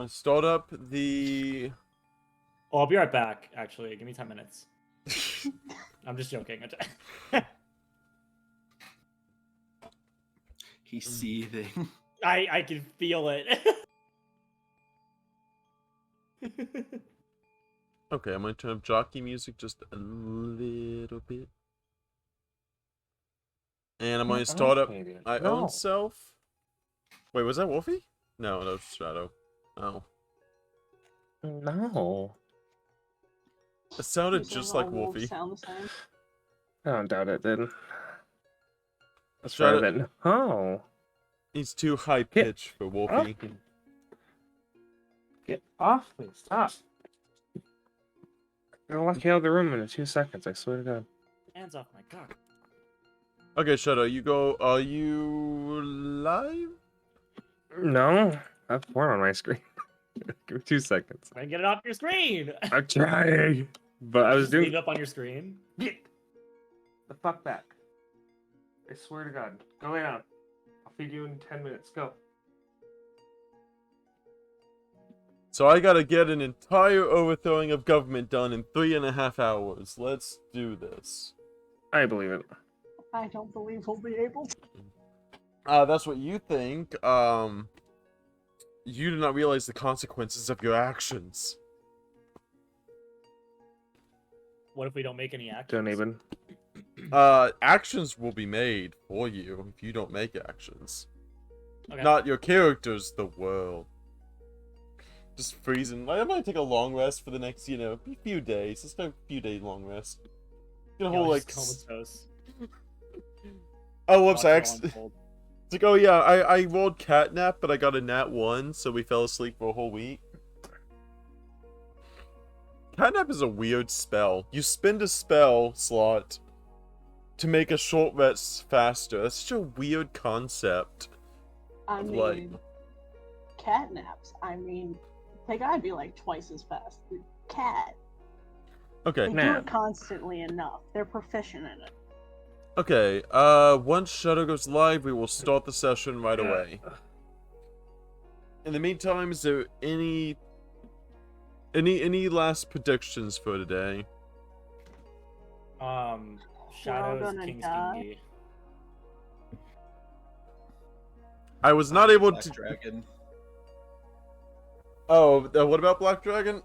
I start up the. Oh, I'll be right back. Actually, give me 10 minutes. I'm just joking. He's seething. I can feel it. Okay, I'm going to turn up jockey music just a little bit. And I'm going to start up my own self. Wait, was that Wolfie? No, that was Shadow. Oh. No. It sounded just like Wolfie. Sound the same? I don't doubt it, then. That's Shadow... right, then. Oh. He's too high pitched for Wolfie. Get off me. Stop. I'll lock you out of the room in 2 seconds, I swear to God. Hands off my cock. Okay, Shadow, you go. Are you live? No. I have porn on my screen. Give me 2 seconds. Try and get it off your screen. I'm trying. But I was Just doing. leave it up on your screen. Get the fuck back. I swear to God. Go lay down. I'll feed you in 10 minutes. Go. So I gotta get an entire overthrowing of government done in 3.5 hours. Let's do this. I believe it. I don't believe we'll be able to. That's what you think. You do not realize the consequences of your actions. What if we don't make any actions? Don't even. Actions will be made for you if you don't make actions. Okay. Not your characters, the world. Just freezing. I might take a long rest for the next, few days. Just a few day long rest. Get a whole, like... comatose. Oh, whoops, I actually... It's like, oh yeah, I rolled catnap, but I got a nat 1, so we fell asleep for a whole week. Catnap is a weird spell. You spend a spell slot to make a short rest faster. That's such a weird concept. I mean, catnaps. I mean, they gotta be like twice as fast. Cat. Okay. They do it constantly enough. They're proficient in it. Okay, once Shadow goes live, we will start the session right away. In the meantime, is there any last predictions for today? Shadow's King's Kingy. I was not able Black to... Dragon. Oh, what about Black Dragon?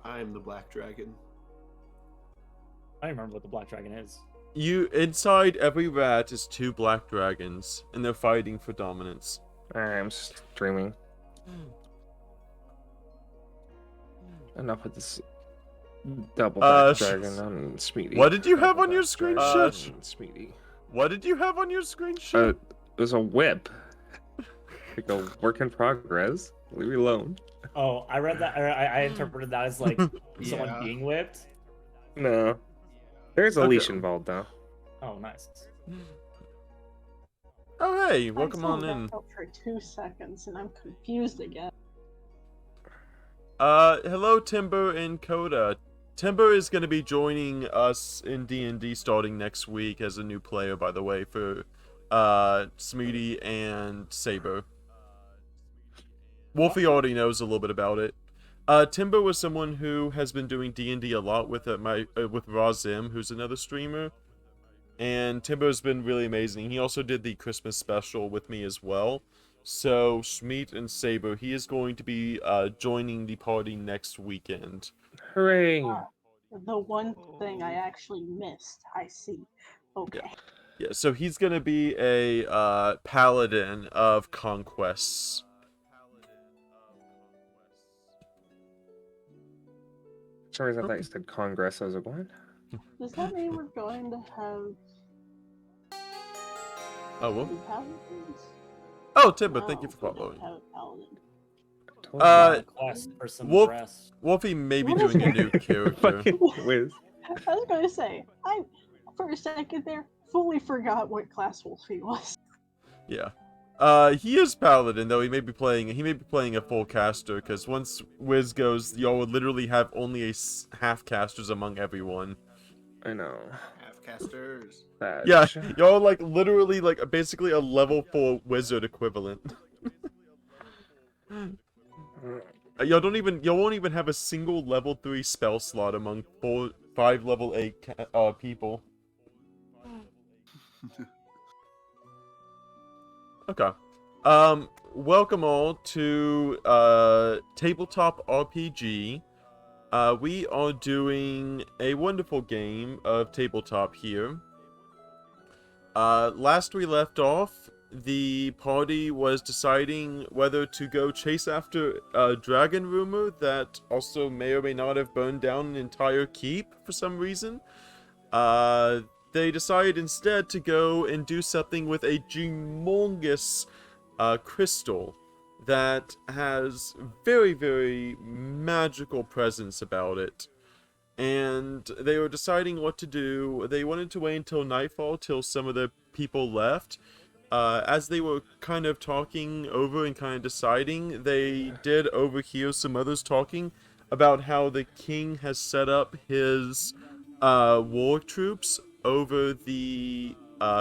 I am the Black Dragon. I don't remember what the Black Dragon is. Inside every rat is 2 black dragons, and they're fighting for dominance. I'm streaming. Enough with this double black dragon on Speedy. What did you have on your screenshot? Speedy. What did you have on your screenshot? It was a whip. Like a work in progress. Leave me alone. Oh, I read that. I interpreted that as like someone being whipped. No. There's a leash involved, though. Oh, nice. Oh, hey, welcome on in. For 2 seconds, and I'm confused again. Hello, Timber and Coda. Timber is going to be joining us in D&D starting next week as a new player, by the way, for Smeedy and Sabor. Wolfie already knows a little bit about it. Timber was someone who has been doing D&D a lot with with Razim, who's another streamer. And Timber has been really amazing. He also did the Christmas special with me as well. So, Schmeat and Sabor, he is going to be joining the party next weekend. Hooray! The one thing I actually missed, I see. Okay. Yeah, so he's going to be a paladin of conquests. For some reason I thought you said Congress. I was like, what? Does that mean we're going to have... Oh, well. paladins? Oh, Timber, thank you for following. Wolfie may be doing a new character. Whiz. I was going to say, I, for a second there, fully forgot what class Wolfie was. Yeah. He is paladin though. He may be playing a full caster because once Wiz goes, y'all would literally have only a half casters among everyone. I know. Half casters. Yeah, y'all like literally like basically a level 4 wizard equivalent. You won't even have a single level 3 spell slot among 5 level 8 people. Okay. Welcome all to Tabletop RPG. We are doing a wonderful game of tabletop here. Last we left off, the party was deciding whether to go chase after a dragon rumor that also may or may not have burned down an entire keep for some reason. They decided instead to go and do something with a humongous crystal that has very, very magical presence about it. And they were deciding what to do. They wanted to wait until nightfall, till some of the people left. As they were kind of talking over and kind of deciding, they did overhear some others talking about how the king has set up his war troops over the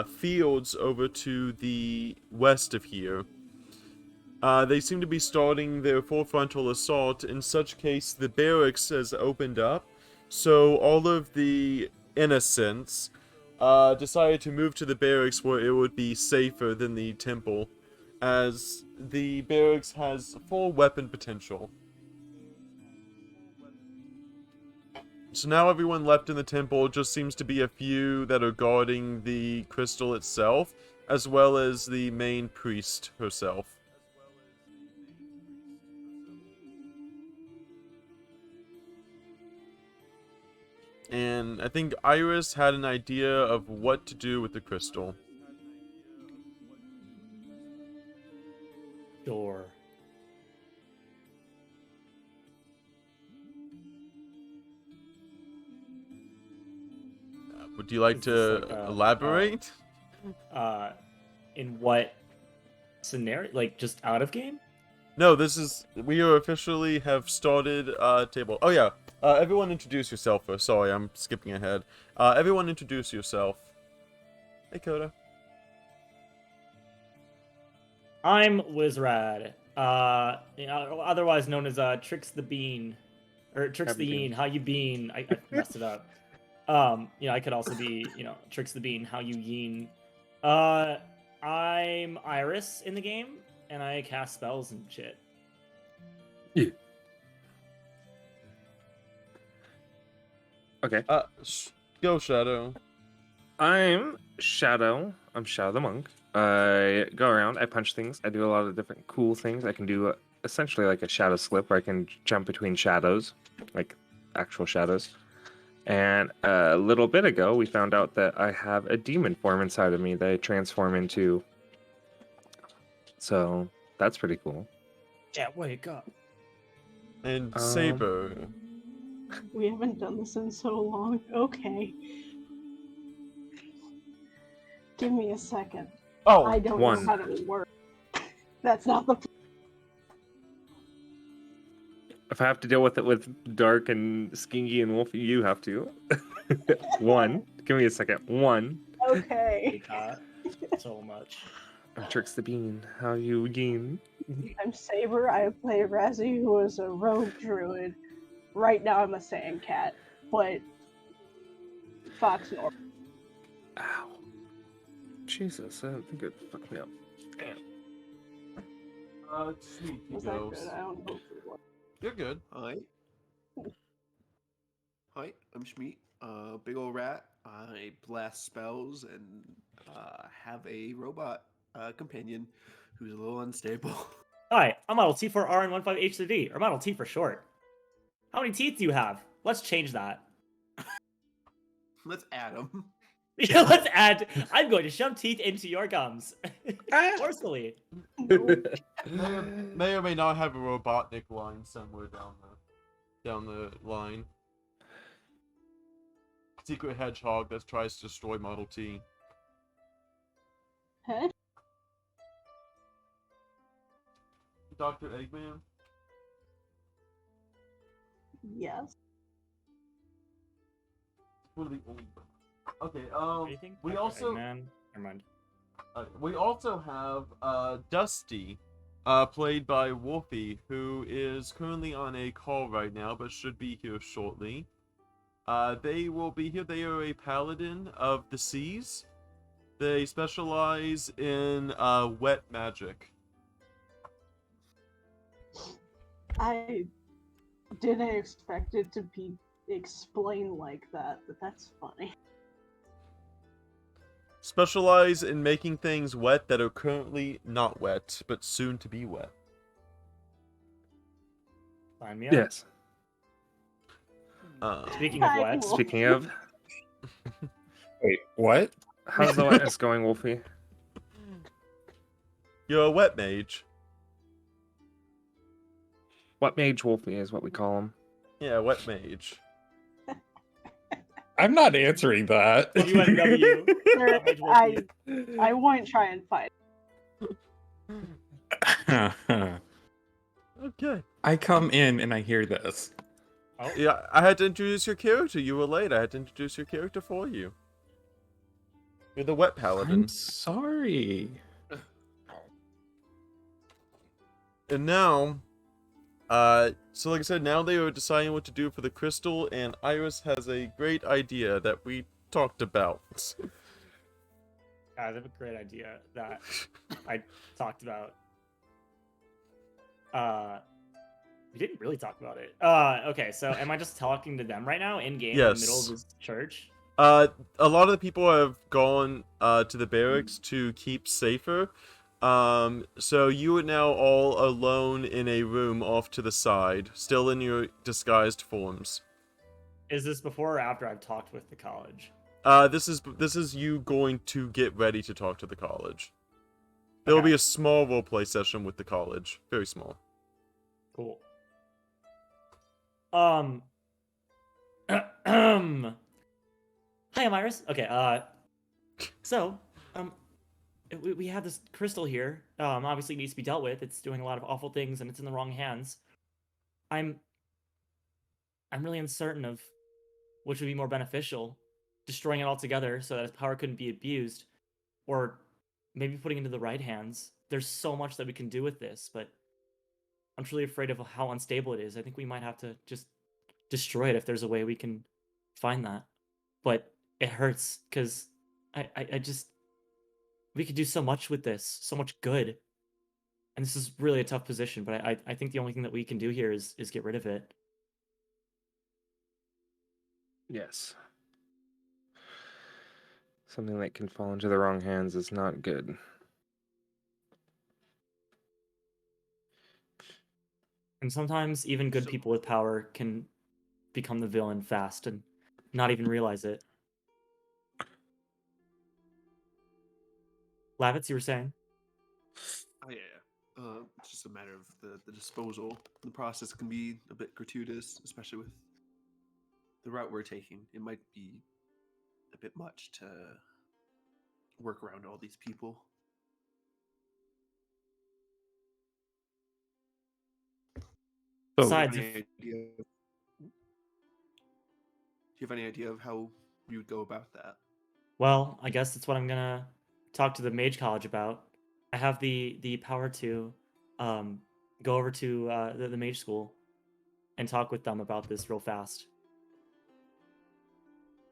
fields over to the west of here. They seem to be starting their full frontal assault. In such case, the barracks has opened up, so all of the innocents decided to move to the barracks where it would be safer than the temple, as the barracks has full weapon potential. So now everyone left in the temple just seems to be a few that are guarding the crystal itself, as well as the main priest herself. And I think Iris had an idea of what to do with the crystal. Sure. Would you like Is to this like elaborate? In what scenario? Like just out of game? No, we are officially have started table. Oh yeah, everyone introduce yourself first. Sorry, I'm skipping ahead. Everyone introduce yourself. Hey, Coda. I'm Wizrad. Otherwise known as Trix the Bean, or Trix the Bean. How you bean? I messed it up. I could also be, Trix the Bean. How you yeen? I'm Iris in the game, and I cast spells and shit. Yeah. Okay. Go Shadow. I'm Shadow. I'm Shadow the Monk. I go around, I punch things, I do a lot of different cool things. I can do essentially like a shadow slip where I can jump between shadows, like actual shadows. And a little bit ago, we found out that I have a demon form inside of me that I transform into. So that's pretty cool. Yeah, wake up. And Sabor. We haven't done this in so long. Okay. Give me a second. Oh, I don't one. know how to work. That's not the. If I have to deal with it with Dark and Skingy and Wolfie, you have to. One. Give me a second. One. Okay. So much. Tricks the Bean. How you gain? I'm Saber. I play Razzie, who is a rogue druid. Right now, I'm a sand cat, but Fox North. Ow. Jesus, I didn't think it fucked me up. Damn. Sweet, Was that good? I don't know if it was. You're good. Hi. Hi, I'm Shmeat. Big ol' rat. I blast spells and have a robot companion who's a little unstable. Hi, I'm Model T for RN15HCD, or Model T for short. How many teeth do you have? Let's change that. Let's add them. Yeah, let's add. I'm going to shove teeth into your gums. Forcefully. May or may not have a Robotnik line somewhere down the line. Secret hedgehog that tries to destroy Model T. Huh? Dr. Eggman? Yes. One of the only. Okay. Anything? We Okay, also man. Never mind. we also have Dusty, played by Wolfie, who is currently on a call right now, but should be here shortly. They will be here. They are a paladin of the seas. They specialize in wet magic. I didn't expect it to be explained like that, but that's funny. Specialize in making things wet that are currently not wet, but soon to be wet. Sign me up. Yes. Speaking of I wet, will. Speaking of, Wait, what? how's the wetness going, Wolfie? You're a wet mage. What mage Wolfie is what we call him. Yeah, wet mage. I'm not answering that. UNW. Sir, Mage Wolfie. I won't try and fight. Okay. I come in and I hear this. Oh, Yeah, I had to introduce your character. You were late. I had to introduce your character for you. You're the wet paladin. I'm sorry. And now, so like I said, now they are deciding what to do for the crystal, and Iris has a great idea that we talked about. guys, I have a great idea that I talked about. We didn't really talk about it. Okay, so am I just talking to them right now in game in the middle of Yes. this church? A lot of the people have gone to the barracks to keep safer. So you are now all alone in a room off to the side, still in your disguised forms. Is this before or after I've talked with the college? This is you going to get ready to talk to the college. There will Okay. be a small roleplay session with the college, very small. Cool. Hi, I'm Iris. Okay, so, we have this crystal here. Obviously it needs to be dealt with. It's doing a lot of awful things and it's in the wrong hands. I'm really uncertain of which would be more beneficial. Destroying it altogether so that its power couldn't be abused, or maybe putting it into the right hands. There's so much that we can do with this, but I'm truly afraid of how unstable it is. I think we might have to just destroy it if there's a way we can find that. But it hurts because I just, we could do so much with this, so much good. And this is really a tough position, but I think the only thing that we can do here is get rid of it. Yes. Something that can fall into the wrong hands is not good. And sometimes even good people with power can become the villain fast and not even realize it. Lavitz, you were saying? Oh yeah. It's just a matter of the disposal. The process can be a bit gratuitous, especially with the route we're taking. It might be a bit much to work around all these people. So, Besides, Do you have any idea of how we would go about that? well, I guess that's what I'm gonna talk to the Mage College about. I have the power to go over to the Mage School and talk with them about this real fast.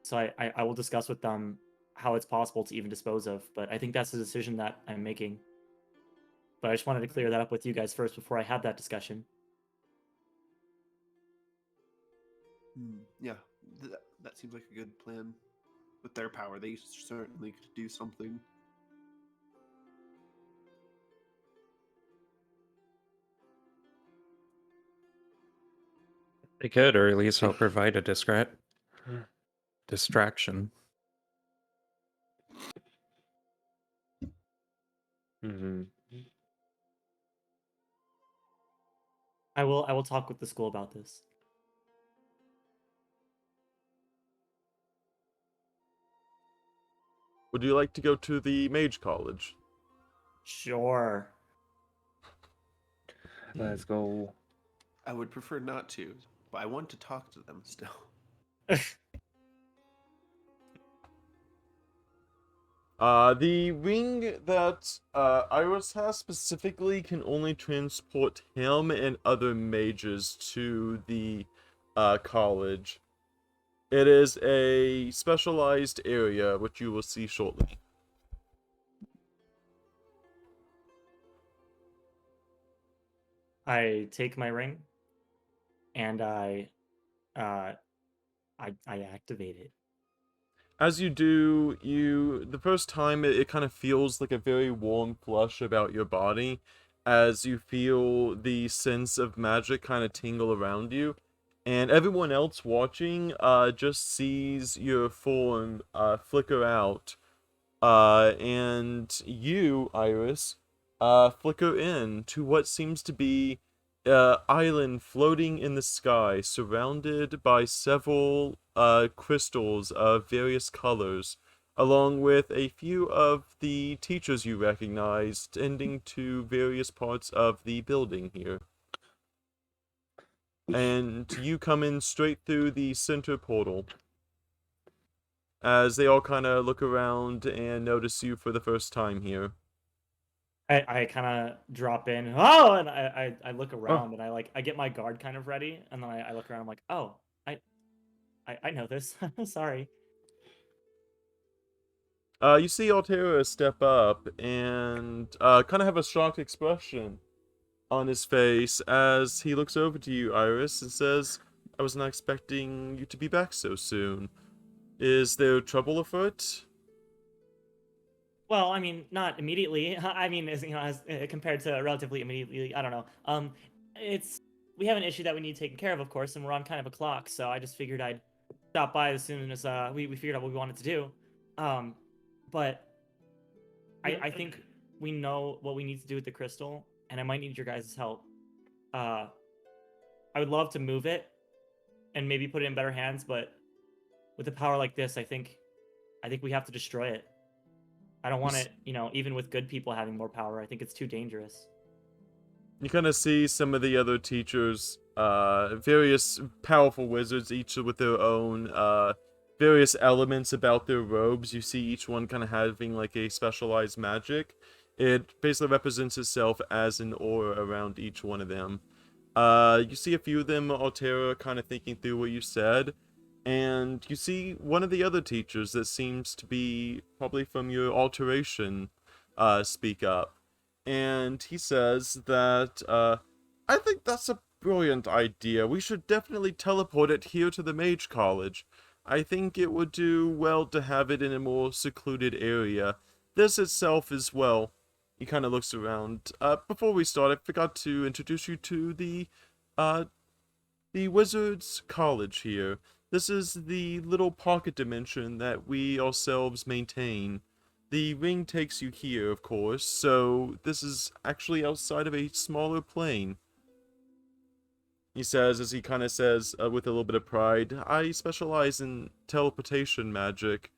So I will discuss with them how it's possible to even dispose of, but I think that's the decision that I'm making. But I just wanted to clear that up with you guys first before I had that discussion. Yeah, that seems like a good plan. With their power, they certainly could do something. they could, or at least help provide a distraction. Mm-hmm. I will talk with the school about this. Would you like to go to the mage college? Sure. Let's go. I would prefer not to, but I want to talk to them still. The ring that Iris has specifically can only transport him and other mages to the college. It is a specialized area, which you will see shortly. I take my ring and uh, I activate it. As you do, the first time it kind of feels like a very warm flush about your body as you feel the sense of magic kind of tingle around you. And everyone else watching just sees your form flicker out. And you, Iris, flicker in to what seems to be island floating in the sky, surrounded by several crystals of various colors, along with a few of the teachers you recognize, tending to various parts of the building here. And you come in straight through the center portal. As they all kind of look around and notice you for the first time here. I kind of drop in. Oh, and I look Oh, around and I get my guard kind of ready, and then I look around. I'm like, oh, I know this. Sorry. You see Altera step up and kind of have a shocked expression on his face as he looks over to you, Iris, and says, I was not expecting you to be back so soon. Is there trouble afoot? Well, I mean, not immediately. I mean, as compared to relatively immediately, I don't know. It's we have an issue that we need taken care of course, and we're on kind of a clock. So I just figured I'd stop by as soon as we figured out what we wanted to do. Um, but I think we know what we need to do with the crystal, and I might need your guys' help. I would love to move it and maybe put it in better hands, but with a power like this, I think we have to destroy it. I don't want it, even with good people having more power. I think it's too dangerous. You kind of see some of the other teachers, various powerful wizards, each with their own various elements about their robes. You see each one kind of having like a specialized magic. It basically represents itself as an aura around each one of them. You see a few of them, Altera, kind of thinking through what you said. And you see one of the other teachers that seems to be probably from your alteration speak up. And he says that, I think that's a brilliant idea. We should definitely teleport it here to the Mage College. I think it would do well to have it in a more secluded area. This itself as well. He kind of looks around. Before we start, I forgot to introduce you to the Wizards College here. This is the little pocket dimension that we ourselves maintain. The ring takes you here, of course, so this is actually outside of a smaller plane. He says, as he kind of says with a little bit of pride, I specialize in teleportation magic.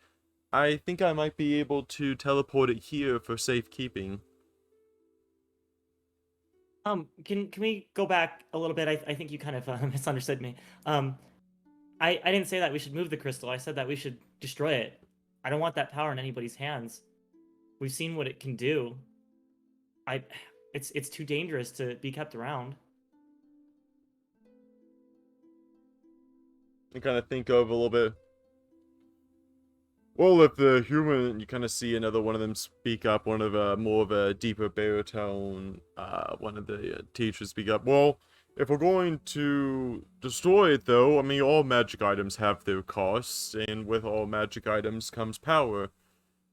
I think I might be able to teleport it here for safekeeping. Can we go back a little bit? I think you kind of misunderstood me. I didn't say that we should move the crystal. I said that we should destroy it. I don't want that power in anybody's hands. We've seen what it can do. It's too dangerous to be kept around. You kind of think over a little bit. Well, if the human, you kind of see another one of them speak up, one of a more of a deeper baritone, one of the teachers speak up. Well, if we're going to destroy it, though, I mean, all magic items have their costs, and with all magic items comes power.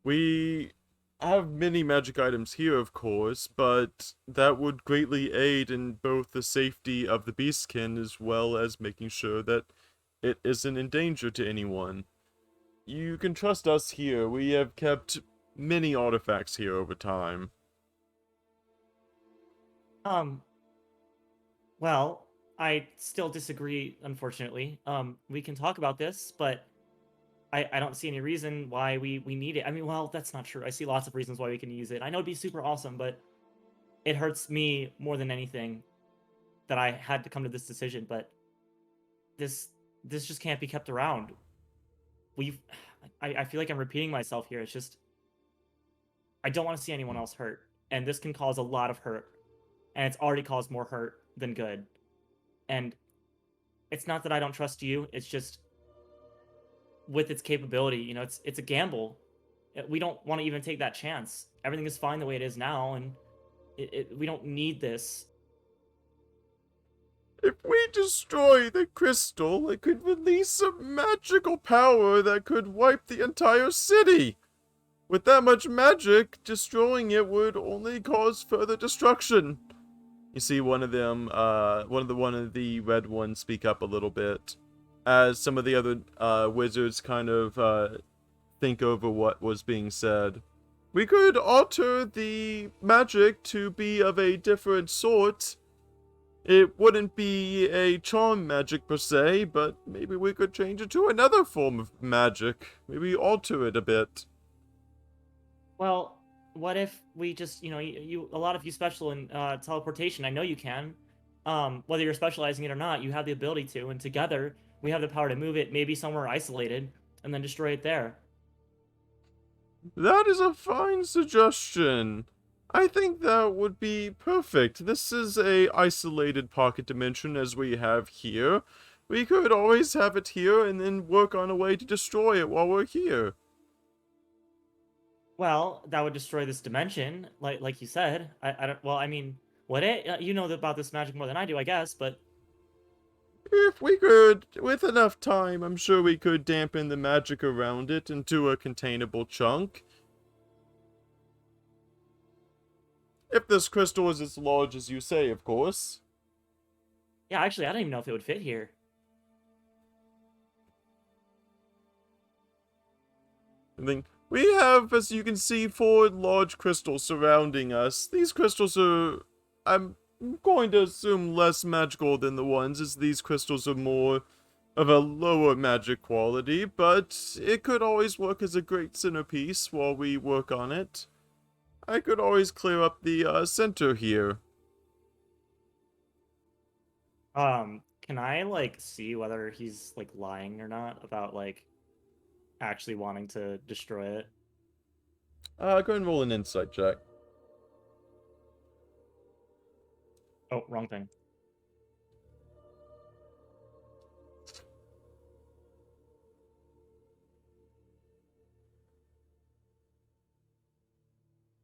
We have many magic items here, of course, but that would greatly aid in both the safety of the beastkin as well as making sure that it isn't in danger to anyone. You can trust us here. We have kept many artifacts here over time. Well, I still disagree, unfortunately. We can talk about this, but I don't see any reason why we need it. I mean, well, that's not true. I see lots of reasons why we can use it. I know it'd be super awesome, but it hurts me more than anything that I had to come to this decision. But this just can't be kept around. I feel like I'm repeating myself here. It's just I don't want to see anyone else hurt, and this can cause a lot of hurt, and it's already caused more hurt than good. And it's not that I don't trust you, it's just with its capability, it's a gamble. We don't want to even take that chance. Everything is fine the way it is now, and we don't need this. If we destroy the crystal, it could release a magical power that could wipe the entire city. With that much magic, destroying it would only cause further destruction. You see one of them, one of the red ones speak up a little bit, as some of the other wizards kind of think over what was being said. We could alter the magic to be of a different sort. It wouldn't be a charm magic per se, but maybe we could change it to another form of magic. Maybe alter it a bit. Well, what if we just, you a lot of you special in teleportation. I know you can. Whether you're specializing it or not, you have the ability to, and together we have the power to move it maybe somewhere isolated and then destroy it there. That is a fine suggestion. I think that would be perfect. This is a isolated pocket dimension as we have here. We could always have it here and then work on a way to destroy it while we're here. Well, that would destroy this dimension, like you said. I don't. Well, I mean, would it? You know about this magic more than I do, I guess. But If we could, with enough time, I'm sure we could dampen the magic around it into a containable chunk. If this crystal is as large as you say, of course. yeah, actually, I don't even know if it would fit here. I think we have, as you can see, 4 large crystals surrounding us. These crystals are, I'm going to assume, less magical than the ones, as these crystals are more of a lower magic quality, but it could always work as a great centerpiece while we work on it. I could always clear up the center here. Can I see whether he's lying or not about actually wanting to destroy it? Go ahead and roll an insight check. Oh, wrong thing.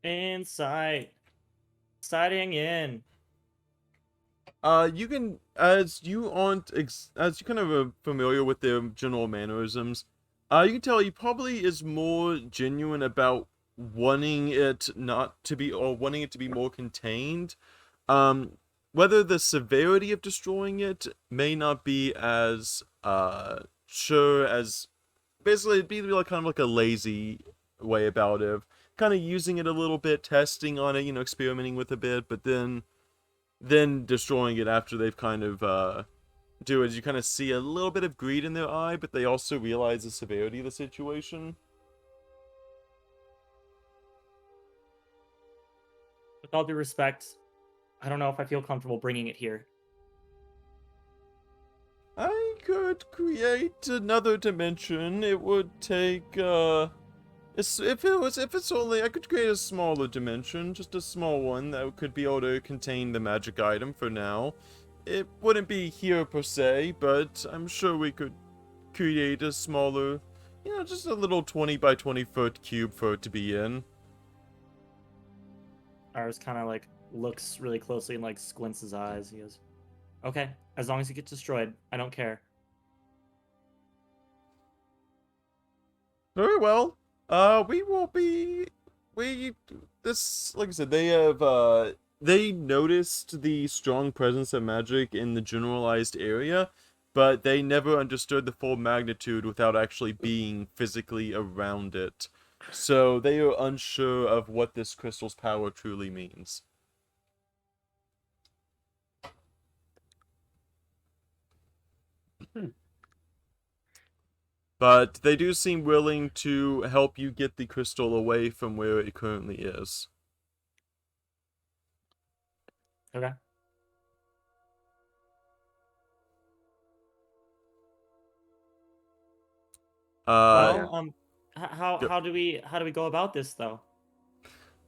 Insight. Sighting in. You can, as you aren't, as you kind of are familiar with their general mannerisms, you can tell he probably is more genuine about wanting it not to be, or wanting it to be more contained. Whether the severity of destroying it may not be as, sure as, basically it'd be kind of like a lazy way about it. Kind of using it a little bit, testing on it, experimenting with a bit, but then destroying it after they've kind of do it. You kind of see a little bit of greed in their eye, but they also realize the severity of the situation. With all due respect, I don't know if I feel comfortable bringing it here. I could create another dimension. It would take if it's only, I could create a smaller dimension, just a small one that could be able to contain the magic item for now. It wouldn't be here per se, but I'm sure we could create a smaller, just a little 20 by 20 foot cube for it to be in. Iris kind of looks really closely and squints his eyes. He goes, "Okay, as long as it gets destroyed, I don't care." Very well. We will be, this, like I said, they noticed the strong presence of magic in the generalized area, but they never understood the full magnitude without actually being physically around it. So they are unsure of what this crystal's power truly means. But they do seem willing to help you get the crystal away from where it currently is. Okay. Well, how do we go about this though?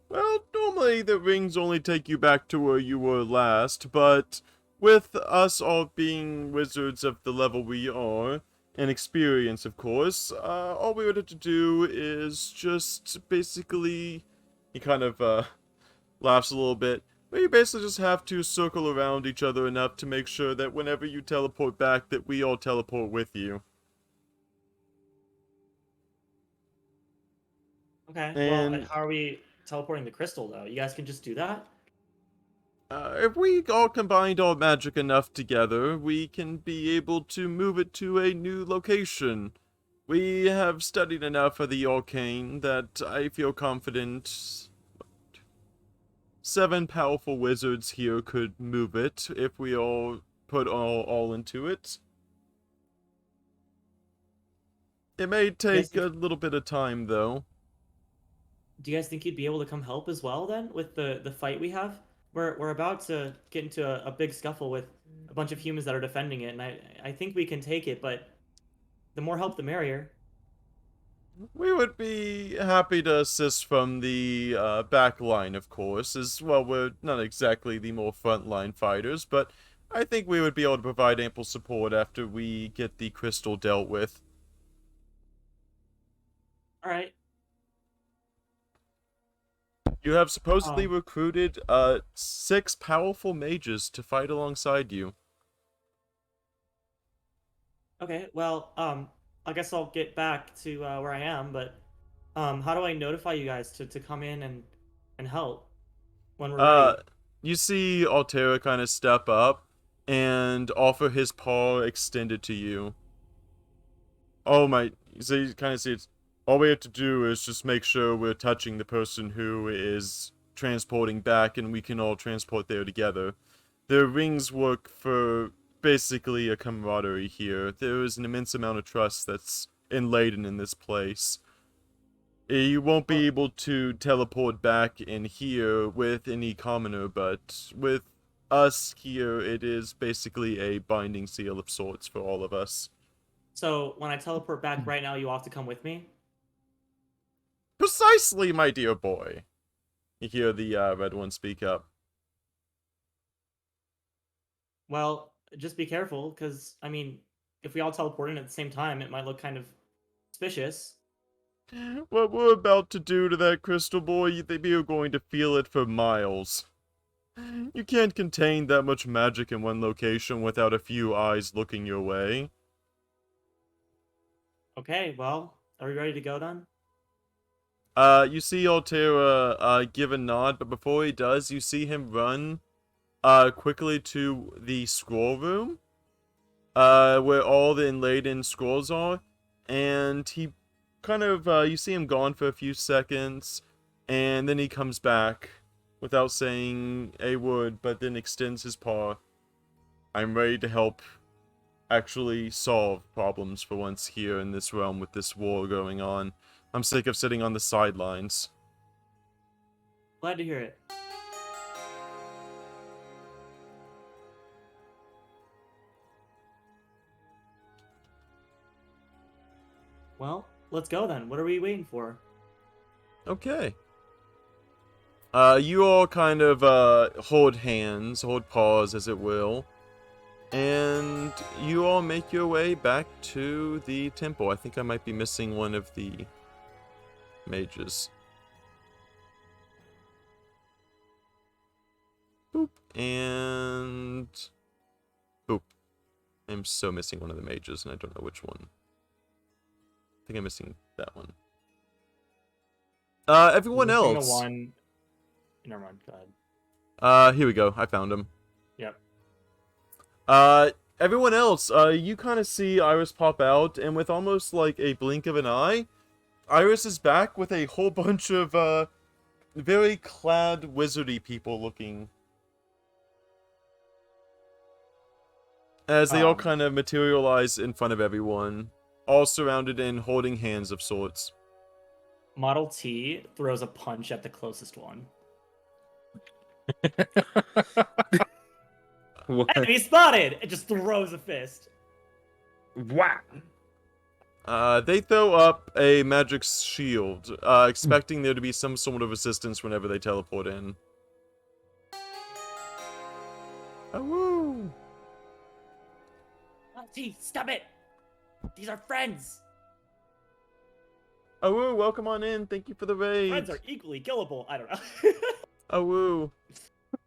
Well, normally the rings only take you back to where you were last, but with us all being wizards of the level we are, and experience, of course, all we would have to do is just basically... He kind of, laughs a little bit. We basically just have to circle around each other enough to make sure that whenever you teleport back, that we all teleport with you. Okay. Well, And how are we teleporting the crystal though? You guys can just do that? if we all combined our magic enough together, we can be able to move it to a new location. We have studied enough of the arcane that I feel confident 7 powerful wizards here could move it if we all put all into it. It may take a little bit of time, though. Do you guys think you'd be able to come help as well then with the fight we have? We're about to get into a big scuffle with a bunch of humans that are defending it, and I think we can take it, but the more help the merrier. We would be happy to assist from the back line, of course, as well. We're not exactly the more frontline fighters, but I think we would be able to provide ample support after we get the crystal dealt with. All right. You have supposedly recruited 6 powerful mages to fight alongside you. Okay. Well, I guess I'll get back to where I am, but how do I notify you guys to come in and help when we're ready? You see Altera kind of step up and offer his paw extended to you. Oh my, so you kind of see it's, all we have to do is just make sure we're touching the person who is transporting back and we can all transport there together. The rings work for basically a camaraderie here. There is an immense amount of trust that's enladen in this place. You won't be able to teleport back in here with any commoner, but with us here, it is basically a binding seal of sorts for all of us. So when I teleport back right now, you all have to come with me? Precisely, my dear boy. You hear the red one speak up. Well, just be careful, because, I mean, if we all teleport in at the same time, it might look kind of suspicious. What we're about to do to that crystal boy, you're going to feel it for miles. You can't contain that much magic in one location without a few eyes looking your way. Okay, well, are we ready to go then? You see Altera give a nod, but before he does, you see him run quickly to the scroll room, where all the inlaid-in scrolls are, and he kind of, you see him gone for a few seconds, and then he comes back without saying a word, but then extends his paw. I'm ready to help actually solve problems for once here in this realm with this war going on. I'm sick of sitting on the sidelines. Glad to hear it. Well, let's go then. What are we waiting for? Okay. You all kind of, hold hands, hold paws, as it will. And you all make your way back to the temple. I think I might be missing one of the mages. Boop. And... boop. I'm so missing one of the mages, and I don't know which one. I think I'm missing that one. Everyone Missing the else. one. Never mind. Go ahead. Here we go. I found him. Yep. Everyone else, you kind of see Iris pop out, and with almost like a blink of an eye, Iris is back with a whole bunch of, very clad wizardy people looking. As they all kind of materialize in front of everyone, all surrounded and holding hands of sorts. Model T throws a punch at the closest one. What? Enemy spotted! It just throws a fist. Wow. They throw up a magic shield, expecting there to be some sort of resistance whenever they teleport in. Oh, woo! T, stop it! These are friends! Oh, woo, welcome on in. Thank you for the raid. Friends are equally killable. I don't know. Oh, woo.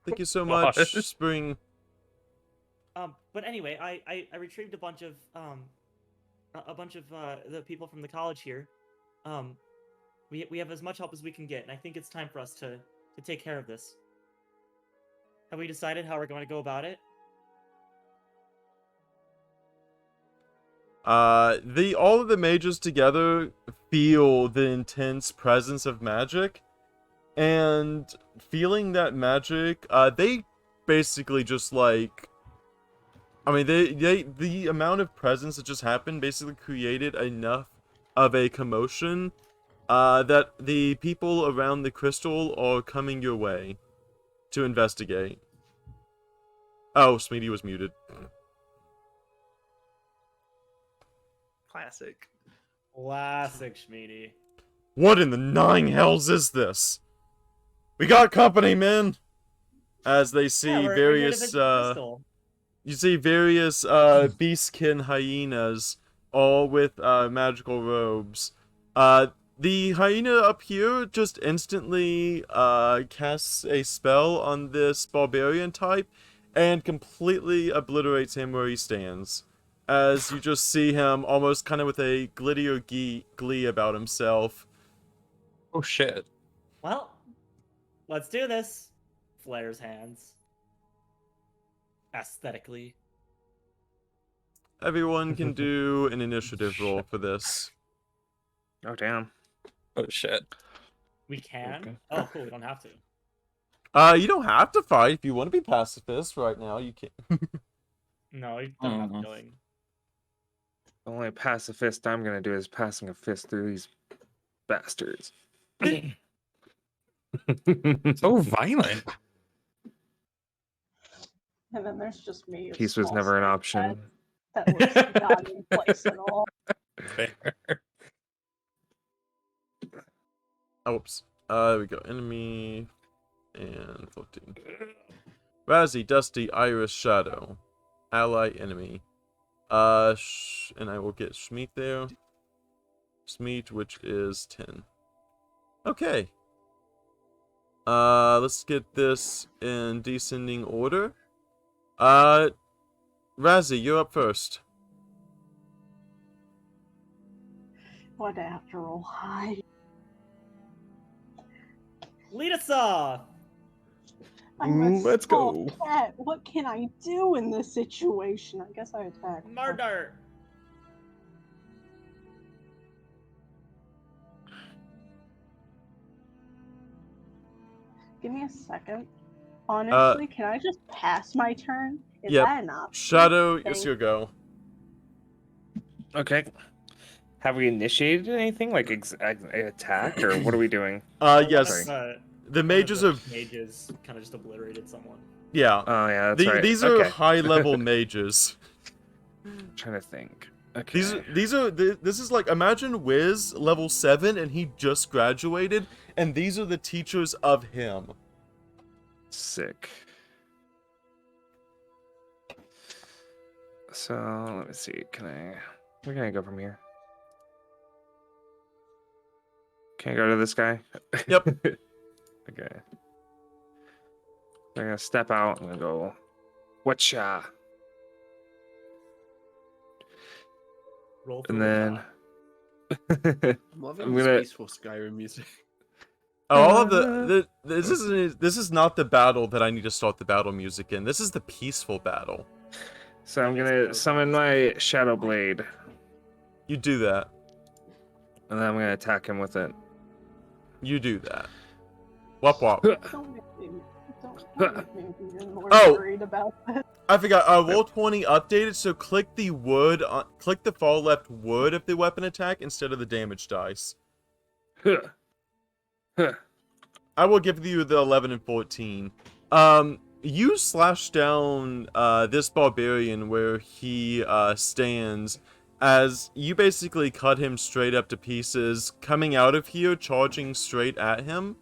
Thank you so much, God. Spring. But anyway, I retrieved a bunch of the people from the college here. We have as much help as we can get, and I think it's time for us to take care of this. Have we decided how we're going to go about it? All of the mages together feel the intense presence of magic, and feeling that magic, they basically just like, I mean, the amount of presence that just happened basically created enough of a commotion, that the people around the crystal are coming your way to investigate. Oh, Smeedy was muted. Classic. Classic Schmeedy. What in the 9 hells is this? We got company, men! As they see Yeah, we're various, here to visit Crystal. you see various, beastkin hyenas, all with, magical robes. The hyena up here just instantly, casts a spell on this barbarian type, and completely obliterates him where he stands. As you just see him almost kind of with a glee about himself. Oh shit. Well, let's do this. Flares hands. Aesthetically. Everyone can do an initiative roll for this. Oh damn. Oh shit. We can? Okay. Oh, cool. We don't have to. You don't have to fight if you want to be pacifist right now. You can. No, you don't have to going. The only pacifist I'm gonna do is passing a fist through these bastards. So violent. And then there's just me. a Peace was small never an sand option. That was not in place at all. Fair. Oh, whoops. There we go. Enemy and 14. Razzie, Dusty, Iris, Shadow. Ally, enemy. And I will get Schmeat there. Schmeat, which is 10. Okay. Let's get this in descending order. Razzie, you're up first. Why'd I have to roll high? Lead us off! I'm a Let's small go. cat. What can I do in this situation? I guess I attack. Murder! Give me a second. Honestly, can I just pass my turn? Is Yep. that an option? Shadow, it's Thank your go. Okay. Have we initiated anything like attack or what are we doing? Yes. The mages are. Mages kind of just obliterated someone. Yeah. Oh yeah, that's right. These are Okay. high-level mages. Trying to think. Okay. This is like, imagine Wiz level 7 and he just graduated, and these are the teachers of him. Sick. So let me see. Where can I go from here? Can I go to this guy? Yep. Okay. I'm gonna step out. I'm gonna go. Whatcha? Roll for And then. I'm loving I'm this gonna- peaceful Skyrim music. All of this is not the battle that I need to start the battle music in. This is the peaceful battle. So I'm gonna summon my Shadow Blade, You do that. and then I'm gonna attack him with it. You do that. Wop wop. Don't make me be even more Oh. worried about that. I forgot. Roll20 updated, so click the wood. Click the far left wood of the weapon attack instead of the damage dice. I will give you the 11 and 14. You slash down this barbarian where he stands, as you basically cut him straight up to pieces, coming out of here, charging straight at him.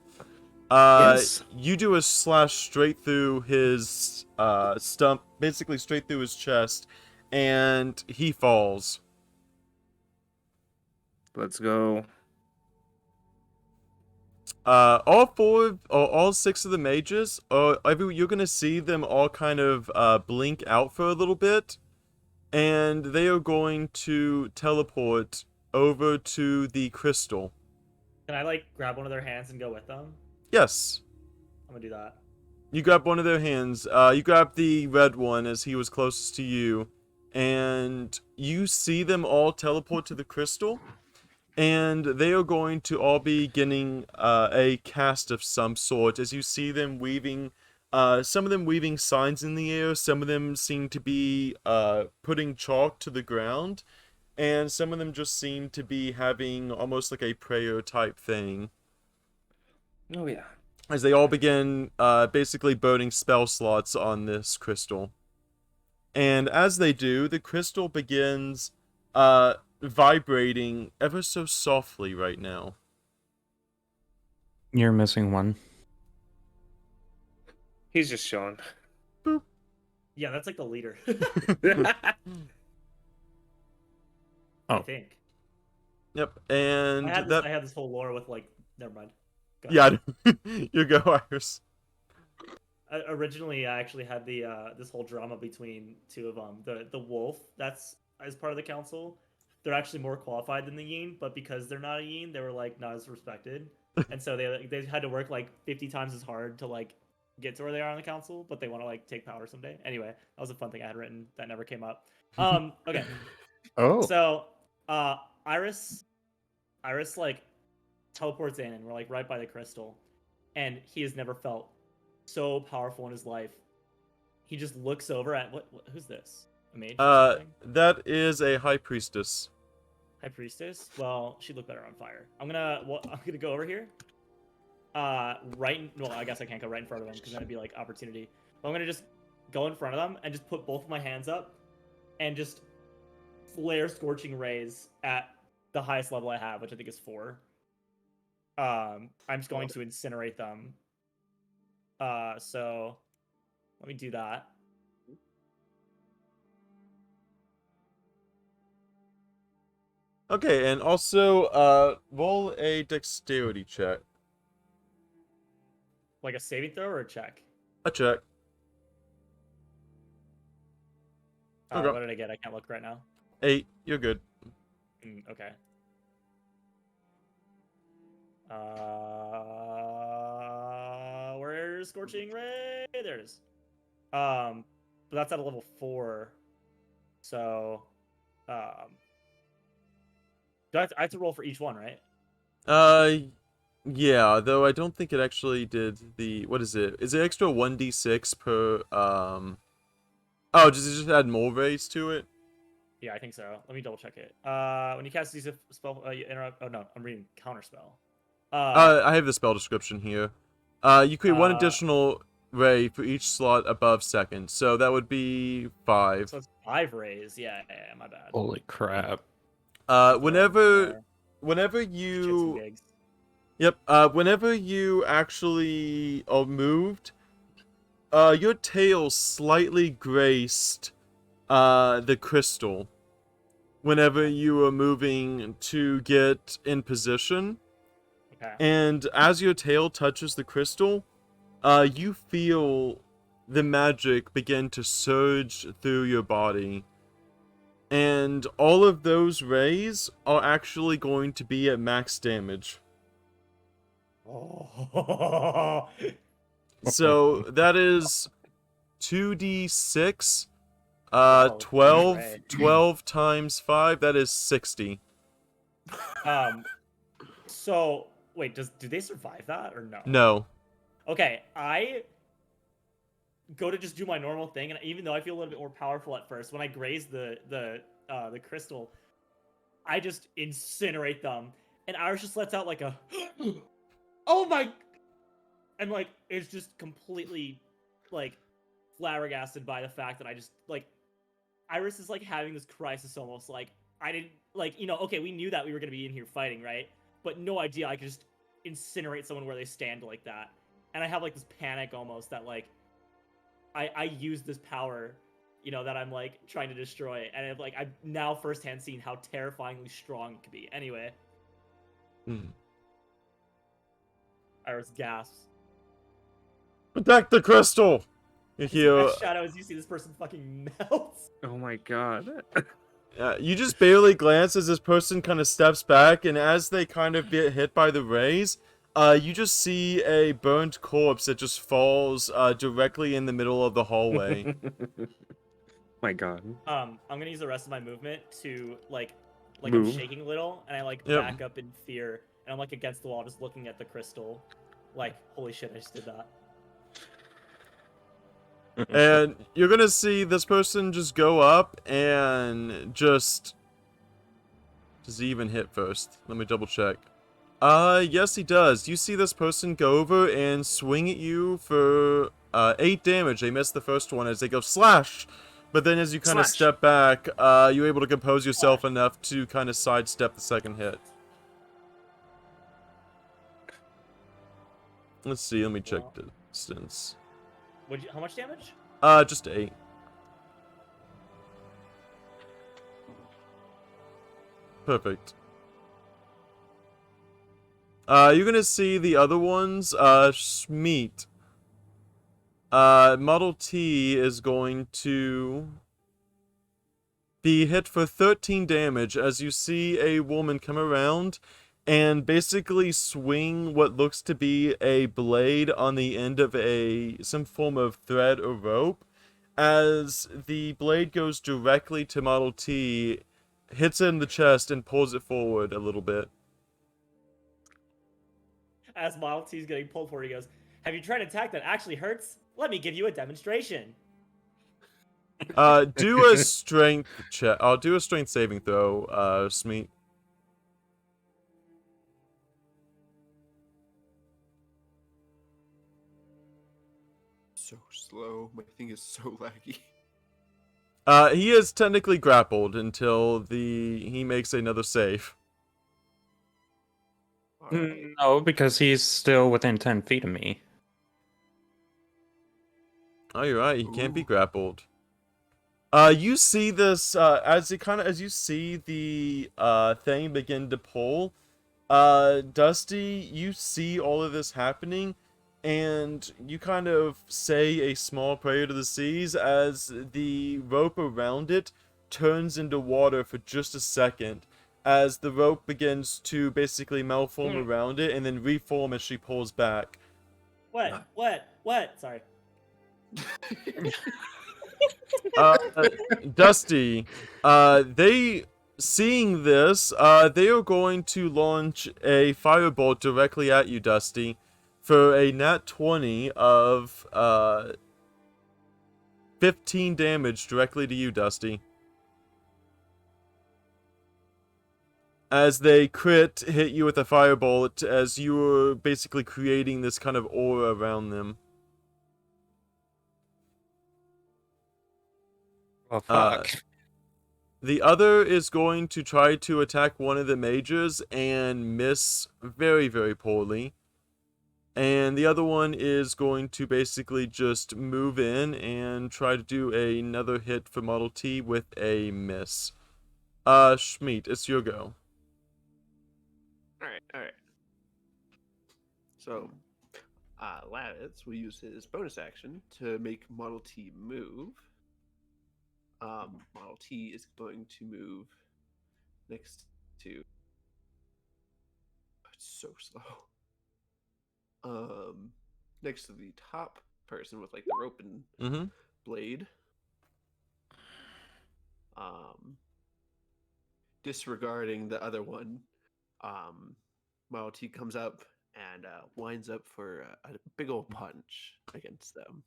Yes. You do a slash straight through his stump, basically straight through his chest, and he falls. Let's go. All six of the mages, you're gonna see them all kind of blink out for a little bit, and they are going to teleport over to the crystal. Can I like grab one of their hands and go with them? Yes. I'm gonna do that. You grab one of their hands. You grab the red one as he was closest to you, and you see them all teleport to the crystal, and they are going to all be getting a cast of some sort as you see them weaving. Some of them weaving signs in the air. Some of them seem to be putting chalk to the ground, and some of them just seem to be having almost like a prayer type thing. Oh yeah. As they all begin basically burning spell slots on this crystal. And as they do, the crystal begins vibrating ever so softly right now. You're missing one. He's just showing. Yeah, that's like the leader. Oh. I think. Yep, and I had this whole lore with like. Never mind. Go yeah, you go, Iris. Originally, I actually had the this whole drama between two of them. The wolf that's as part of the council, they're actually more qualified than the yin, but because they're not a yin, they were like not as respected, and so they had to work like 50 times as hard to like get to where they are on the council, but they want to like take power someday. Anyway, that was a fun thing I had written that never came up. Okay. Oh. So, Iris like teleports in, and we're like right by the crystal, and he has never felt so powerful in his life. He just looks over at who's this? A mage? Or something? That is a high priestess. High priestess? Well, she'd look better on fire. I'm gonna go over here. Well, I guess I can't go right in front of them because then it'd be like opportunity. But I'm gonna just go in front of them and just put both of my hands up and just flare scorching rays at the highest level I have, which I think is 4. I'm just going to incinerate them. So let me do that. Okay, and also, roll a dexterity check. Like a saving throw or a check? A check. Okay. What did I get? I can't look right now. 8. You're good. Okay. Where's Scorching Ray? There it is. But that's at a level 4. So, do I have to roll for each one, right? Yeah, though I don't think it actually did the, what is it? Is it extra 1d6 per, oh, does it just add more rays to it? Yeah, I think so. Let me double check it. When you cast these spell, you interrupt. Oh no, I'm reading counterspell. I have the spell description here. You create 1 additional ray for each slot above second, so that would be 5. So it's 5 rays. Yeah, my bad. Holy crap. Whenever you, Gigs. yep, whenever you actually are moved, your tail slightly graced the crystal whenever you are moving to get in position. Okay. And as your tail touches the crystal, you feel the magic begin to surge through your body. And all of those rays are actually going to be at max damage. Oh. So that is 2d6. Wow, 12 right. 12 times 5, that is 60. So wait, do they survive that or no? No. Okay, I go to just do my normal thing, and even though I feel a little bit more powerful at first, when I graze the crystal, I just incinerate them, and Iris just lets out like a oh my, and like it's just completely like flabbergasted by the fact that I just like Iris is like having this crisis almost like I didn't like, okay, we knew that we were gonna be in here fighting, right? But no idea I could just incinerate someone where they stand like that. And I have like this panic almost that like I use this power, that I'm like trying to destroy, and I've now firsthand seen how terrifyingly strong it could be. Anyway, Iris gasps. Protect the crystal! You hear, Shadow, as you see this person fucking melts. Oh my god. you just barely glance as this person kind of steps back, and as they kind of get hit by the rays, you just see a burnt corpse that just falls directly in the middle of the hallway. My god. I'm gonna use the rest of my movement to like Move. I'm shaking a little, and I Yep. back up in fear, and I'm against the wall, just looking at the crystal, holy shit, I just did that. And you're gonna see this person just go up and just... Does he even hit first? Let me double check. Yes he does. You see this person go over and swing at you for 8 damage. They miss the first one as they go slash! But then as you kind of Slash. step back, you're able to compose yourself enough to kind of sidestep the second hit. Let's see, let me check Wow. distance. How much damage? Just 8. Perfect. You're gonna see the other ones, Schmeat. Model T is going to be hit for 13 damage as you see a woman come around and basically swing what looks to be a blade on the end of some form of thread or rope. As the blade goes directly to Model T, hits it in the chest and pulls it forward a little bit. As Model T is getting pulled forward, he goes, "Have you tried an attack that actually hurts? Let me give you a demonstration." Do a strength check. I'll do a strength saving throw, Smeet. So slow. My thing is so laggy. He is technically grappled until he makes another save. Alright. No, because he's still within 10 feet of me. Oh, you're right. He can't be Ooh. grappled. You see this as you see the thing begin to pull. Dusty, you see all of this happening, and you kind of say a small prayer to the seas as the rope around it turns into water for just a second, as the rope begins to basically malform around it and then reform as she pulls back. What? Sorry. Dusty, they seeing this, they are going to launch a firebolt directly at you, Dusty, for a nat 20 of 15 damage directly to you, Dusty. As they hit you with a firebolt, as you were basically creating this kind of aura around them. Oh, fuck. The other is going to try to attack one of the mages and miss very, very poorly. And the other one is going to basically just move in and try to do another hit for Model T with a miss. Schmeat, it's your go. Alright. So, Lavitz will use his bonus action to make Model T move. Model T is going to move next to... It's so slow. Next to the top person with like the rope and blade. Disregarding the other one, Model T comes up and winds up for a big old punch against them.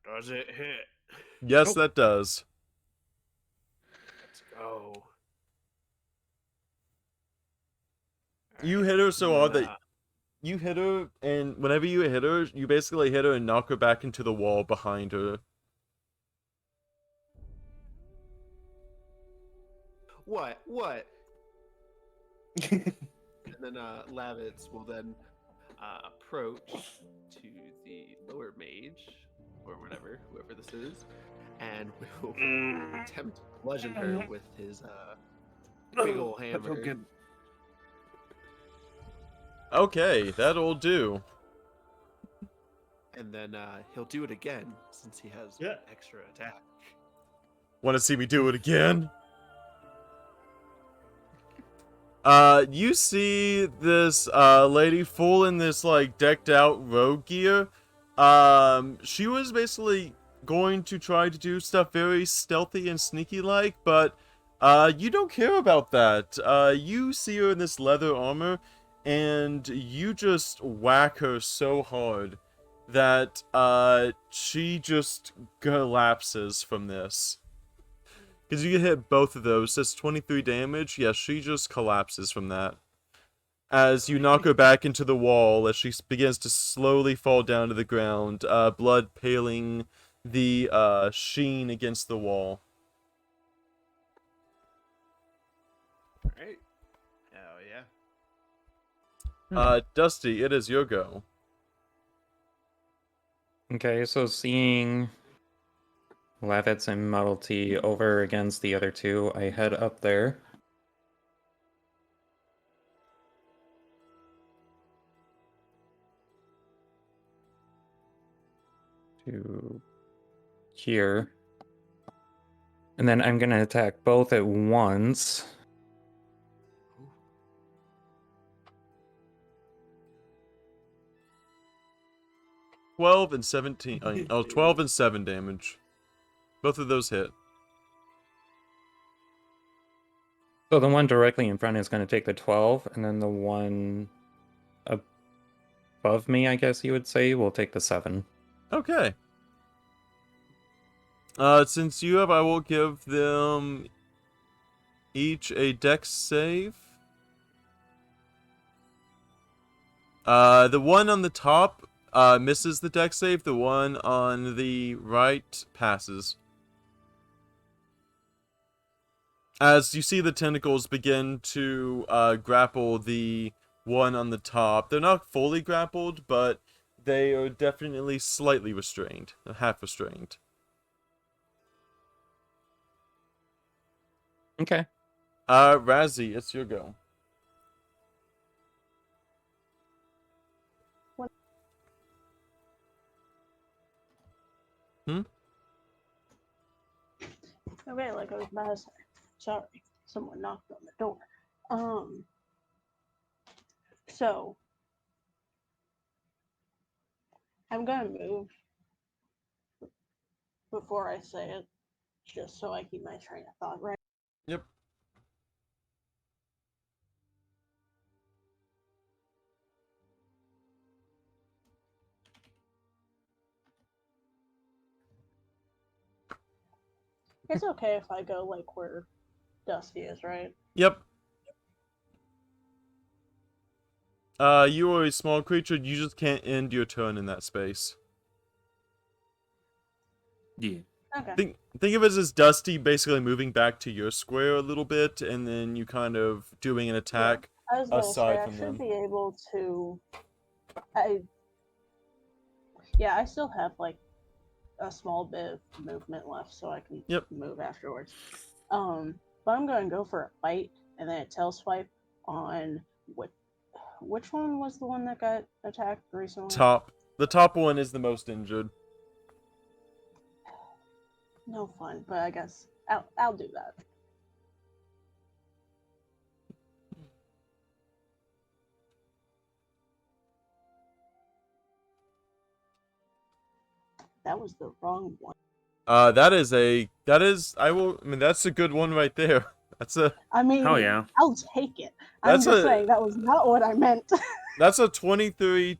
Does it hit? Yes, that does. Let's go. You hit her so hard that you hit her, and whenever you hit her, you basically hit her and knock her back into the wall behind her. What? What? And then Lavitz will then approach to the lower mage, or whoever this is, and will attempt to bludgeon her with his big ol' That felt hammer. good. Okay, that'll do. And then he'll do it again since he has Yeah. extra attack. Want to see me do it again? You see this lady full in this like decked out rogue gear. She was basically going to try to do stuff very stealthy and sneaky like, but you don't care about that. You see her in this leather armor, and you just whack her so hard that she just collapses from this. Because you hit both of those. That's 23 damage. Yeah, she just collapses from that. As you knock her back into the wall, as she begins to slowly fall down to the ground, blood paling the sheen against the wall. Alright. Hell yeah. Dusty, it is your go. Okay, so seeing Lavitz and Model T over against the other two, I head up there. To here. And then I'm gonna attack both at once. Ooh. 12 and 17. 12 and 7 damage. Both of those hit. So the one directly in front is gonna take the 12, and then the one above me, I guess you would say, will take the 7. Okay. Since you have, I will give them each a dex save. The one on the top misses the dex save. The one on the right passes. As you see the tentacles begin to grapple the one on the top. They're not fully grappled, but they are definitely slightly restrained. Half restrained. Okay. Razzie, it's your go. Okay, like I was about to say. Sorry, someone knocked on the door. So I'm gonna move before I say it, just so I keep my train of thought right. Yep. It's okay if I go like where Dusty is, right? Yep. You are a small creature. You just can't end your turn in that space. Yeah. Okay. Think of it as Dusty basically moving back to your square a little bit, and then you kind of doing an attack I was gonna say aside I from should them. be able to. I still have like a small bit of movement left, so I can move afterwards. But I'm gonna go for a bite and then a tail swipe on which one was the one that got attacked recently? Top. The top one is the most injured. No fun, but I guess I'll do that. That was the wrong one. That's a good one right there. I mean, Hell yeah. I'll take it. I'm just saying that was not what I meant. That's a 23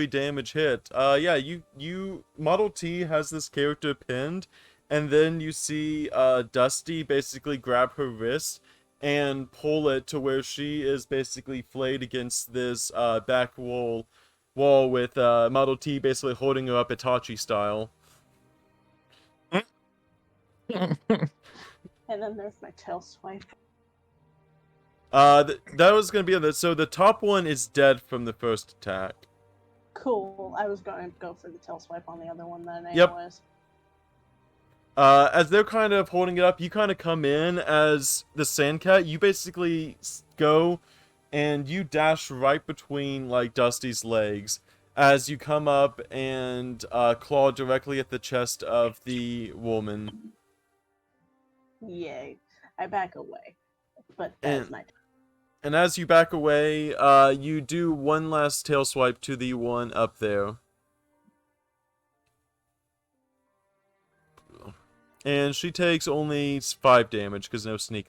damage hit. Yeah, you Model T has this character pinned, and then you see Dusty basically grab her wrist and pull it to where she is basically flayed against this back wall with Model T basically holding her up Itachi style. And then there's my tail swipe. That was gonna be on the. So the top one is dead from the first attack. Cool. I was going to go for the tail swipe on the other one then, Yep. anyways. As they're kind of holding it up, you kind of come in as the Sandcat. You basically go and you dash right between, like, Dusty's legs as you come up and claw directly at the chest of the woman. Yay. I back away. But that's my turn. And as you back away, you do one last tail swipe to the one up there. And she takes only 5 damage because no sneak.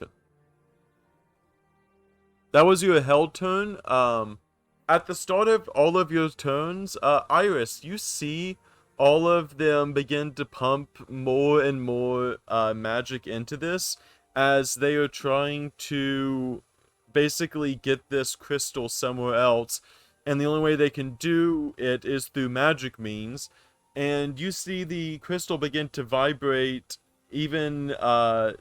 That was your held turn. At the start of all of your turns, Iris, you see all of them begin to pump more and more magic into this as they are trying to basically get this crystal somewhere else. And the only way they can do it is through magic means. And you see the crystal begin to vibrate even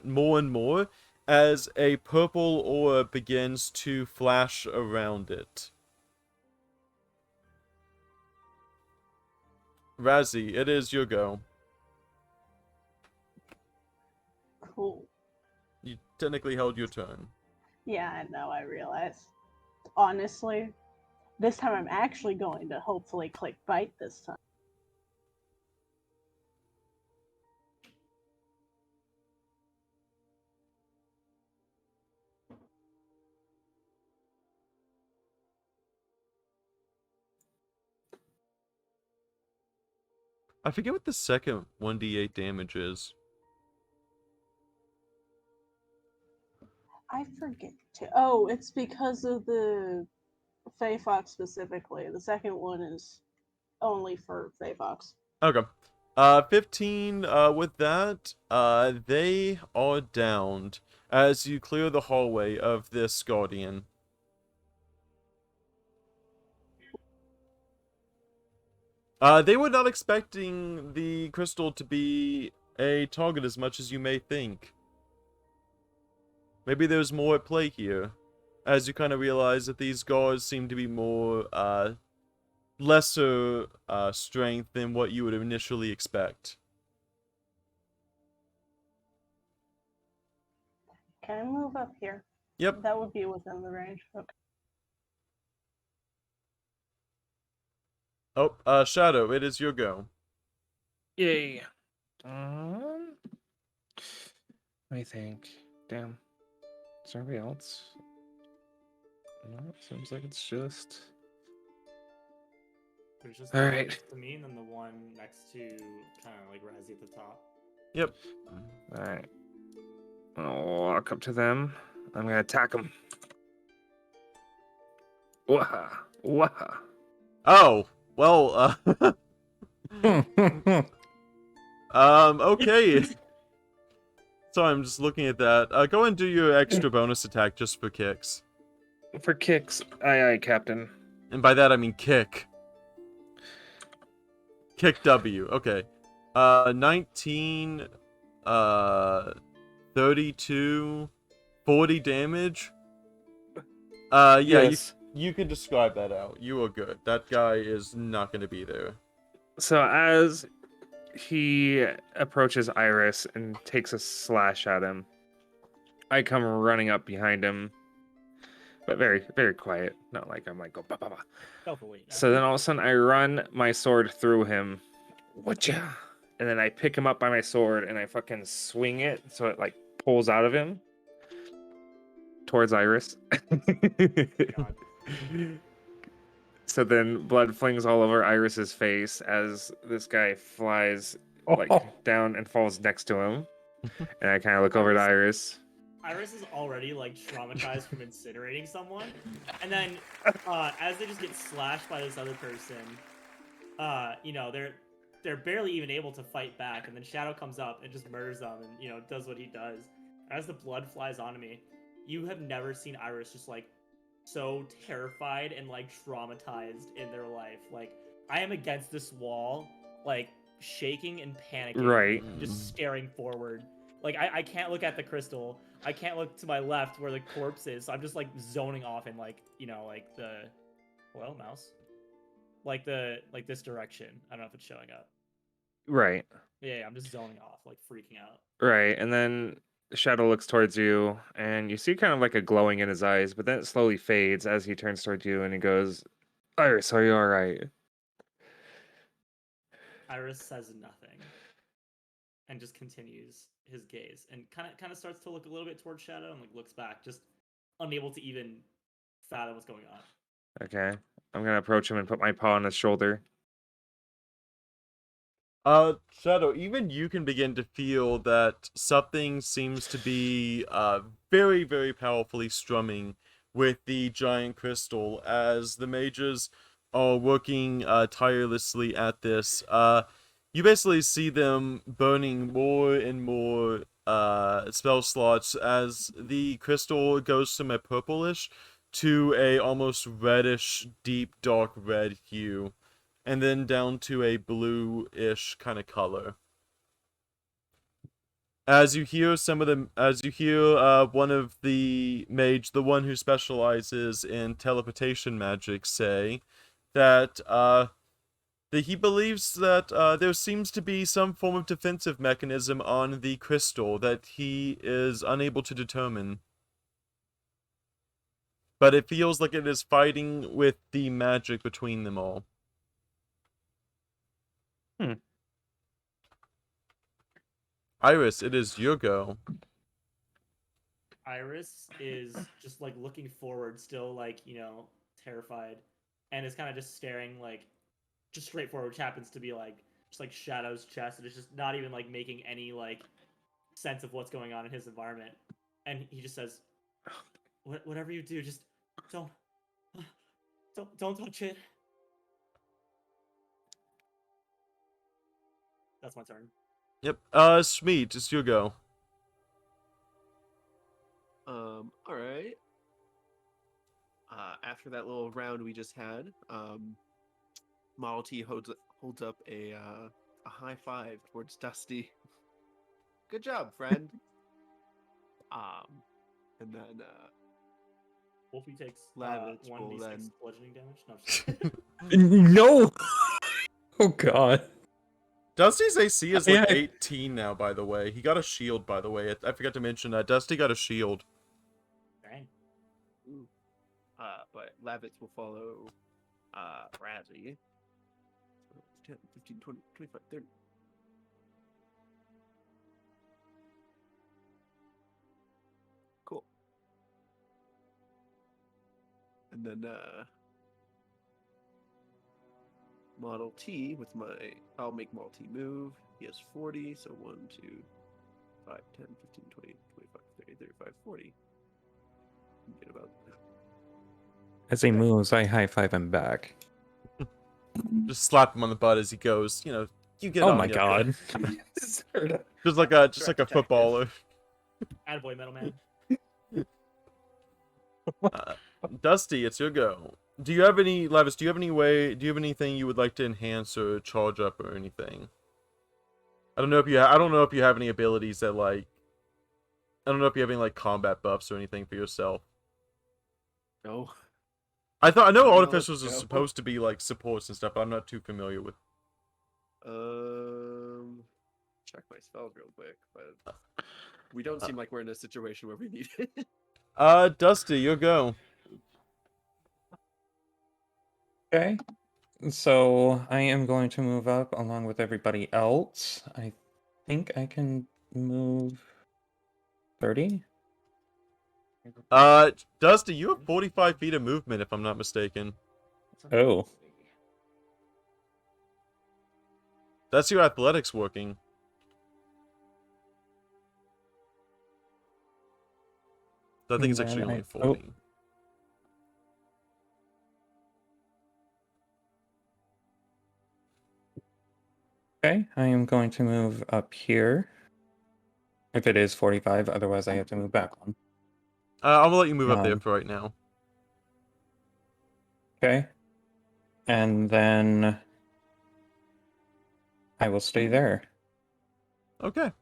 more and more as a purple orb begins to flash around it. Razzie, it is your go. Cool. You technically held your turn. Yeah, I know, I realize. Honestly, this time I'm actually going to hopefully click bite this time. I forget what the second 1d8 damage is. I forget to. Oh, it's because of the Fey Fox specifically. The second one is only for Fey Fox. Okay. 15, with that, they are downed as you clear the hallway of this Guardian. They were not expecting the crystal to be a target as much as you may think. Maybe there's more at play here, as you kind of realize that these guards seem to be more, lesser, strength than what you would initially expect. Can I move up here? Yep. That would be within the range. Okay. Oh, Shadow, it is your go. Yay. I think. Damn. Is there anybody else? No, seems like it's just. There's just All the right. next to me and then the one next to kind of like Razzie at the top. Yep. Alright. I'll walk up to them. I'm gonna attack them. Waha! Waha! Oh, well, okay. Sorry, I'm just looking at that. Go ahead and do your extra bonus attack just for kicks. For kicks, aye aye, Captain. And by that I mean kick. Kick W, okay. 19, 32, 40 damage. Yeah, Yes. you can describe that out. You are good. That guy is not going to be there. So as he approaches Iris and takes a slash at him, I come running up behind him, but very, very quiet. Not like I'm like, go, ba, ba, ba. Stealthily. So then all of a sudden I run my sword through him. Whatcha? And then I pick him up by my sword and I fucking swing it so it like pulls out of him towards Iris. God. So then blood flings all over Iris's face as this guy flies like down and falls next to him. And I kind of look over to Iris. Iris is already like traumatized from incinerating someone, and then as they just get slashed by this other person, you know, they're barely even able to fight back, and then Shadow comes up and just murders them, and you know, does what he does. As the blood flies onto me, you have never seen Iris just like so terrified and like traumatized in their life. Like I am against this wall, like shaking and panicking, Right. just staring forward. Like I can't look at the crystal. I can't look to my left where the corpse is. So I'm just like zoning off in like, you know, like the mouse. Like this direction. I don't know if it's showing up. Right. Yeah, I'm just zoning off, like freaking out. Right. And then Shadow looks towards you, and you see kind of like a glowing in his eyes, but then it slowly fades as he turns towards you and he goes, Iris, are you alright? Iris says nothing and just continues his gaze and kind of starts to look a little bit towards Shadow and like looks back, just unable to even fathom what's going on. Okay. I'm gonna approach him and put my paw on his shoulder. Shadow, even you can begin to feel that something seems to be very, very powerfully strumming with the giant crystal as the mages are working tirelessly at this. You basically see them burning more and more spell slots as the crystal goes from a purplish to a almost reddish, deep, dark red hue, and then down to a blue-ish kind of color. As you hear one of the mage, the one who specializes in teleportation magic, say that he believes that there seems to be some form of defensive mechanism on the crystal that he is unable to determine. But it feels like it is fighting with the magic between them all. Iris, it is your go. Iris is just like looking forward, still like, you know, terrified, and is kind of just staring like just straight forward, which happens to be like just like Shadow's chest, and it's just not even like making any like sense of what's going on in his environment. And he just says, whatever you do, just don't touch it. That's my turn. Yep. Smeet, it's your go. All right. After that little round we just had, Model T holds up a high five towards Dusty. Good job, friend. And then Wolfie takes Lavitch will 1d6 then bludgeoning damage. No, I'm just kidding. No. Oh God. Dusty's AC is like Yeah. 18 now, by the way. He got a shield, by the way. I forgot to mention that. Dusty got a shield. Dang. but Lavitch will follow Razzie. So 10, 15, 20, 25, 30. Cool. And then Model T with I'll make Model T move. He has 40, so 1, 2, 5, 10, 15, 20, 25, 30, 35, 40. Get about As he moves, I high five him back. Just slap him on the butt as he goes. You know, you get Oh on. my you God. Just like a footballer. Attaboy, Metal Man. Dusty, it's your go. Do you have any, Levis? Do you have anything you would like to enhance or charge up or anything? I don't know if you have any abilities that like. I don't know if you have any like combat buffs or anything for yourself. no. I know No, artificers are no. supposed to be like supports and stuff, but I'm not too familiar with. Check my spells real quick, but we don't seem like we're in a situation where we need it. Dusty, your go. Okay. So I am going to move up along with everybody else. I think I can move 30. Dusty, you have 45 feet of movement, if I'm not mistaken. Oh. That's your athletics working. So I think it's And actually then only I- 40. Okay, I am going to move up here. If it is 45, otherwise I have to move back one. I'm gonna let you move up there Um, for right now. Okay. And then I will stay there. Okay.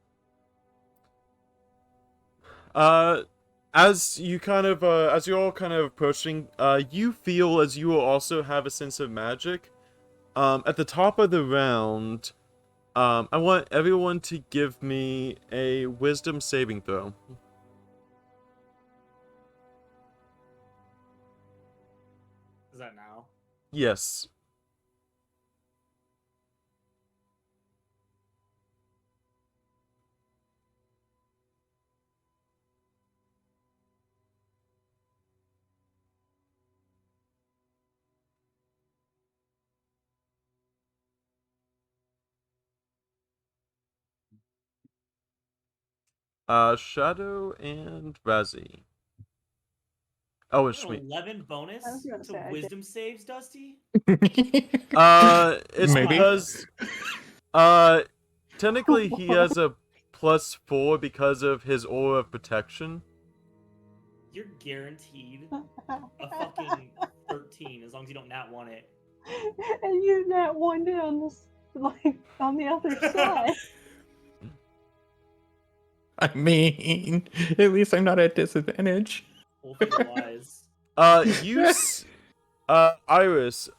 As you kind of, as you're all kind of approaching, you feel as you will also have a sense of magic. At the top of the round, I want everyone to give me a wisdom saving throw. Is that now? Yes. Shadow and Razzie. Oh, and An Shmi. 11 I was bonus gonna to say, I did. wisdom saves, Dusty? It's Maybe. because, technically he has a +4 because of his aura of protection. You're guaranteed a fucking 13 as long as you don't nat 1 it. And you that one down this, like on the other side. I mean, at least I'm not at disadvantage. Wolfie the Wise. Iris,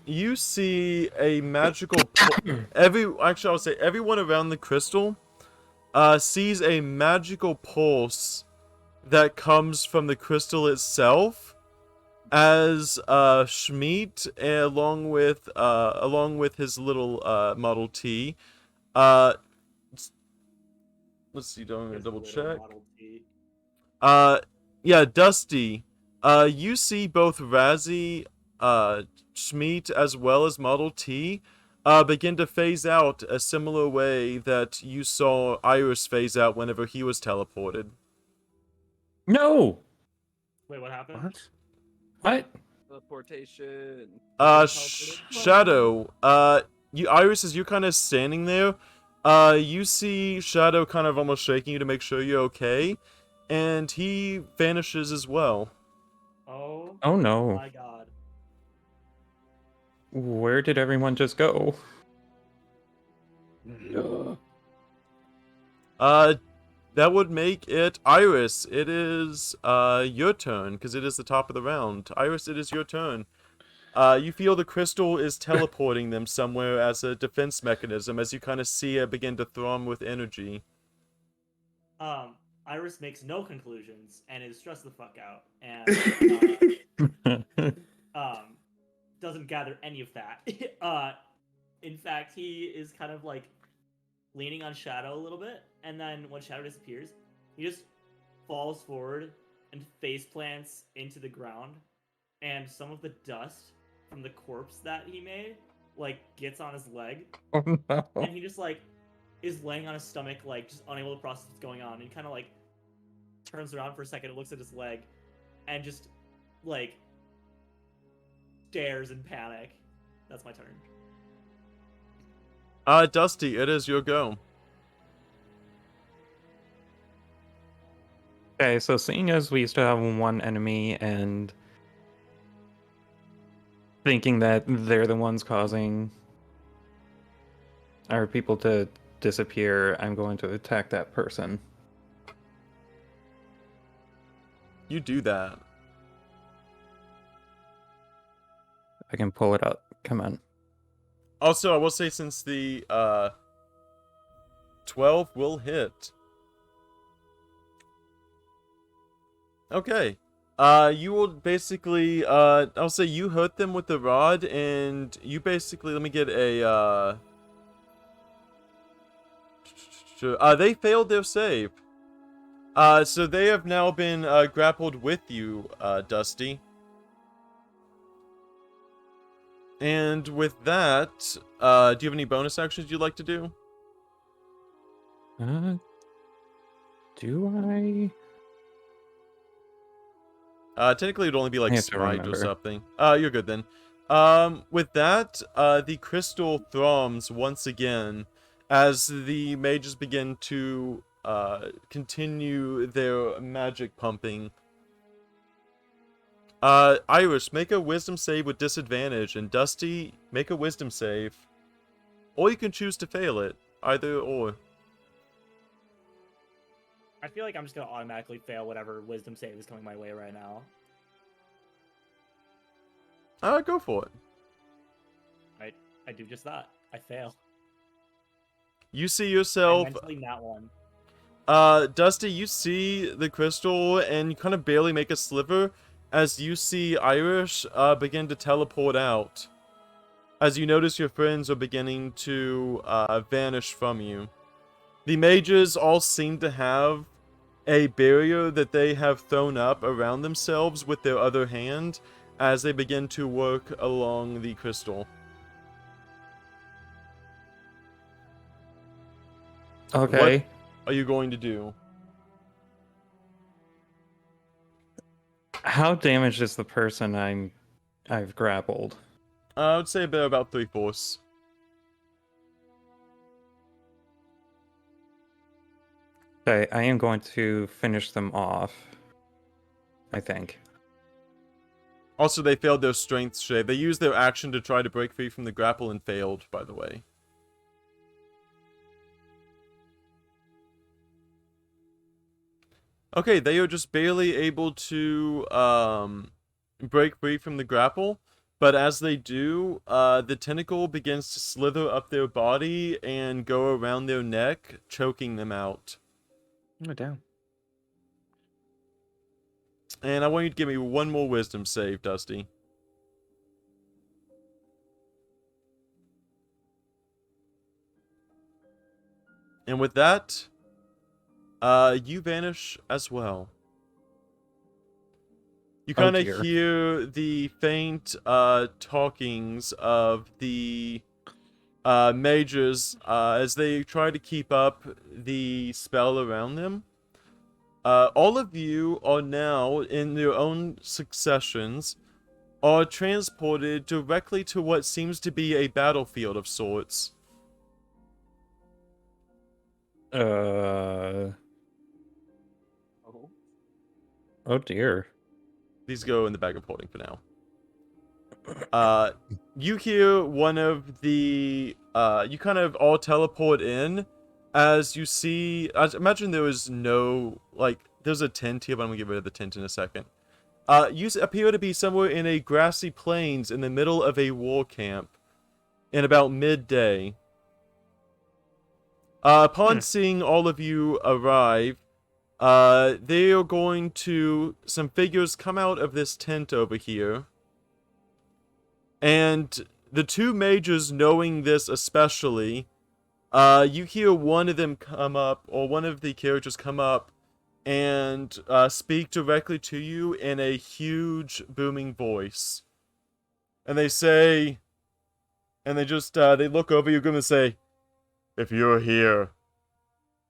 you see a magical actually I'll say everyone around the crystal sees a magical pulse that comes from the crystal itself as Schmeat along with his little Model T let's see, don't His double little check. Model T. Yeah, Dusty. You see both Razzie, Schmeat, as well as Model T, begin to phase out a similar way that you saw Iris phase out whenever he was teleported. No! Wait, what happened? What? What? Teleportation. Shadow. Iris, as you're kind of standing there, you see Shadow kind of almost shaking you to make sure you're okay, and he vanishes as well. Oh no. my god. Where did everyone just go? That would make it Iris. It is your turn because it is the top of the round. Iris, it is your turn. You feel the crystal is teleporting them somewhere as a defense mechanism as you kind of see it begin to thrum with energy. Iris makes no conclusions and is stressed the fuck out and doesn't gather any of that. In fact, he is kind of like leaning on Shadow a little bit, and then when Shadow disappears, he just falls forward and face plants into the ground, and some of the dust from the corpse that he made like gets on his leg, Oh no. and he just like is laying on his stomach, like just unable to process what's going on, and he kind of like turns around for a second and looks at his leg, and just like stares in panic. That's my turn. Dusty, it is your go. Okay, so seeing as we used to have one enemy and thinking that they're the ones causing our people to disappear, I'm going to attack that person. You do that. I can pull it up. Come on. Also, I will say since the 12 will hit. Okay. You will basically, I'll say you hurt them with the rod, and you basically, let me get a, they failed their save. So they have now been, grappled with you, Dusty. And with that, do you have any bonus actions you'd like to do? Do Technically it'd only be I like have to smite or remember. something. You're good then. With that, the crystal thrums once again as the mages begin to continue their magic pumping. Irish, make a wisdom save with disadvantage, and Dusty, make a wisdom save. Or you can choose to fail it. Either or. I feel like I'm just gonna automatically fail whatever wisdom save is coming my way right now. Go for it. I do just that. I fail. You see I yourself... mentally not one. Dusty, you see the crystal, and you kind of barely make a sliver as you see Irish begin to teleport out. As you notice your friends are beginning to vanish from you. The mages all seem to have a barrier that they have thrown up around themselves with their other hand as they begin to work along the crystal. Okay. What are you going to do? How damaged is the person I've grappled? I would say about 3/4. Okay, I am going to finish them off. I think. Also, they failed their strength save. They used their action to try to break free from the grapple and failed, by the way. Okay, they are just barely able to break free from the grapple, but as they do, the tentacle begins to slither up their body and go around their neck, choking them out. Oh, down. And I want you to give me one more wisdom save, Dusty. And with that, you vanish as well. You kind of dear. hear the faint talkings of the mages as they try to keep up the spell around them. All of you are now, in your own successions, are transported directly to what seems to be a battlefield of sorts. Oh. Oh dear. These go in the bag of holding for now. You hear one of the, you kind of all teleport in as you see, imagine there was no, like, there's a tent here, but I'm gonna get rid of the tent in a second. You appear to be somewhere in a grassy plains in the middle of a war camp in about midday. Upon seeing all of you arrive, they are going to, some figures come out of this tent over here. And the two mages, knowing this especially, you hear one of them come up, or one of the characters come up, and speak directly to you in a huge, booming voice. And they say, and they just, they look over you and say, "If you're here,"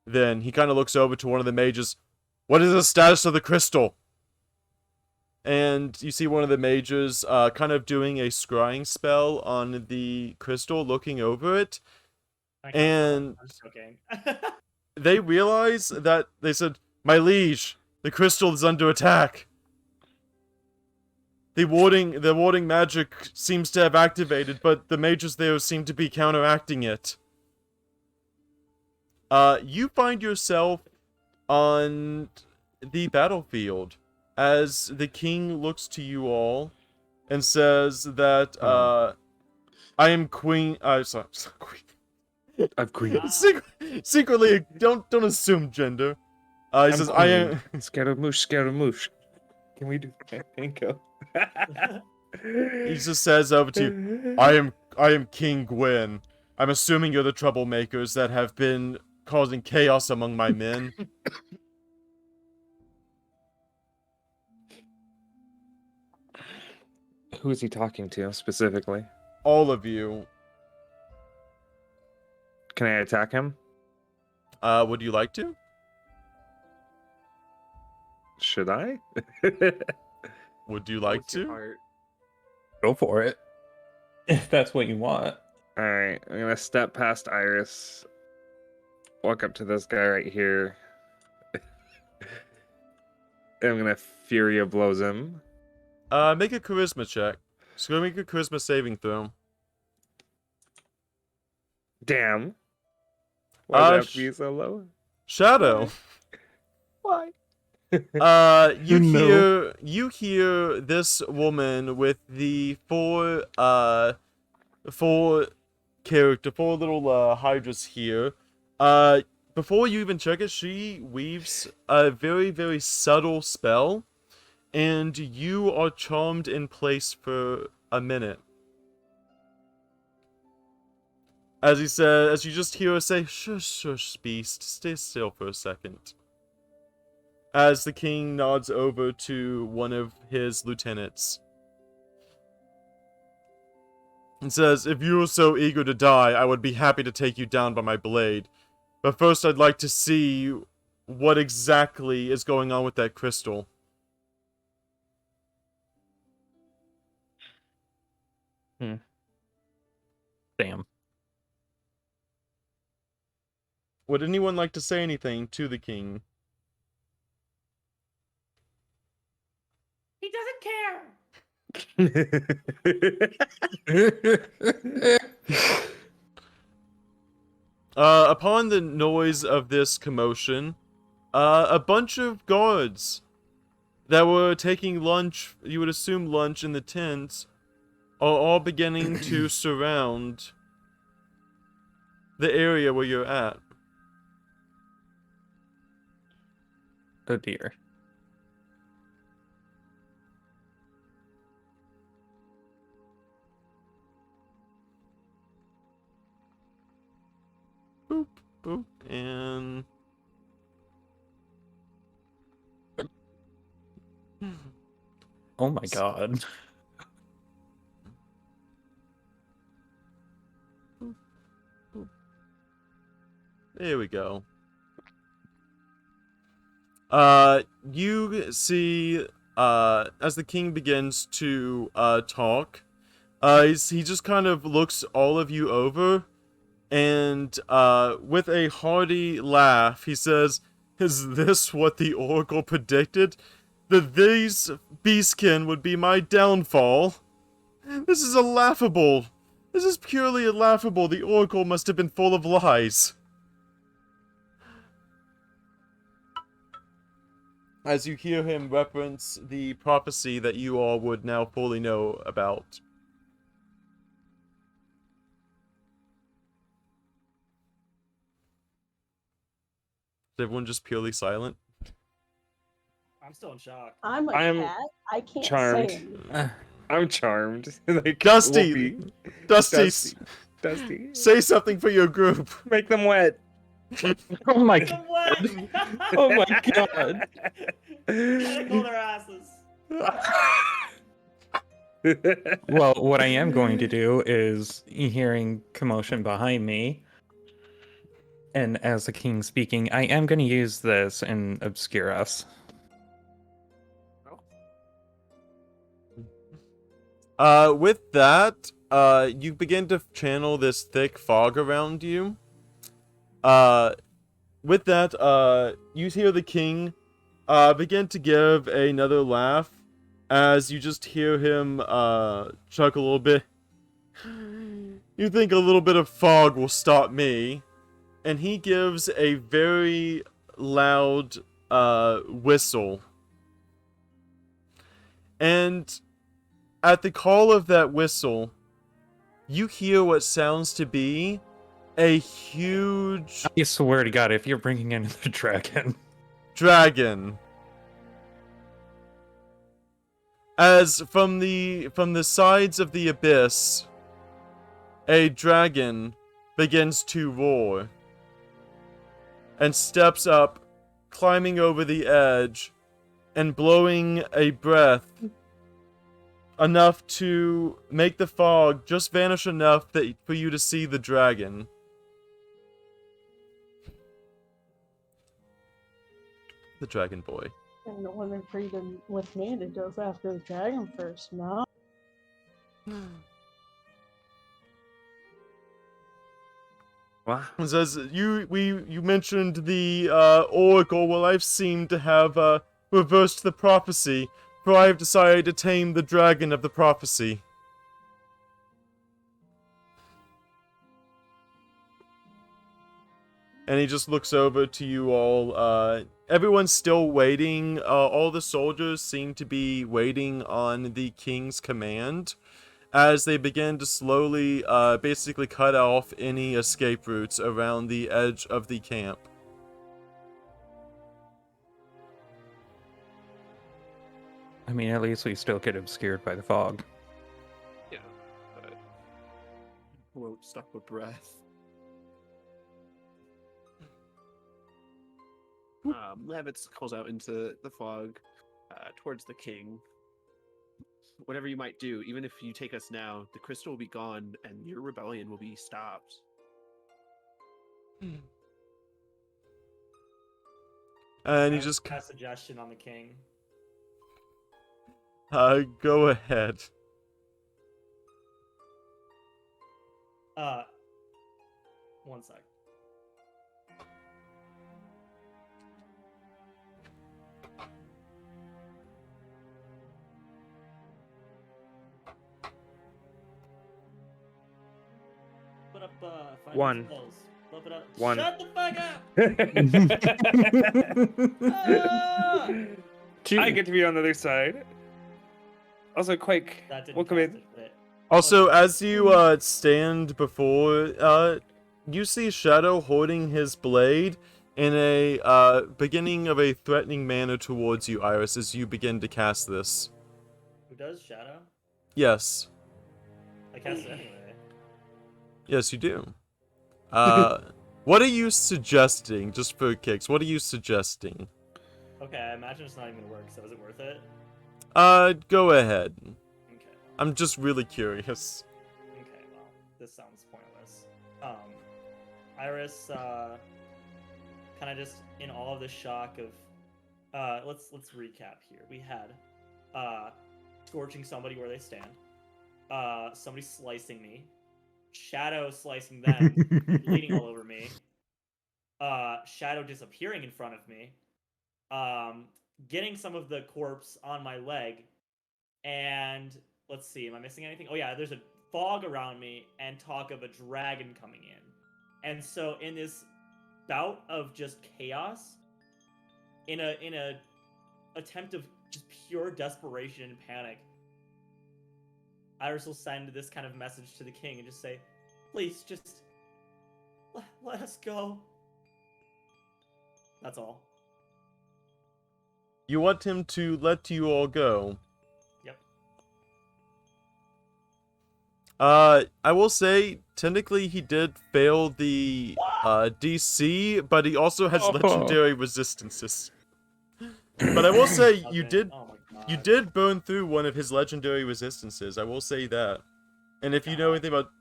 then he kind of looks over to one of the mages. "What is the status of the crystal?" And you see one of the mages kind of doing a scrying spell on the crystal, looking over it. And they realize that they said, "My liege, the crystal is under attack. The warding magic seems to have activated, but the mages there seem to be counteracting it." You find yourself on the battlefield as the king looks to you all and says that, "I am queen." Sorry, queen. I've queen. Secretly, don't assume gender. He says, "I am." Scaramouche. Can we do Panko? He just says over to you, I am King Gwyn. I'm assuming you're the troublemakers that have been causing chaos among my men." Who is he talking to specifically? All of you. Can I attack him? Would you like to? Should I? Would you like What's your to? heart? Go for it. If that's what you want. Alright, I'm gonna step past Iris. walk up to this guy right here. And I'm gonna Furia blows him. Make a charisma check. So go make a charisma saving throw. Damn. Why Uh, that be so low? Shadow. Why? You No. hear this woman with the four little hydras here. Before you even check it, she weaves a very, very subtle spell, and you are charmed in place for a minute. As you just hear her say, "Shush, shush, beast, stay still for a second." As the king nods over to one of his lieutenants and says, "If you are so eager to die, I would be happy to take you down by my blade. But first I'd like to see what exactly is going on with that crystal." Damn. Would anyone like to say anything to the king? He doesn't care. Upon the noise of this commotion, a bunch of guards that were taking lunch, you would assume lunch in the tent, are all beginning to surround the area where you're at. Oh dear. Boop, boop, and... Oh my god. There we go. You see, as the king begins to, talk, he just kind of looks all of you over, and, with a hearty laugh, he says, "Is this what the Oracle predicted? That these beastkin would be my downfall? This is laughable. This is purely laughable. The Oracle must have been full of lies." As you hear him reference the prophecy that you all would now fully know about. Is everyone just purely silent? I'm still in shock. I'm a I'm cat. I can't charmed. say anything. I'm charmed. Like Dusty! Wolfie. Dusty! Dusty. Say something for your group! Make them wet. Oh my Make god. them wet. Oh my god. Tickle their asses. Well, what I am going to do is, hearing commotion behind me, and as the king speaking, I am going to use this and obscure us. With that, you begin to channel this thick fog around you. With that, you hear the king, begin to give another laugh, as you just hear him, chuckle a little bit. "You think a little bit of fog will stop me?" And he gives a very loud, whistle. And at the call of that whistle, you hear what sounds to be a huge I swear to god, if you're bringing in the dragon. dragon. As from the sides of the abyss, a dragon begins to roar and steps up, climbing over the edge and blowing a breath enough to make the fog just vanish enough that for you to see the dragon. The dragon boy. And the women freedom with me that goes after the dragon first, no? What? It says you mentioned the oracle. Well, I've seemed to have reversed the prophecy, for I have decided to tame the dragon of the prophecy. And he just looks over to you all. Everyone's still waiting. All the soldiers seem to be waiting on the king's command as they begin to slowly, basically cut off any escape routes around the edge of the camp. I mean, at least we still get obscured by the fog. Yeah, but won't stop a breath. Levitz calls out into the fog towards the king. Whatever you might do, even if you take us now, the crystal will be gone and your rebellion will be stopped. And he just cast suggestion on the king. go ahead. One sec. Put up, find One. spells. Flip it up. One. Shut the fuck up! Ah! I get to be on the other side. Also, Quake, That didn't welcome cast in. it, but- Also, as you stand before, you see Shadow holding his blade in a beginning of a threatening manner towards you, Iris, as you begin to cast this. Who does Shadow? Yes. I cast it anyway. Yes, you do. What are you suggesting, just for kicks? What are you suggesting? Okay, I imagine it's not even gonna work, so is it worth it? Go ahead. Okay. I'm just really curious. Okay, well, this sounds pointless. Iris, kind of just in all of the shock of, let's recap here. We had, scorching somebody where they stand, somebody slicing me, Shadow slicing them, bleeding all over me, Shadow disappearing in front of me, getting some of the corpse on my leg, and let's see, am I missing anything? Oh yeah, there's a fog around me and talk of a dragon coming in. And so in this bout of just chaos, in a attempt of just pure desperation and panic, Iris will send this kind of message to the king and just say, please, just let us go. That's all. You want him to let you all go? Yep. I will say, technically he did fail the DC, but he also has legendary resistances. But I will say, you did Oh my God. you did burn through one of his legendary resistances. I will say that. And if you know anything about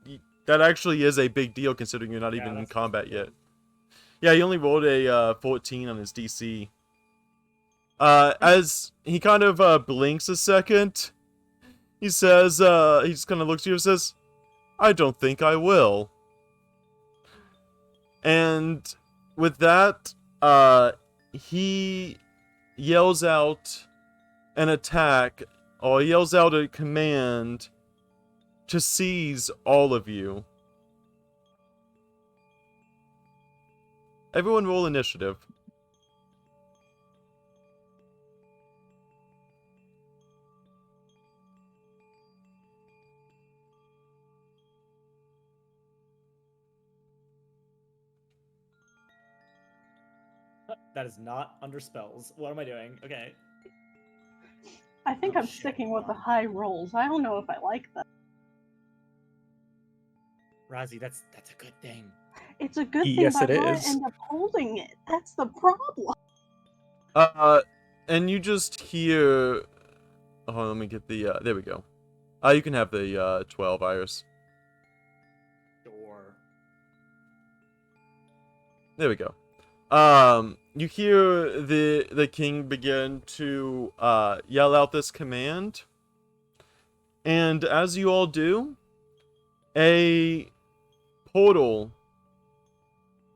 that, actually is a big deal considering you're not even in combat yet. Yeah, he only rolled a 14 on his DC. As he kind of blinks a second, he says, he just kind of looks at you and says, I don't think I will. And with that, he yells out an attack, or yells out a command to seize all of you. Everyone roll initiative. That is not under spells. What am I doing? Okay. I think Oh, I'm shit. sticking with the high rolls. I don't know if I like that. Razi, that's a good thing. It's a good thing, Yes, but it how I is. end up holding it. That's the problem. And you just hear... Oh, let me get the, there we go. You can have the, 12, Iris. Sure. There we go. You hear the king begin to, yell out this command. And as you all do, a portal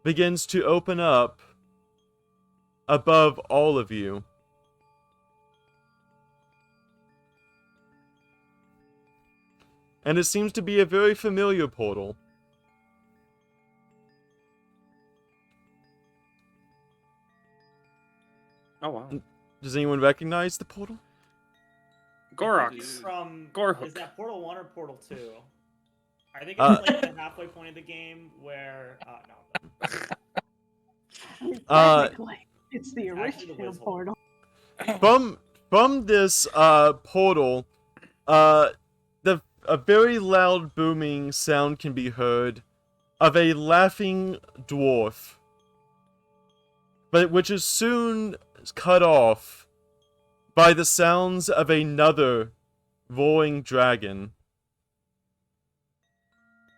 begins to open up above all of you. And it seems to be a very familiar portal. Oh wow. Does anyone recognize the portal? Gorox. From Gorhook. is that Portal 1 or Portal 2? I think it's like the halfway point of the game where no. Technically, it's the Actually, the original Wiz hole. portal. From this portal, a very loud booming sound can be heard of a laughing dwarf, but which is soon cut off by the sounds of another roaring dragon.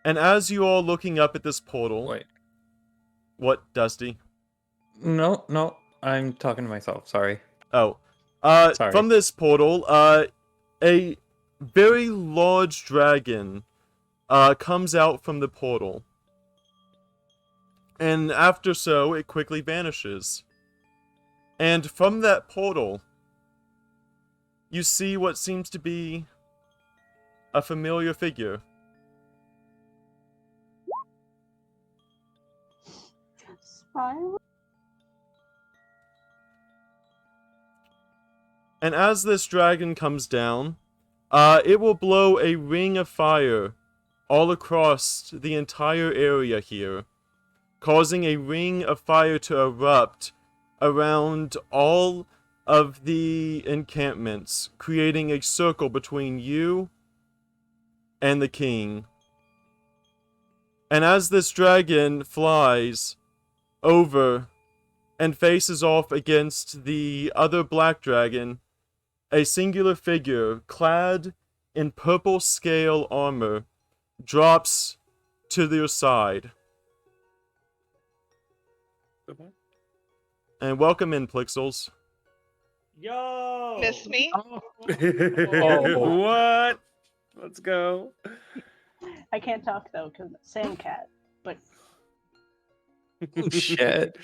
And as you all looking up at this portal, Wait. What, Dusty? No, I'm talking to myself. Sorry. Oh, Sorry. from this portal, a very large dragon comes out from the portal. And after so, it quickly vanishes. And from that portal, you see what seems to be a familiar figure. Smile. And as this dragon comes down, it will blow a ring of fire all across the entire area here, causing a ring of fire to erupt around all of the encampments, creating a circle between you and the king. And as this dragon flies over and faces off against the other black dragon, a singular figure clad in purple scale armor drops to their side. And welcome in, Plixels. Yo! Miss me? Oh, what? Let's go. I can't talk though, because Sam cat. But Oh, shit.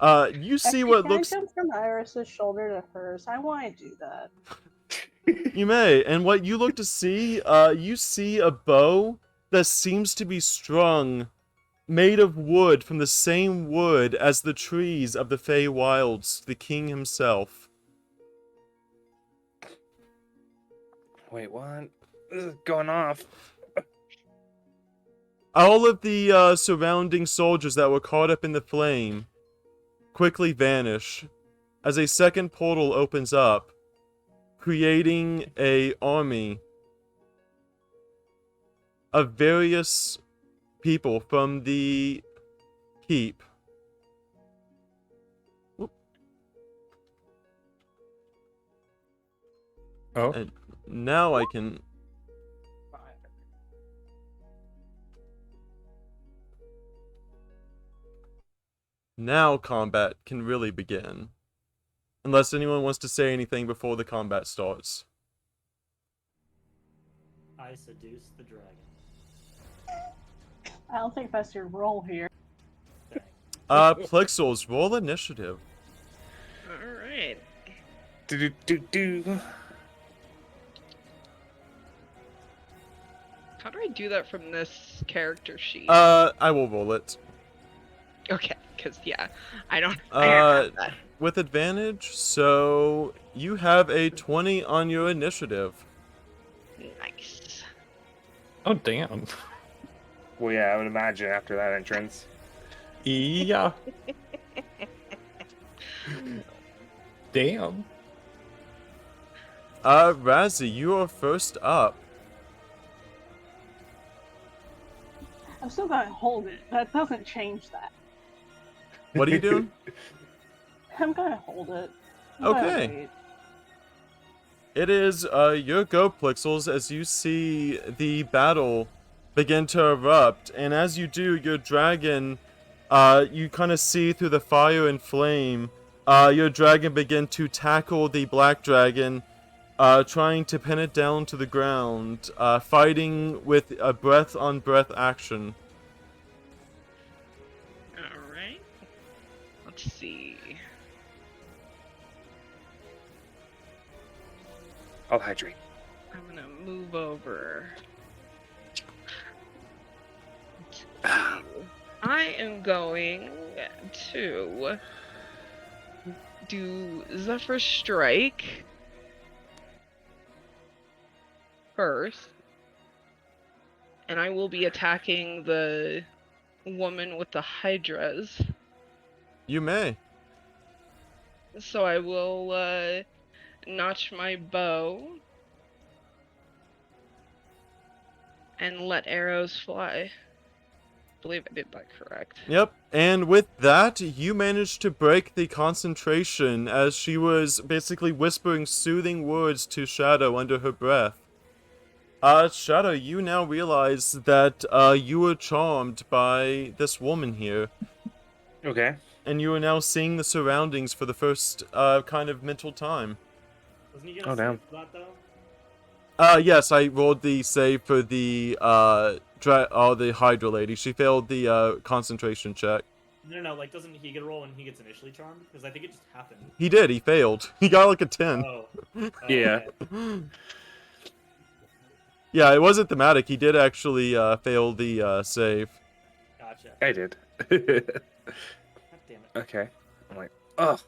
You see actually, what can looks... I jump from Iris's shoulder to hers? I want to do that. You may, and what you look to see, you see a bow that seems to be strung, made of wood from the same wood as the trees of the Fey Wilds, the king himself. Wait, what? This is going off. All of the surrounding soldiers that were caught up in the flame quickly vanish as a second portal opens up, creating an army of various people from the keep. Whoop. Oh. And now I can... Now combat can really begin. Unless anyone wants to say anything before the combat starts. I seduced the dragon. I don't think that's your role here. Plixels, roll initiative. Alright. Do. How do I do that from this character sheet? I will roll it. Okay, because yeah, I don't have that. With advantage, so you have a 20 on your initiative. Nice. Oh, damn. Well, yeah, I would imagine after that entrance. Yeah. Damn. Razzie, you are first up. I'm still gonna hold it. That doesn't change that. What are you doing? I'm gonna hold it. I'm gonna Okay. wait. It is your go, Plixels, as you see the battle begin to erupt, and as you do, your dragon, you kind of see through the fire and flame, your dragon begin to tackle the black dragon, trying to pin it down to the ground, fighting with a breath-on-breath action. let's see. I'll hydrate. I'm gonna move over. I am going to do Zephyr Strike first, and I will be attacking the woman with the hydras. You may. So I will notch my bow and let arrows fly. I believe I did that correct. Yep, and with that, you managed to break the concentration as she was basically whispering soothing words to Shadow under her breath. Shadow, you now realize that you were charmed by this woman here, Okay. and you are now seeing the surroundings for the first kind of mental time. Doesn't he get Oh, a damn. save for that though? Yes, I rolled the save for the the Hydra lady. She failed the concentration check. No, like doesn't he get a roll when he gets initially charmed? Because I think it just happened. He did. He failed. He got like a 10. Oh. Yeah. Okay. Yeah, it wasn't thematic. He did actually fail the save. Gotcha. I did. God damn it. Okay. I'm like, oh,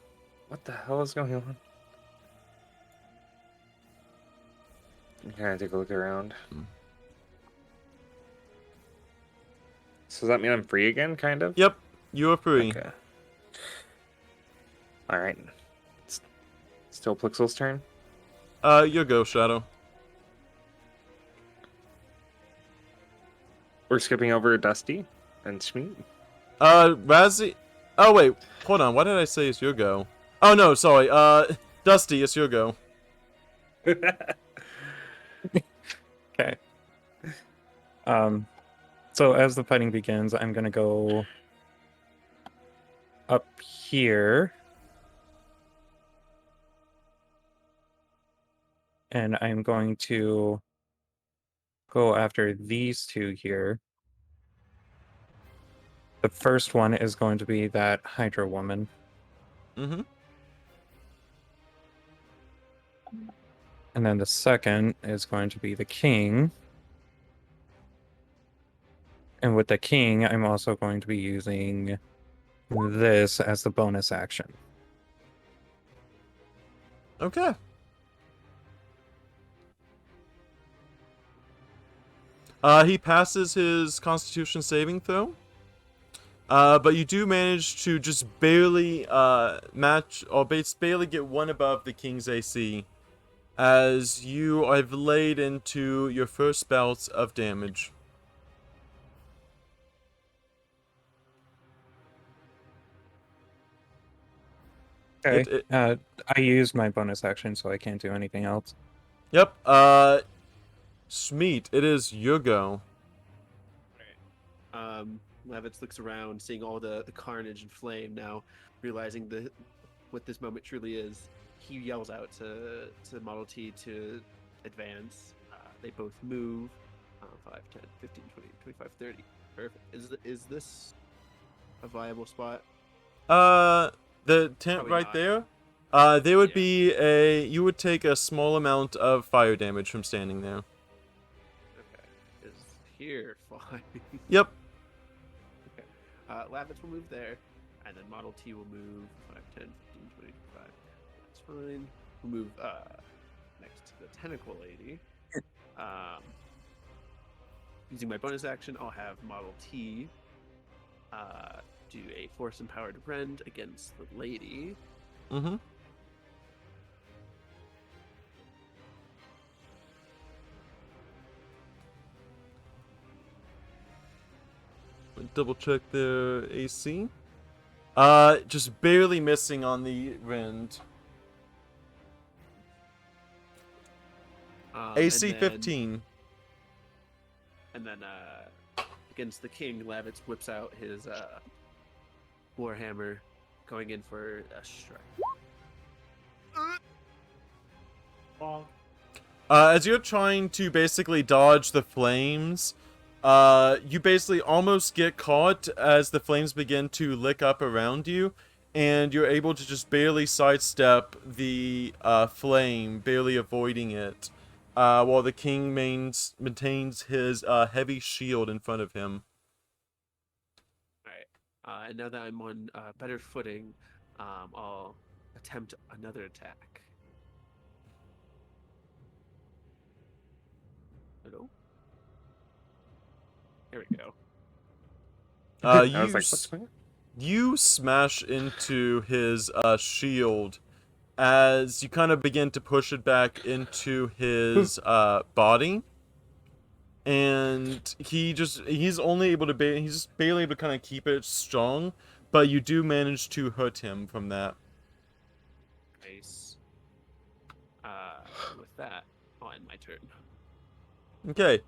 what the hell is going on? Can I take a look around? So does that mean I'm free again, kind of? Yep, you are free. Okay. Alright. Still Plixel's turn? Your go, Shadow. We're skipping over Dusty and Schmea. Razzie... Oh, wait. Hold on. What did I say is your go? Oh, no, sorry. Dusty, it's your go. Okay. So as the fighting begins, I'm gonna go up here. And I'm going to go after these two here. The first one is going to be that Hydra woman. Mm-hmm. And then the second is going to be the king. And with the king, I'm also going to be using this as the bonus action. Okay. He passes his Constitution saving throw. But you do manage to just barely match, or barely get one above the King's AC, as you have laid into your first bouts of damage. Okay. I used my bonus action, so I can't do anything else. Yep. Smeet, it is your go. Levitz looks around, seeing all the carnage and flame now, realizing what this moment truly is. He yells out to Model T to advance. They both move. 5, 10, 15, 20, 25, 30. Perfect. Is this a viable spot? The tent Probably right not. there. There would Yeah. be you would take a small amount of fire damage from standing there. Okay. Is here fine? Yep. Okay. Lavitz will move there, and then Model T will move 5, 10, 15, 20, 25. That's fine. We'll move next to the tentacle lady. Using my bonus action, I'll have Model T do a force empowered rend against the lady. Mm-hmm. Double check their AC. Just barely missing on the rend. AC and then- 15. And then against the king, Lavitz whips out his warhammer, going in for a strike. Bonk. As you're trying to basically dodge the flames, you basically almost get caught as the flames begin to lick up around you, and you're able to just barely sidestep the flame, barely avoiding it, while the king maintains his heavy shield in front of him. Alright. And now that I'm on better footing, I'll attempt another attack. Hello? There we go. I was like, what's going on? You smash into his shield as you kind of begin to push it back into his body, and he's only able to he's just barely able to kind of keep it strong, but you do manage to hurt him from that. Nice. With that, I'll end my turn. Okay.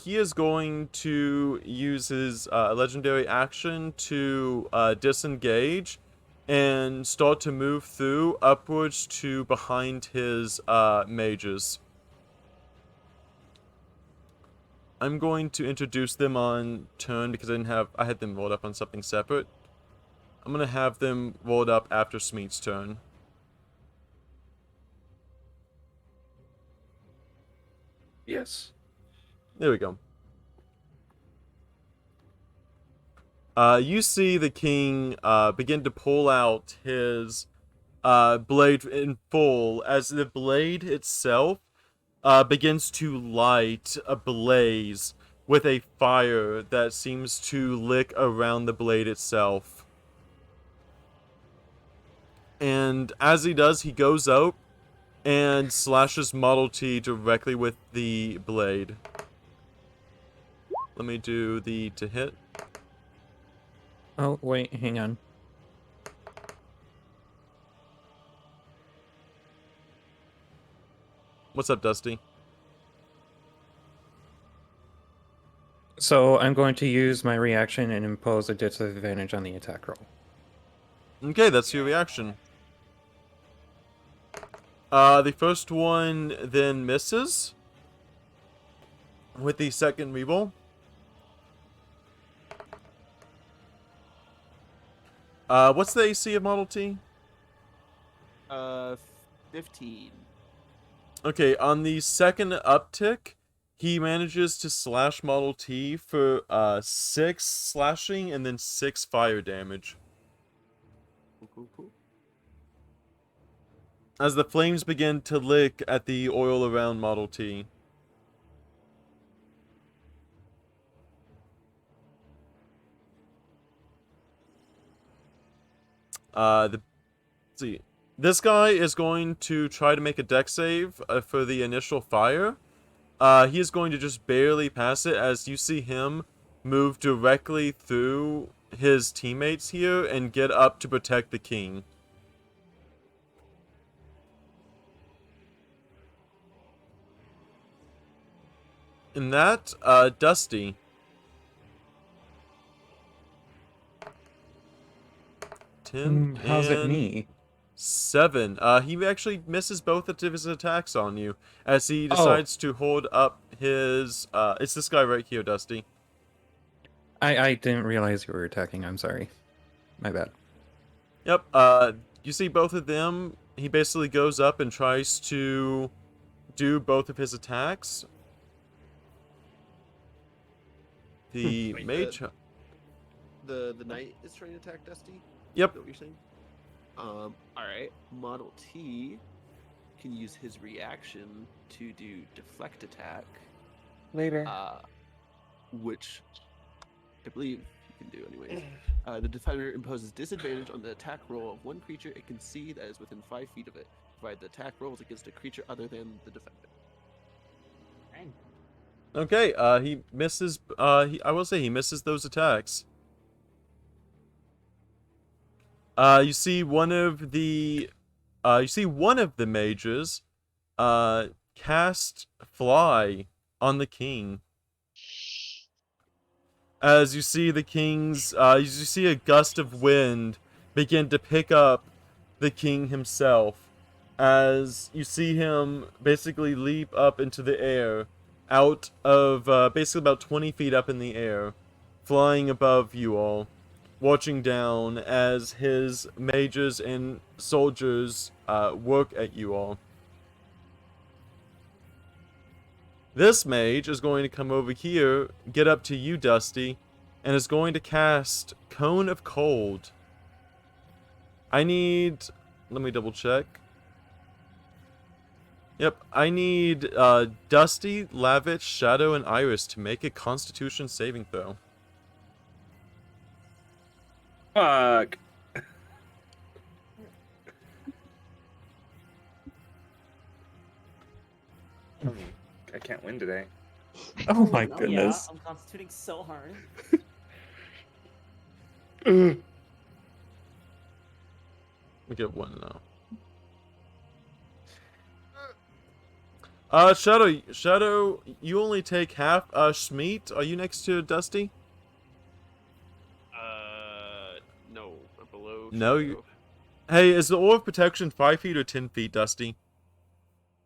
He is going to use his legendary action to disengage and start to move through upwards to behind his mages. I'm going to introduce them on turn because I had them rolled up on something separate. I'm gonna have them rolled up after Smeet's turn. Yes. There we go. You see the king begin to pull out his blade in full as the blade itself begins to light ablaze with a fire that seems to lick around the blade itself. And as he does, he goes up and slashes Model T directly with the blade. Let me do the to hit. Oh, wait, hang on. What's up, Dusty? So I'm going to use my reaction and impose a disadvantage on the attack roll. Okay, that's your reaction. The first one then misses with the second reroll. What's the AC of Model T? 15. Okay, on the second uptick, he manages to slash Model T for 6 slashing and then 6 fire damage. Cool. As the flames begin to lick at the oil around Model T. Let's see. This guy is going to try to make a dex save for the initial fire. He is going to just barely pass it as you see him move directly through his teammates here and get up to protect the king. In that, Dusty. How's it me? 7. He actually misses both of his attacks on you as he decides to hold up his. It's this guy right here, Dusty. I didn't realize you were attacking. I'm sorry. My bad. Yep. You see both of them. He basically goes up and tries to do both of his attacks. The Wait, mage. The knight is trying to attack Dusty? Yep. Is that what you're saying? Alright. Model T can use his reaction to do deflect attack. Later. Which I believe you can do anyways. The defender imposes disadvantage on the attack roll of one creature it can see that is within 5 feet of it, provided the attack rolls against a creature other than the defender. Okay, he misses, I will say he misses those attacks. You see one of the mages, cast Fly on the king. As you see the king's, you see a gust of wind begin to pick up the king himself. As you see him basically leap up into the air, out of, basically about 20 feet up in the air, flying above you all. watching down as his mages and soldiers work at you all. This mage is going to come over here, get up to you, Dusty, and is going to cast Cone of Cold. I need... Let me double check. Yep, I need Dusty, Lavish, Shadow, and Iris to make a Constitution saving throw. Fuck. I can't win today. Oh my no. goodness. Yeah, I'm constituting so hard. We get one now. Shadow, you only take half. Schmeat, are you next to Dusty? No, I'm below. No, Shadow. you... Hey, is the Aura of Protection 5 feet or 10 feet, Dusty?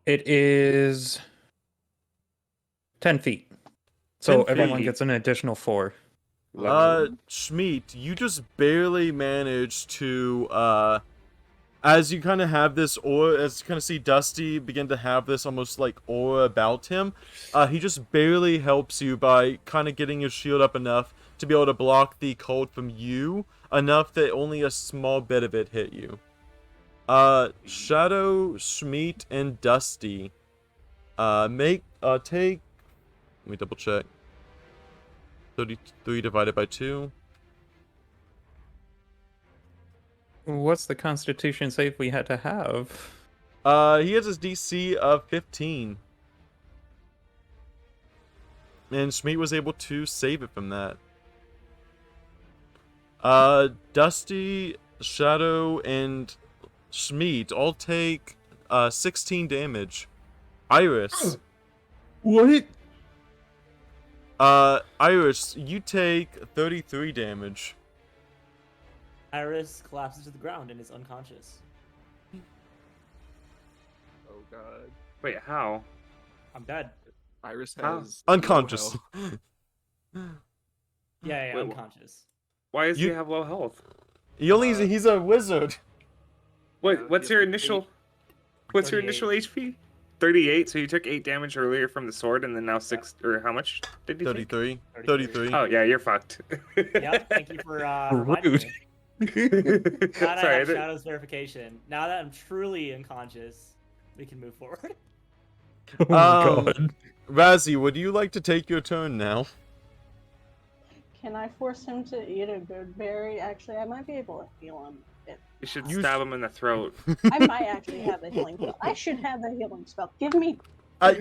It is 10 feet. So 10 everyone feet. gets an additional 4. Schmeat, you just barely managed to, as you kind of have this aura, as you kind of see Dusty begin to have this almost like aura about him, he just barely helps you by kind of getting your shield up enough to be able to block the cold from you, enough that only a small bit of it hit you. Shadow, Schmeat, and Dusty, take, let me double check. 33 divided by 2. What's the Constitution save we had to have? He has his DC of 15. And Schmeat was able to save it from that. Dusty, Shadow, and Schmeat all take 16 damage. Iris. What? Iris, you take 33 damage. Iris collapses to the ground and is unconscious. Oh god. Wait, how? I'm dead. Iris How? has no Unconscious. health. Yeah, Wait, unconscious. Why does You- he have low health? He's a wizard. Wait, what's he your has initial? 8. What's your 38. initial HP? 38. So you took 8 damage earlier from the sword, and then now 6. Or how much did you take? 33. 33. 33. Oh yeah, you're fucked. Yep, thank you for reminding Rude. me. Now that I Sorry, I have didn't- Shadow's verification, now that I'm truly unconscious, we can move forward. Oh god. Razzie, would you like to take your turn now? Can I force him to eat a good berry? Actually, I might be able to heal him. You should You stab him in the throat. I might actually have a healing spell. I should have the healing spell. Give me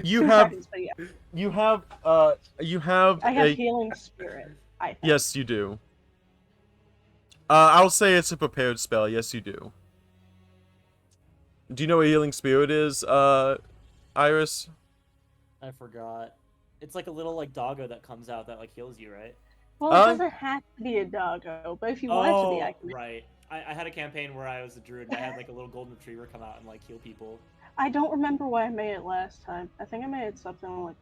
You 2 have, seconds, but yeah. you have I have a... healing spirit. I think. Yes, you do. I'll say it's a prepared spell. Yes, you do. Do you know what healing spirit is, Iris? I forgot. It's like a little like doggo that comes out that like heals you, right? Well, it doesn't have to be a doggo, but if you want it to be, I can. Right. I had a campaign where I was a druid and I had like a little golden retriever come out and like heal people. I don't remember what I made it last time. I think I made it something like.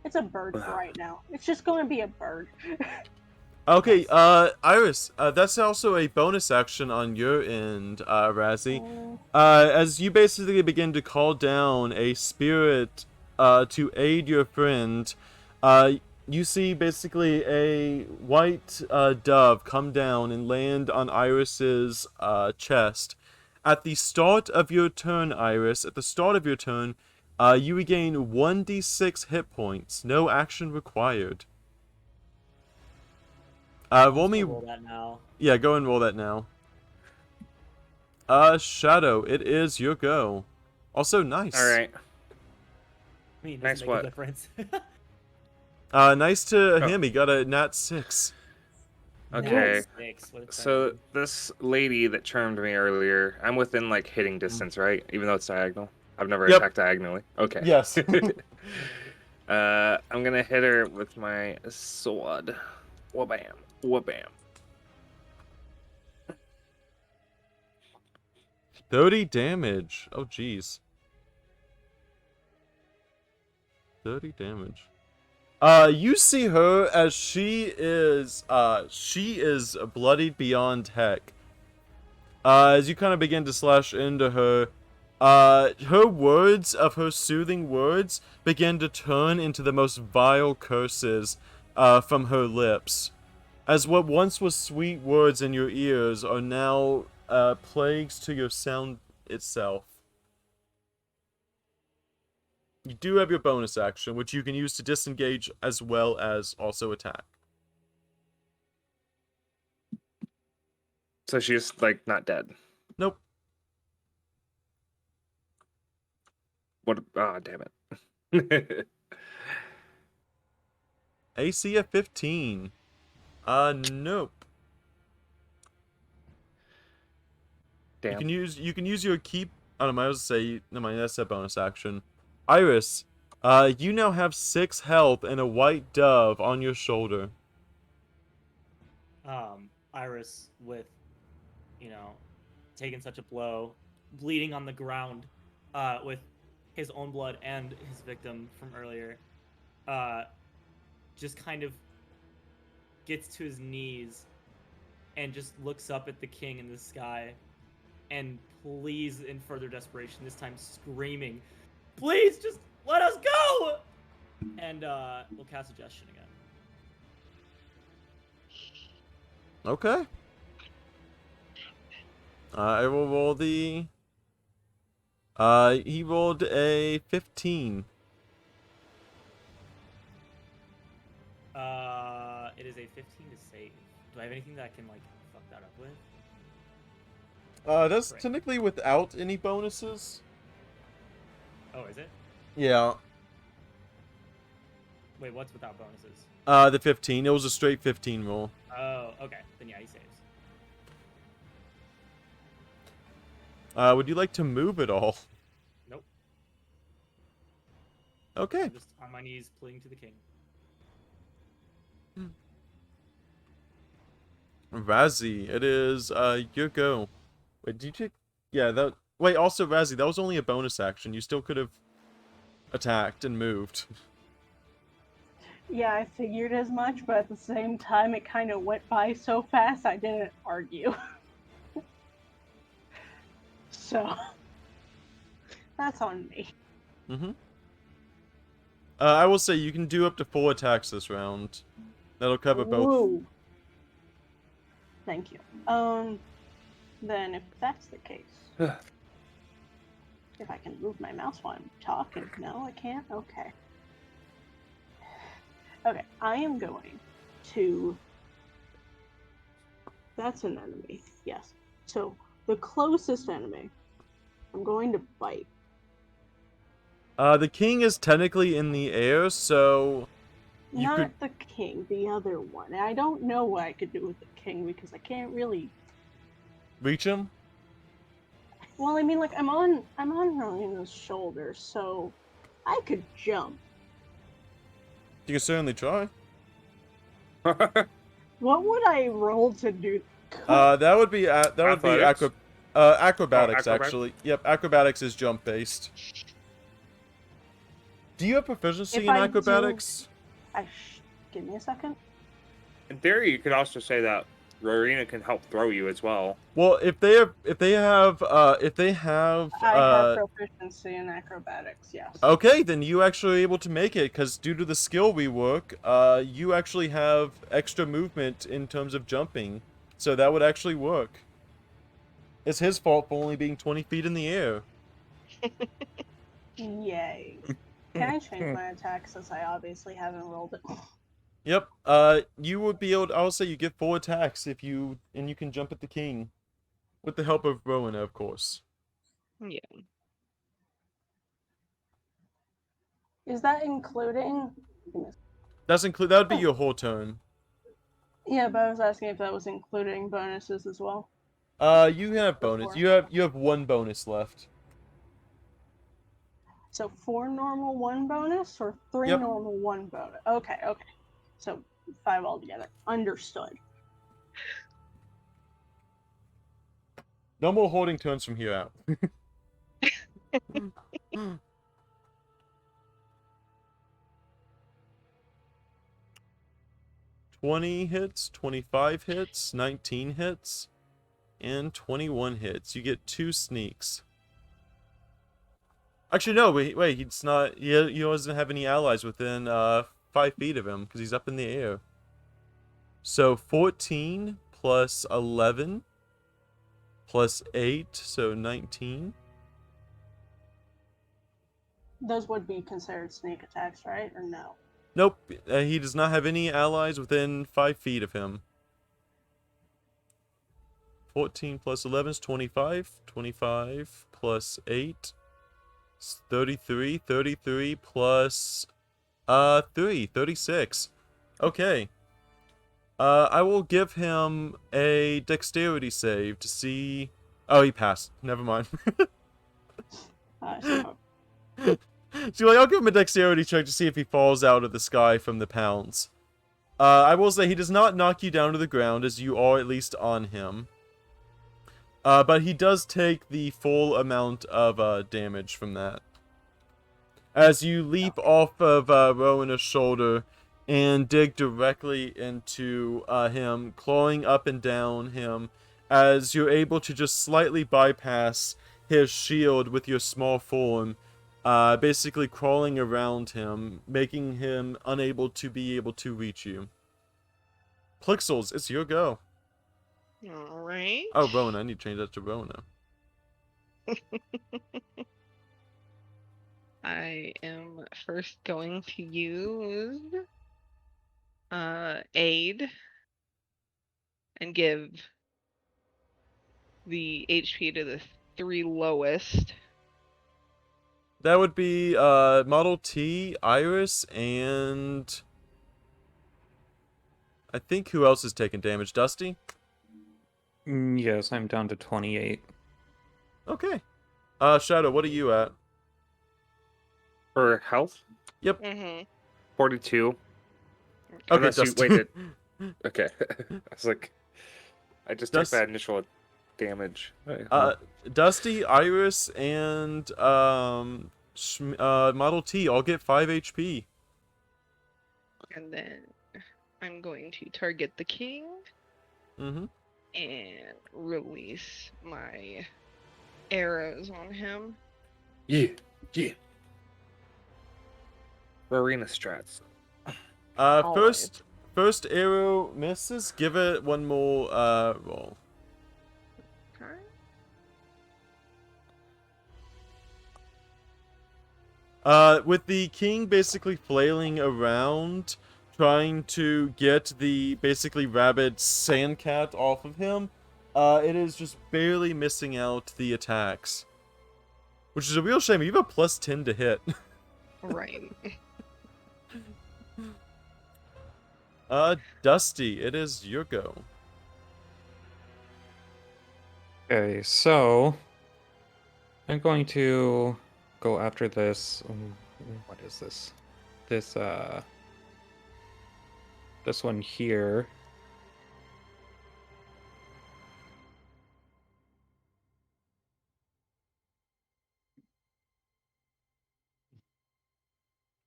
It's a bird for right now. It's just going to be a bird. Okay, Iris, that's also a bonus action on your end, Razzie. As you basically begin to call down a spirit to aid your friend, you see basically a white dove come down and land on Iris's chest. At the start of your turn, Iris, at the start of your turn, you regain 1d6 hit points. No action required. Roll me. Roll that now. Yeah, go and roll that now. Shadow, it is your go. Also, nice. All right. I mean, it Nice doesn't make what? a difference. Nice to him. He got a nat 6. Okay. Six, what does that So mean? this lady that charmed me earlier, I'm within like hitting distance, right? Even though it's diagonal. I've never Yep. attacked diagonally. Okay. Yes. I'm gonna hit her with my sword. Wabam. Wabam. 30 damage. Oh, jeez. 30 damage. You see her as she is bloodied beyond heck. As you kind of begin to slash into her, her words of her soothing words begin to turn into the most vile curses, from her lips. As what once was sweet words in your ears are now, plagues to your sound itself. You do have your bonus action, which you can use to disengage as well as also attack. So she's like not dead. Nope. What? Ah, damn it. AC of 15. Nope. Damn. You can use your keep. I don't know. I was say no mind. That's a bonus action. Iris, you now have 6 health and a white dove on your shoulder. Iris, with, taking such a blow, bleeding on the ground, with his own blood and his victim from earlier, just kind of gets to his knees and just looks up at the king in the sky and pleads in further desperation, this time screaming, "Please, just let us go!" And we'll cast Suggestion again. Okay. I will roll the... he rolled a 15. It is a 15 to save. Do I have anything that I can, fuck that up with? That's Great. technically without any bonuses. Oh, is it? Yeah. Wait, what's without bonuses? The 15. It was a straight 15 roll. Oh, okay. Then yeah, he saves. Would you like to move at all? Nope. Okay. I'm just on my knees pleading to the king. Razzie, it is, your go. Wait, did you... Yeah, that... Wait, also, Razzie, that was only a bonus action. You still could have attacked and moved. Yeah, I figured as much, but at the same time, it kind of went by so fast I didn't argue. So, that's on me. Mm-hmm. I will say, you can do up to 4 attacks this round. That'll cover both. Woo. Thank you. Then if that's the case, if I can move my mouse while I'm talking, no, I can't. Okay. Okay, I am going to. That's an enemy. Yes. So the closest enemy, I'm going to bite. The king is technically in the air, so you Not could... the king, the other one. And I don't know what I could do with the king because I can't really. reach him. Well, I mean, I'm on Relena's shoulders, so I could jump. You can certainly try. What would I roll to do? That would be acrobatics, acrobatics? actually. Yep, acrobatics is jump based. Do you have proficiency If in I acrobatics? Give me a second. In theory, you could also say that Rowena can help throw you as well. Well, if they have I have proficiency in acrobatics, yes. okay, then you actually are able to make it, because due to the skill rework, you actually have extra movement in terms of jumping, so that would actually work. It's his fault for only being 20 feet in the air. Yay. Can I change my attack since I obviously haven't rolled it? Yep. You would be able to, I'll say you get 4 attacks and you can jump at the king. With the help of Rowena, of course. Yeah. Is that including? That would be your whole turn. Yeah, but I was asking if that was including bonuses as well. You have bonus. You have 1 bonus left. So 4 normal, 1 bonus, or 3 Yep. normal, 1 bonus? Okay. So 5 altogether. Understood. No more holding turns from here out. 20 hits, 25 hits, 19 hits, and 21 hits. You get 2 sneaks. Actually, no, wait, he's not, he doesn't have any allies within 5 feet of him, because he's up in the air. So 14 plus 11 plus 8, so 19. Those would be considered sneak attacks, right? Or no? Nope, he does not have any allies within 5 feet of him. 14 plus 11 is 25. 25 plus 8 is 33. 33 plus 3, 36. Okay. I will give him a dexterity save to see... Oh, he passed. Never mind. So, So I'll give him a dexterity check to see if he falls out of the sky from the pounce. I will say he does not knock you down to the ground, as you are at least on him. But he does take the full amount of damage from that. As you leap off of Rowan's shoulder and dig directly into him, clawing up and down him, as you're able to just slightly bypass his shield with your small form, basically crawling around him, making him unable to be able to reach you. Plixels, it's your go. Alright. Oh, Rowan, I need to change that to Rowan now. I am first going to use aid and give the HP to the 3 lowest. That would be Model T, Iris, and I think who else is taking damage? Dusty? Yes, I'm down to 28. Okay. Shadow, what are you at? For health, Yep. Mm-hmm. 42. Okay, Unless you Dusty. waited. Okay. I was like, I just took Dust- that initial damage. Dusty, Iris, and Model T all get 5 HP. And then I'm going to target the king Mm-hmm. and release my arrows on him. Yeah. Arena strats. First arrow misses. Give it one more roll. Okay. With the king basically flailing around, trying to get the basically rabid sand cat off of him, it is just barely missing out the attacks. Which is a real shame. You have a plus 10 to hit. Right. Dusty, it is your go. Okay, so I'm going to go after this. What is this? This one here.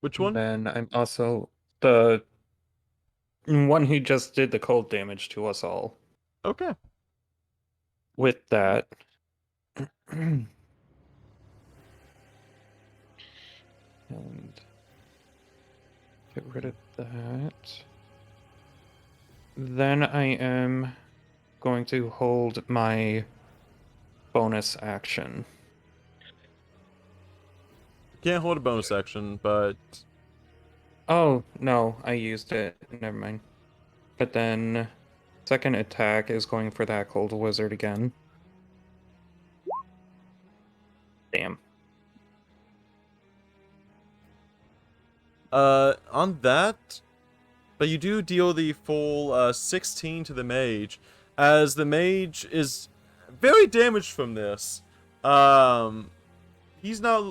Which one? Then I'm also the one who just did the cold damage to us all. Okay. With that. And get rid of that. Then I am going to hold my bonus action. Can't hold a bonus action, but... Oh, no, I used it. Never mind. But then, second attack is going for that cold wizard again. Damn. On that... But you do deal the full 16 to the mage, as the mage is very damaged from this. He's not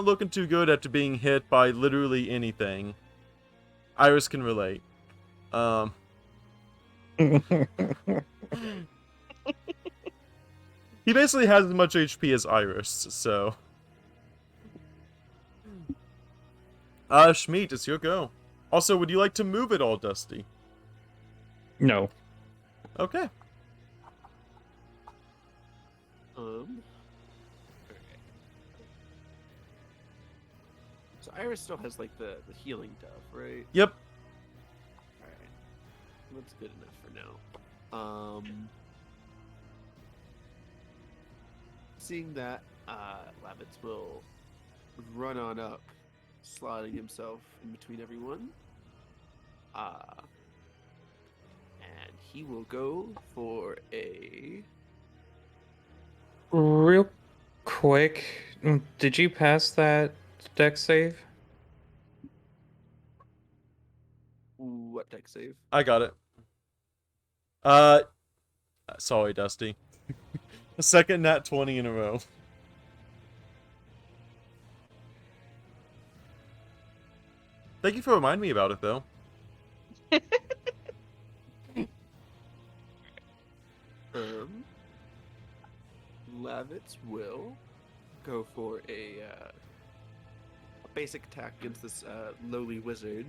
looking too good after being hit by literally anything. Iris can relate. He basically has as much HP as Iris, so. Schmeat, it's your go. Also, would you like to move at all, Dusty? No. Okay. Okay. So Iris still has like the healing dove, right? Yep. All right. That's good enough for now. Seeing that, Lavitz will run on up, sliding himself in between everyone. And he will go for a. Real quick, did you pass that deck save? What deck save? I got it. Sorry, Dusty. The second nat 20 in a row. Thank you for reminding me about it, though. Lavitz will go for a basic attack against this lowly wizard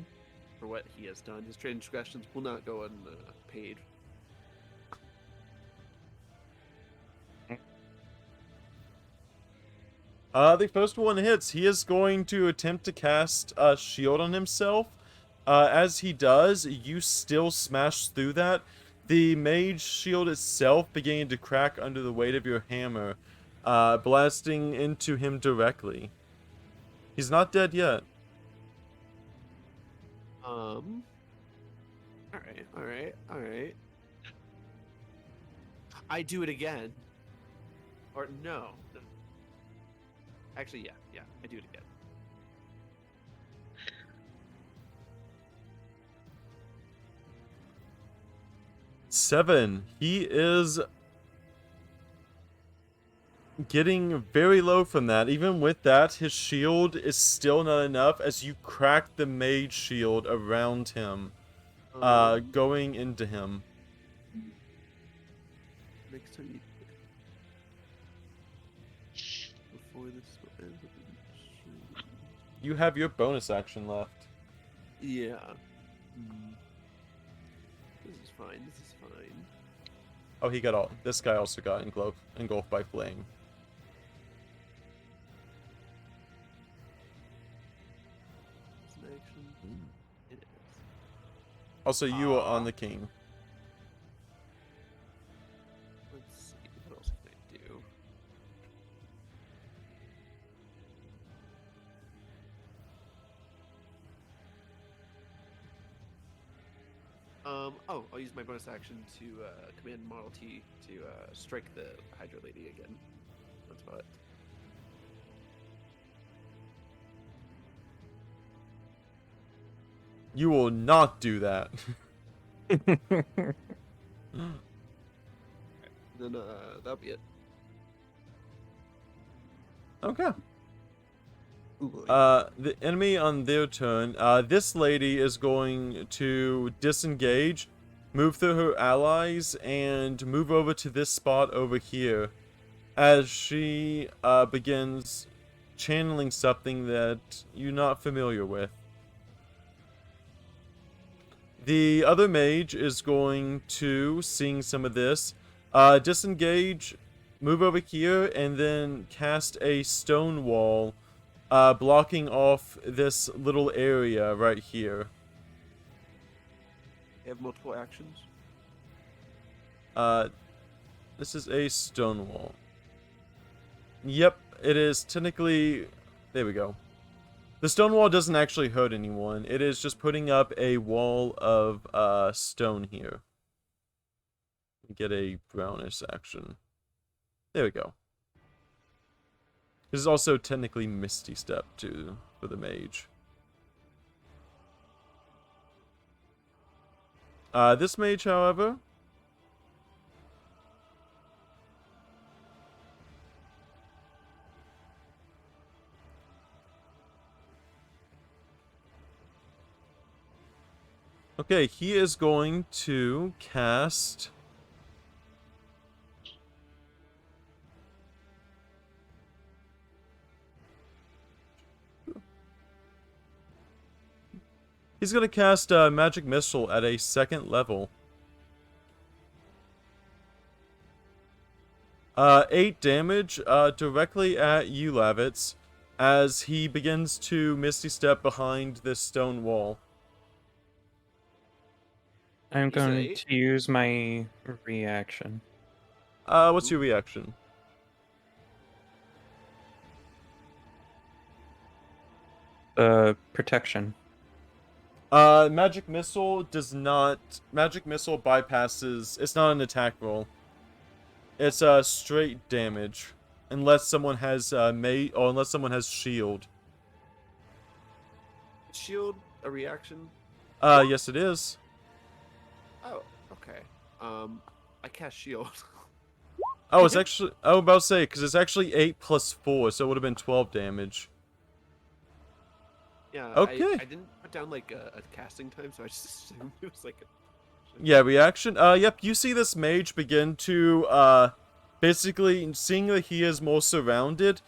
for what he has done. His transgressions will not go unpaid. The first one hits. He is going to attempt to cast a shield on himself. As he does, you still smash through that. The mage shield itself beginning to crack under the weight of your hammer, blasting into him directly. He's not dead yet. Alright. I do it again. Or no. Actually, yeah, I do it again. Seven. He is getting very low from that. Even with that, his shield is still not enough as you crack the mage shield around him, going into him. Next time before this ends. You have your bonus action left. Yeah. This is fine. Oh, he got all. This guy also got engulfed by flame. It's an action. It is. Also, you are on the king. Let's see. What else can I do? I'll use my bonus action to command Model T to strike the Hydra Lady again. That's about it. You will not do that. Then that'll be it. Okay. The enemy on their turn, this lady is going to disengage, move through her allies, and move over to this spot over here as she begins channeling something that you're not familiar with. The other mage is going to, seeing some of this, disengage, move over here, and then cast a stone wall, blocking off this little area right here. They have multiple actions. This is a stone wall. Yep, it is technically... There we go. The stone wall doesn't actually hurt anyone. It is just putting up a wall of stone here. Get a brownish action. There we go. This is also technically Misty Step too for the mage. This mage, however, okay, he is going to cast Magic Missile at a 2nd level. 8 damage, directly at you, Lavitz, as he begins to Misty Step behind this stone wall. I'm You said going 8? to use my reaction. What's your reaction? Protection. Magic Missile does not... Magic Missile bypasses... It's not an attack roll. It's, straight damage. Unless someone has, mate, or unless someone has shield. Shield a reaction? Yes it is. Oh, okay. I cast shield. Oh, it's actually... I was about to say, because it's actually 8 plus 4, so it would have been 12 damage. Yeah, Okay. I didn't put down like a casting time, so I just assumed it was like a... Yeah, reaction. Yep, you see this mage begin to, basically, seeing that he is more surrounded,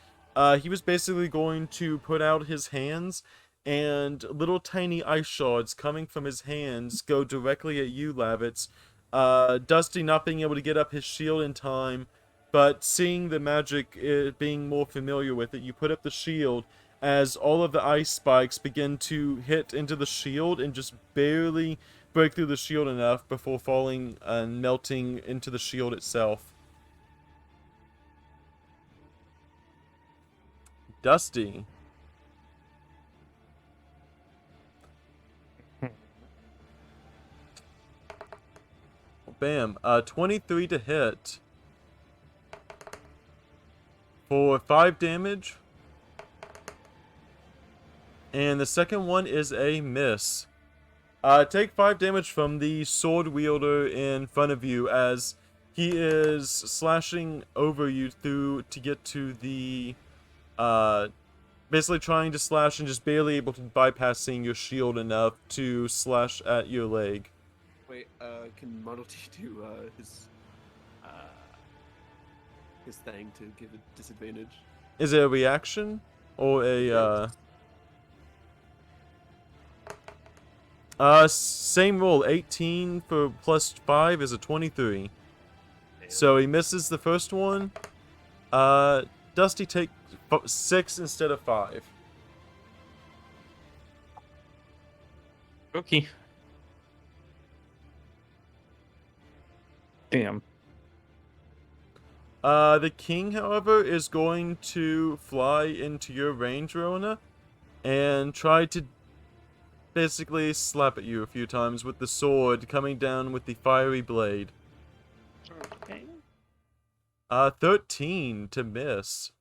he was basically going to put out his hands, and little tiny ice shards coming from his hands go directly at you, Lavitz. Dusty not being able to get up his shield in time, but seeing the magic, being more familiar with it, you put up the shield, as all of the ice spikes begin to hit into the shield and just barely break through the shield enough before falling and melting into the shield itself. Dusty. Bam. 23 to hit. For 5 damage. And the second one is a miss. Take 5 damage from the sword wielder in front of you as he is slashing over you to get to the, basically trying to slash and just barely able to bypassing your shield enough to slash at your leg. Wait, can Model T do, his thing to give a disadvantage? Is it a reaction? Or a, same roll. 18 for plus 5 is a 23. So he misses the first one. Dusty take 6 instead of 5. Okay. Damn. The king, however, is going to fly into your range, Rona, and try to basically slap at you a few times with the sword coming down with the fiery blade. Okay. 13 to miss.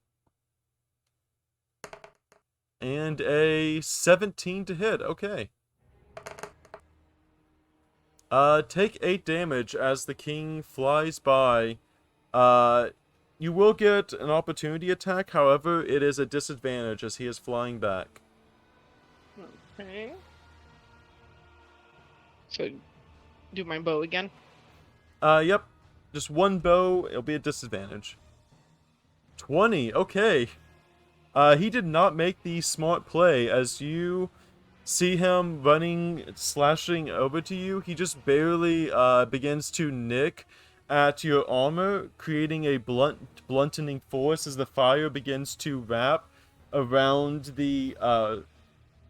And a 17 to hit. Okay. Take 8 damage as the king flies by. You will get an opportunity attack, however, it is a disadvantage as he is flying back. Okay. So, do my bow again? Yep. Just one bow, it'll be a disadvantage. 20, okay. He did not make the smart play as you see him running, slashing over to you. He just barely, begins to nick at your armor, creating a blunting force as the fire begins to wrap around the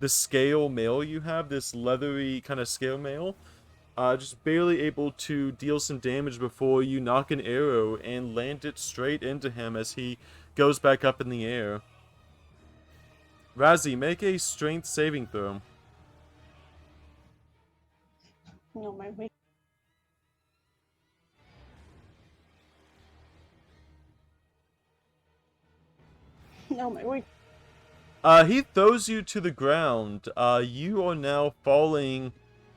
scale mail you have, this leathery kind of scale mail. Just barely able to deal some damage before you knock an arrow and land it straight into him as he goes back up in the air. Razzie, make a strength saving throw. No, my weak. No, my weak. He throws you to the ground. You are now falling,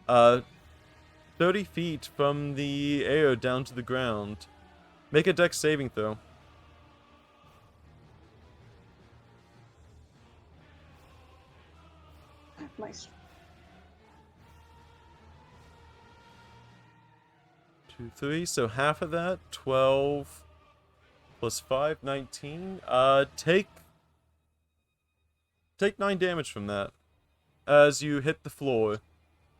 30 feet from the air down to the ground. Make a dex saving throw. Nice. 2, 3, so half of that, 12 plus 5, 19. Take 9 damage from that as you hit the floor,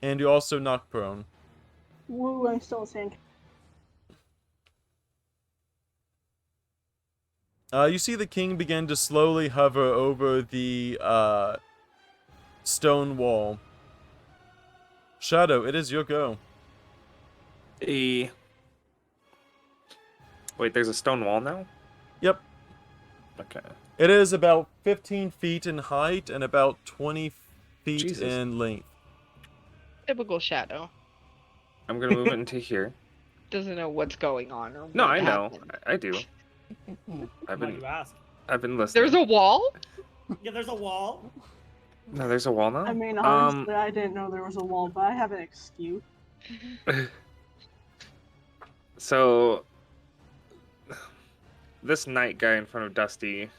and you also knock prone. Woo, I'm still a sand. You see the king begin to slowly hover over the stone wall. Shadow, it is your go. Wait, there's a stone wall now? Yep. Okay. It is about 15 feet in height and about 20 feet Jesus. in length. Typical Shadow. I'm gonna move it into here. Doesn't know what's going on or No, what I know. happened. I do. Why do you ask? I've been listening. There's a wall? Yeah, there's a wall. No, there's a wall now? I mean, honestly, I didn't know there was a wall, but I have an excuse. So, this knight guy in front of Dusty,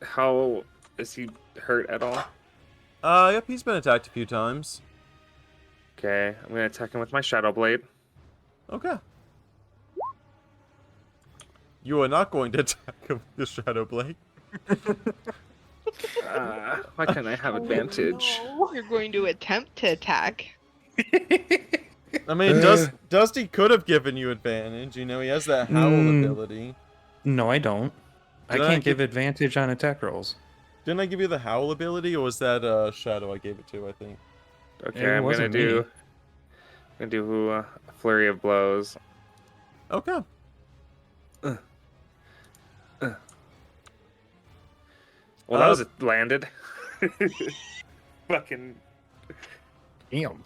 how is he hurt at all? Yep, he's been attacked a few times. Okay, I'm gonna attack him with my Shadow Blade. Okay. You are not going to attack him with the Shadow Blade. Why can't I have advantage? No. You're going to attempt to attack. I mean, Dusty could have given you advantage. You know, he has that howl ability. No, I don't. I Did I can't give- give advantage on attack rolls. Didn't I give you the howl ability, or was that Shadow I gave it to, I think? Okay, It I'm gonna wasn't me. do a flurry of blows. Okay. Well, that was landed. Fucking. Damn.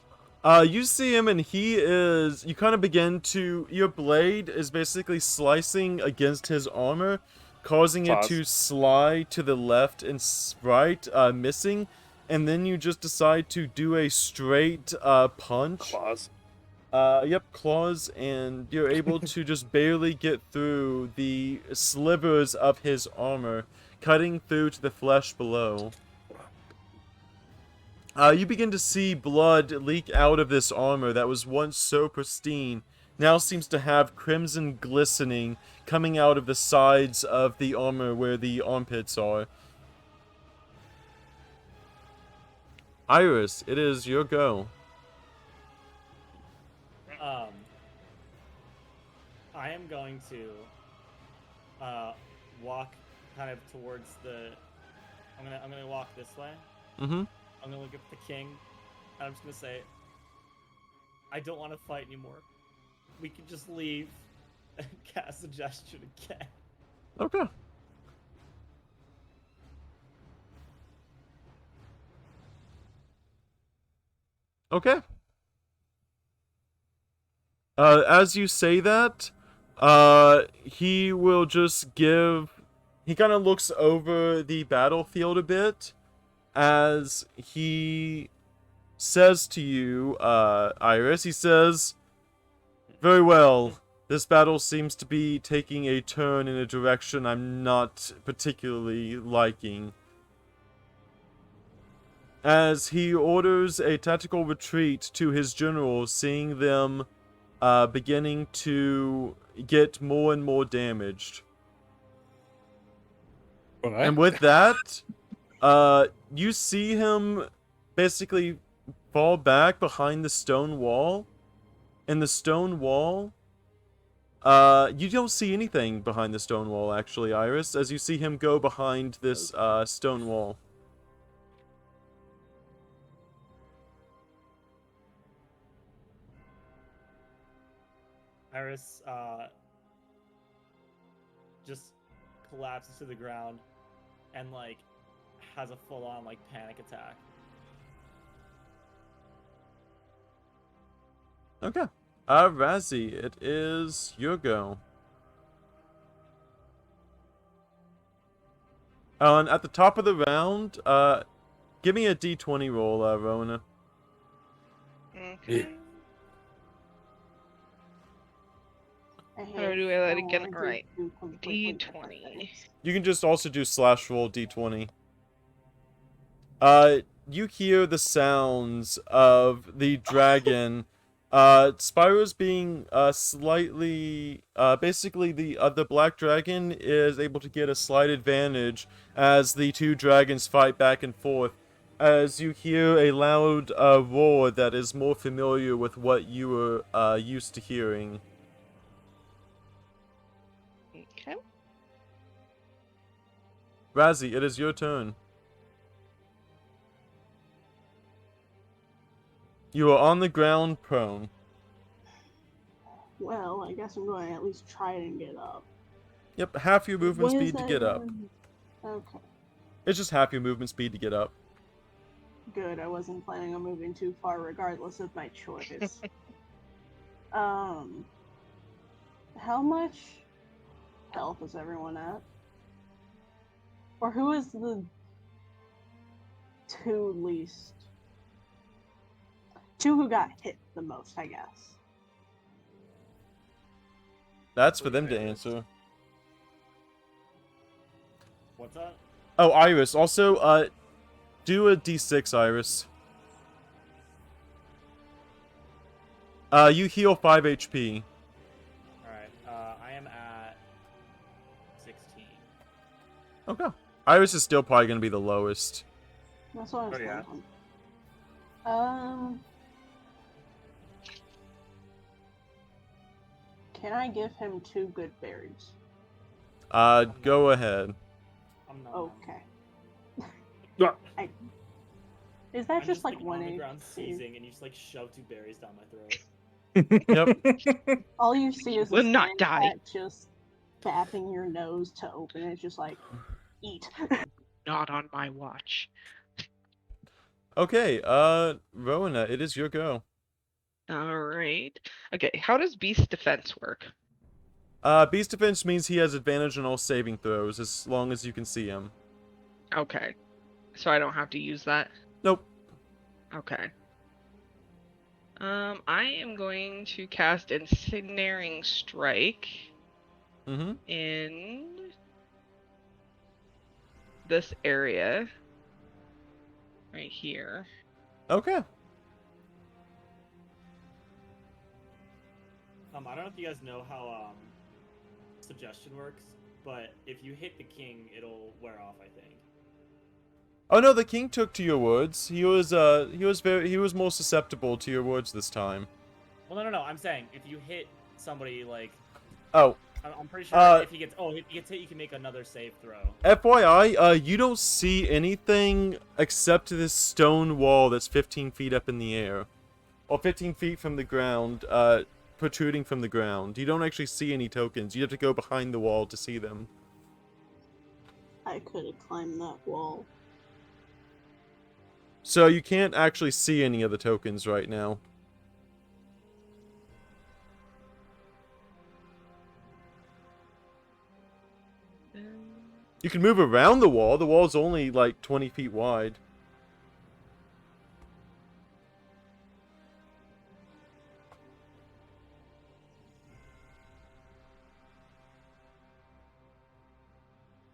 You see him, and he is. You kind of begin to. Your blade is basically slicing against his armor, causing it Pause. to slide to the left and right, missing. And then you just decide to do a straight punch. Claws. Yep, claws, and you're able to just barely get through the slivers of his armor, cutting through to the flesh below. You begin to see blood leak out of this armor that was once so pristine, now seems to have crimson glistening coming out of the sides of the armor where the armpits are. Iris, it is your go. I am going to walk kind of towards the. I'm gonna walk this way. Mm-hmm. I'm gonna look at the king. And I'm just gonna say, I don't want to fight anymore. We can just leave and cast suggestion again. Okay. Okay. As you say that, he will just give. He kind of looks over the battlefield a bit as he says to you, Iris, he says, "Very well. This battle seems to be taking a turn in a direction I'm not particularly liking." As he orders a tactical retreat to his generals, seeing them beginning to get more and more damaged. And with that, you see him basically fall back behind the stone wall. And the stone wall, you don't see anything behind the stone wall, actually, Iris, as you see him go behind this stone wall. Iris just collapses to the ground and like has a full-on like panic attack. Okay. Razzie, it is your go. And at the top of the round, give me a d20 roll, Rona. Okay. How do I let it get right? D20. You can just also do /roll d20. You hear the sounds of the dragon. Spyro's being slightly basically the black dragon is able to get a slight advantage as the two dragons fight back and forth, as you hear a loud roar that is more familiar with what you were used to hearing. Okay. Razzie, it is your turn. You are on the ground prone. Well, I guess I'm going to at least try and get up. Yep, half your movement What is speed to that get up. going- Okay, It's just half your movement speed to get up. good. I wasn't planning on moving too far regardless of my choice. How much health is everyone at? Or who is the two least? Two who got hit the most, I guess. That's for them to answer. What's up? Oh, Iris. Also, do a d6, Iris. You heal 5 HP. Alright, I am at 16. Okay. Iris is still probably going to be the lowest. That's what I was Oh, yeah. thinking. Can I give him 2 good berries? Go ahead. I'm not. Okay. Yeah. Is that I'm just like on one the ground HP? sneezing, and you just like shove 2 berries down my throat. Yep. All you see is a Will not stand die. cat just tapping your nose to open it, just like, eat. Not on my watch. Okay, Rowena, it is your go. Alright. Okay, how does beast defense work? Beast defense means he has advantage on all saving throws as long as you can see him. Okay. So I don't have to use that? Nope. Okay. I am going to cast Ensnaring Strike Mm-hmm. in this area. Right here. Okay. I don't know if you guys know how suggestion works, but if you hit the king, it'll wear off, I think. Oh no, the king took to your words. He was more susceptible to your words this time. Well, no. I'm saying if you hit somebody, like, Oh, I'm pretty sure if he gets hit, you can make another save throw. FYI, you don't see anything except this stone wall that's 15 feet up in the air. Or 15 feet from the ground, protruding from the ground. You don't actually see any tokens. You have to go behind the wall to see them. I could have climbed that wall. So you can't actually see any of the tokens right now. You can move around the wall. The wall's only like 20 feet wide.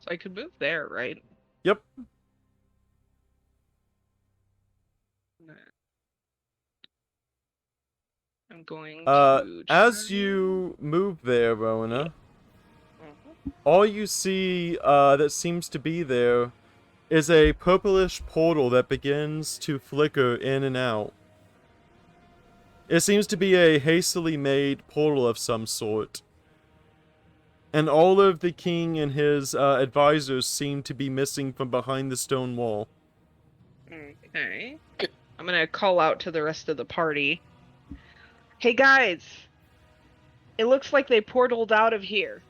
So I could move there, right? Yep. I'm going to As try- you move there, Rowena, Mhm. all you see that seems to be there is a purplish portal that begins to flicker in and out. It seems to be a hastily made portal of some sort. And all of the king and his advisors seem to be missing from behind the stone wall. Okay. I'm gonna call out to the rest of the party. Hey guys! It looks like they portaled out of here.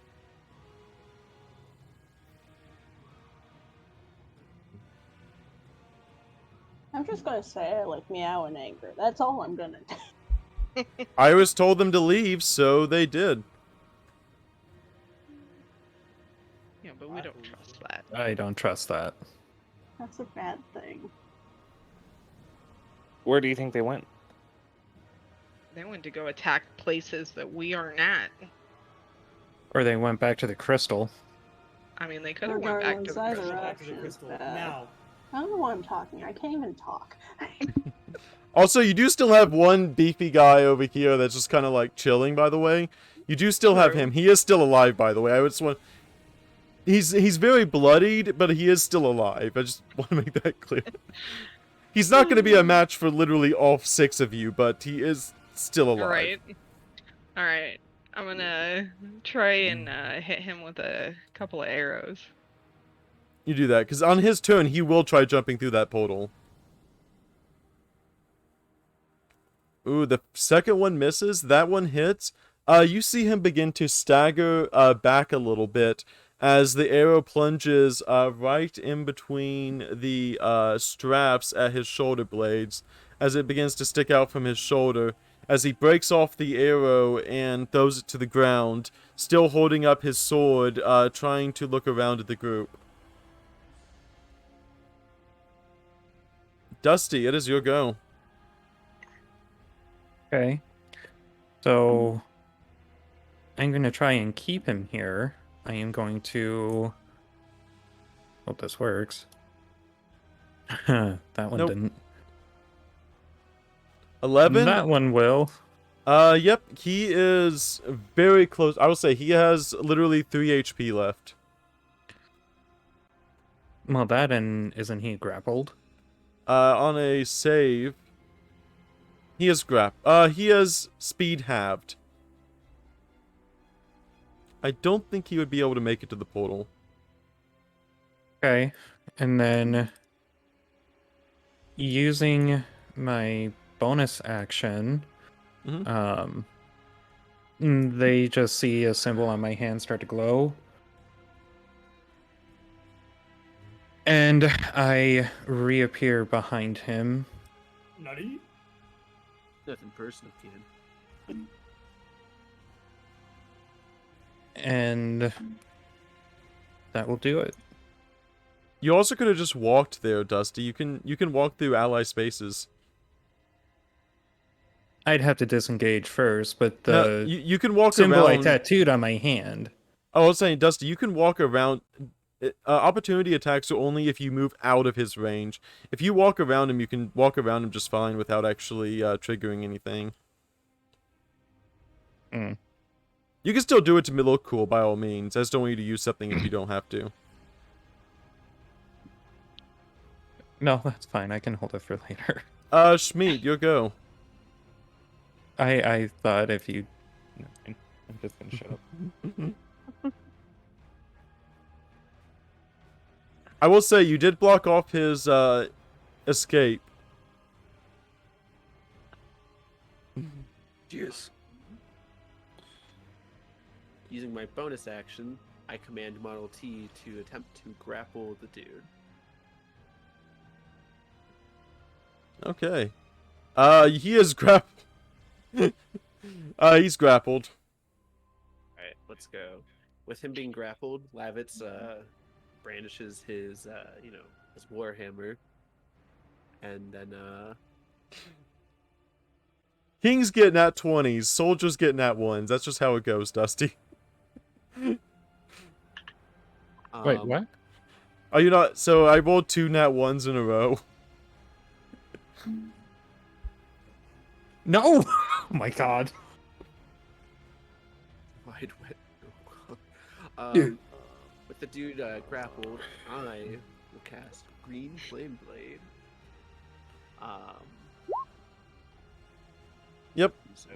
I'm just gonna say I like meow in anger. That's all I'm gonna do. Iris told them to leave, so they did. Yeah, but we don't trust that. I don't trust that. That's a bad thing. Where do you think they went? They went to go attack places that we aren't at. Or they went back to the crystal. I mean, they could have went back to Regardless, the either crystal. Back to the Action's crystal. bad. Now, I don't know why I'm talking. I can't even talk. Also, you do still have one beefy guy over here that's just kind of like chilling, by the way. You do still have True. him. He is still alive, by the way. I just want... He's very bloodied, but he is still alive. I just want to make that clear. He's not going to be a match for literally all 6 of you, but he is still alive. Alright. Alright. I'm gonna try and hit him with a couple of arrows. You do that, because on his turn, he will try jumping through that portal. Ooh, the second one misses. That one hits. You see him begin to stagger back a little bit as the arrow plunges right in between the straps at his shoulder blades, as it begins to stick out from his shoulder, as he breaks off the arrow and throws it to the ground, still holding up his sword, trying to look around at the group. Dusty, it is your go. Okay. So I'm going to try and keep him here. I am going to... Hope this works. That one Nope. didn't. 11? That one will. Yep, he is very close. I will say he has literally 3 HP left. Well, that and isn't he grappled? On a save, he has he has speed halved. I don't think he would be able to make it to the portal. Okay. And then using my bonus action, they just see a symbol on my hand start to glow. And I reappear behind him. Nutty? Nothing personal, kid. And that will do it. You also could have just walked there, Dusty. You can walk through ally spaces. I'd have to disengage first, but the you can walk symbol around. I tattooed on my hand. I was saying, Dusty, you can walk around. Opportunity attacks are only if you move out of his range. If you walk around him, you can walk around him just fine without actually triggering anything. You can still do it to look cool, by all means. I just don't want you to use something if you don't have to. No, that's fine. I can hold it for later. Schmeed, your go. I thought if you... No, I'm just gonna shut up. I will say, you did block off his escape. Cheers. Using my bonus action, I command Model T to attempt to grapple the dude. Okay. He is he's grappled. Alright, let's go. With him being grappled, Lavitz brandishes his, his warhammer. And then, Kings getting at 20s, soldiers getting at 1s. That's just how it goes, Dusty. Wait, what? Are you not? So I rolled 2 nat 1s in a row. No! Oh my god. wide wet. With the dude grappled, I will cast Green Flame Blade. Yep. So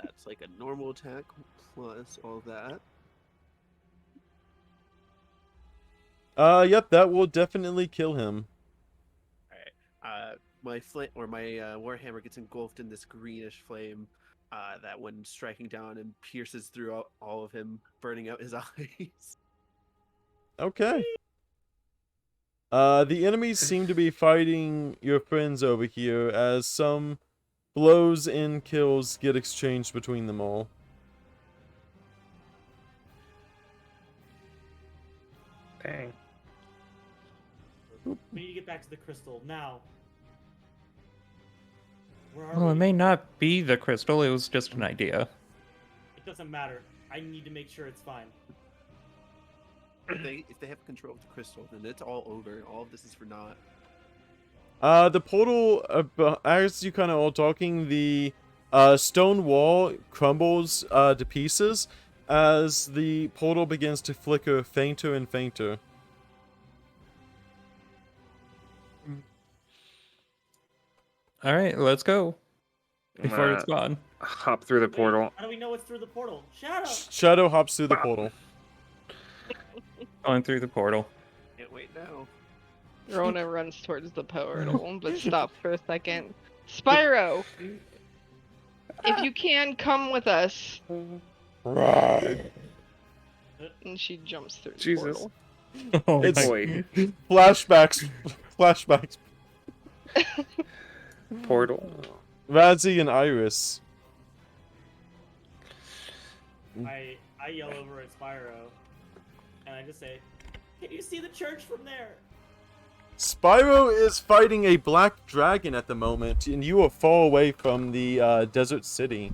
that's like a normal attack plus all that. Yep, that will definitely kill him. Alright. My warhammer gets engulfed in this greenish flame that when striking down and pierces through all of him, burning out his eyes. Okay. The enemies seem to be fighting your friends over here as some blows and kills get exchanged between them all. Dang. We need to get back to the crystal now. Where are Well, it we? may not be the crystal, it was just an idea. It doesn't matter. I need to make sure it's fine. If they have control of the crystal, then it's all over. All of this is for naught. The portal, as you kind of all talking, the stone wall crumbles to pieces as the portal begins to flicker fainter and fainter. Alright, let's go. Before it's gone. Hop through the portal. How do we know it's through the portal? Shadow! Shadow hops through the portal. Going through the portal. Can't wait now. Rona runs towards the portal, but stops for a second. Spyro, if you can, come with us. Right. And she jumps through the Jesus. portal. Oh It's- my Boy, Flashbacks. Flashbacks. portal. Razzie and Iris. I yell over at Spyro, and I just say, "Can you see the church from there?" Spyro is fighting a black dragon at the moment, and you are far away from the desert city.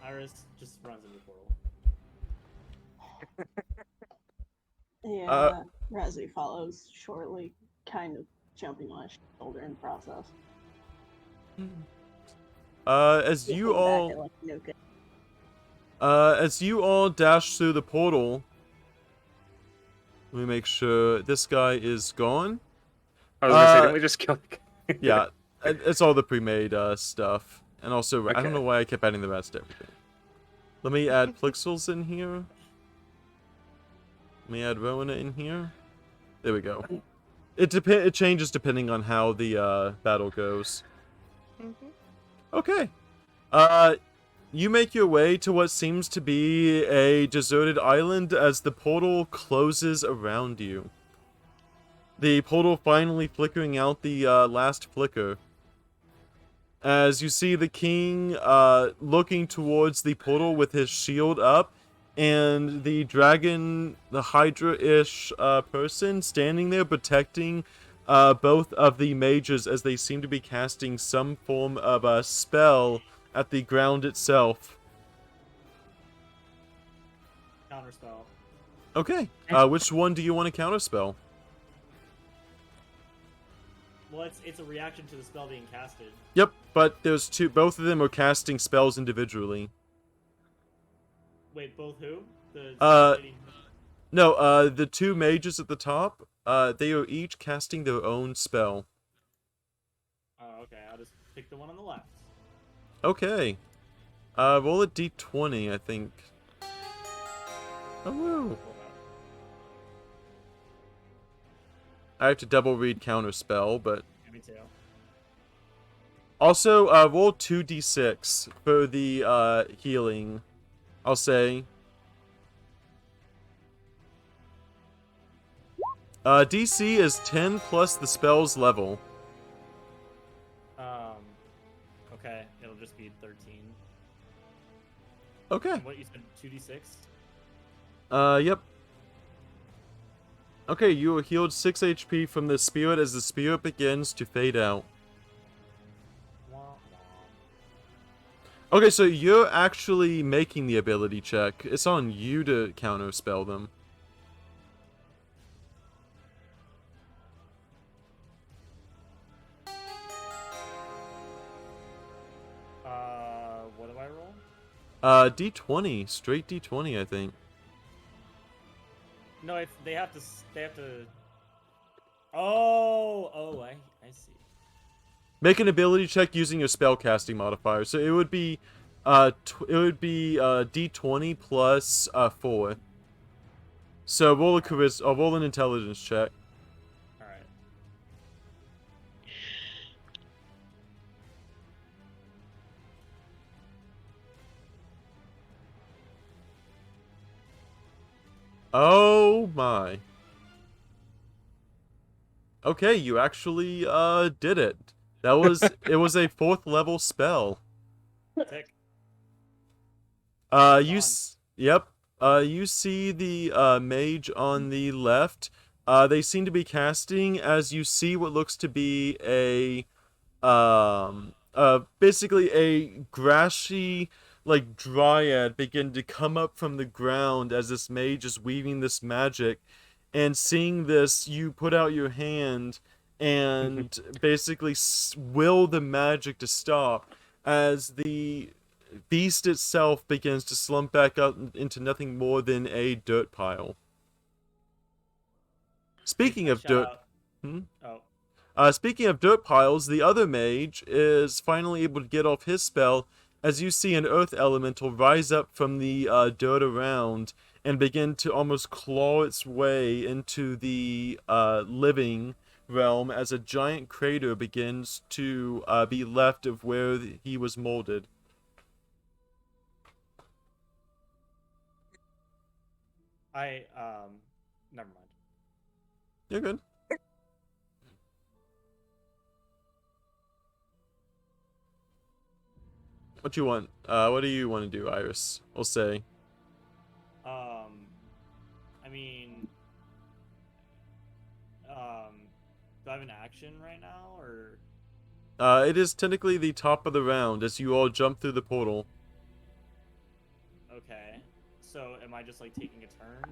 Iris just runs into the portal. Yeah, Razzie follows shortly, kind of jumping on his shoulder in the process. As you Looking back all at, like, Nuka. as you all dash through the portal, let me make sure this guy is gone. I was gonna say, didn't we just kill the guy? Yeah, it's all the pre-made stuff, and also I don't Okay. know why I kept adding the rest to everything. Let me add Plixels in here. Let me add Rona in here. There we go. It changes depending on how the battle goes. Okay. You make your way to what seems to be a deserted island as the portal closes around you. The portal finally flickering out the last flicker. As you see the king looking towards the portal with his shield up, and the dragon, the Hydra-ish person standing there protecting both of the mages as they seem to be casting some form of a spell at the ground itself. Counterspell. Okay, which one do you want to counterspell? Well, it's a reaction to the spell being casted. Yep, but there's two. Both of them are casting spells individually. Wait, both who? The lady- No, the two mages at the top, they are each casting their own spell. Oh, okay. I'll just pick the one on the left. Okay. Roll a d20, I think. Oh, woo. Pull that. I have to double read counterspell, but... Yeah, me too. Also, roll 2d6 for the, healing. I'll say. DC is 10 plus the spell's level. Okay, it'll just be 13. Okay. And what you said, 2d6? Yep. Okay, you are healed 6 HP from the spirit as the spirit begins to fade out. Wah, wah. Okay, so you're actually making the ability check. It's on you to counterspell them. What do I roll? D20. Straight D20, I think. No, they have to. Oh, I see. Make an ability check using your spellcasting modifier. So it would be, D20 plus 4. So roll a roll an intelligence check. All right. Oh my. Okay, you actually did it. That was it was a 4th level spell. Sick. Yep. You see the mage on the left. They seem to be casting as you see what looks to be basically a grassy like dryad begin to come up from the ground as this mage is weaving this magic. And seeing this, you put out your hand and basically will the magic to stop as the beast itself begins to slump back up into nothing more than a dirt pile. Speaking of Shout dirt... out. Oh. Speaking of dirt piles, the other mage is finally able to get off his spell as you see an earth elemental rise up from the dirt around and begin to almost claw its way into the living realm as a giant crater begins to be left of where he was molded. Never mind. You're good. What you want? What do you want to do, Iris? We'll say. I mean, do I have an action right now, or? It is technically the top of the round as you all jump through the portal. Okay. So am I just like taking a turn?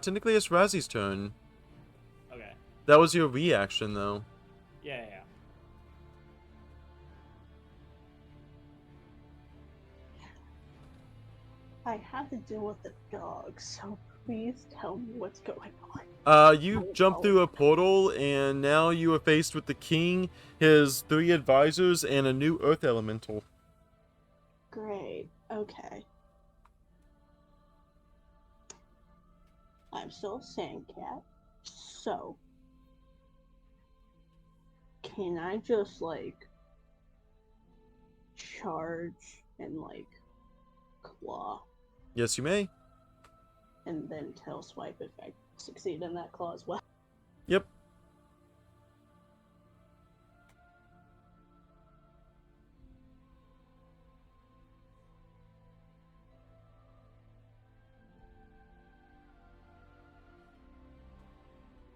Technically it's Razzy's turn. Okay. That was your reaction, though. Yeah. I have to deal with the dog, so please tell me what's going on. You jump through a portal, and now you are faced with the king, his 3 advisors, and a new earth elemental. Great. Okay. I'm still a sand cat, so can I just like charge and like claw? Yes, you may. And then tail swipe if I succeed in that claw as well. Yep.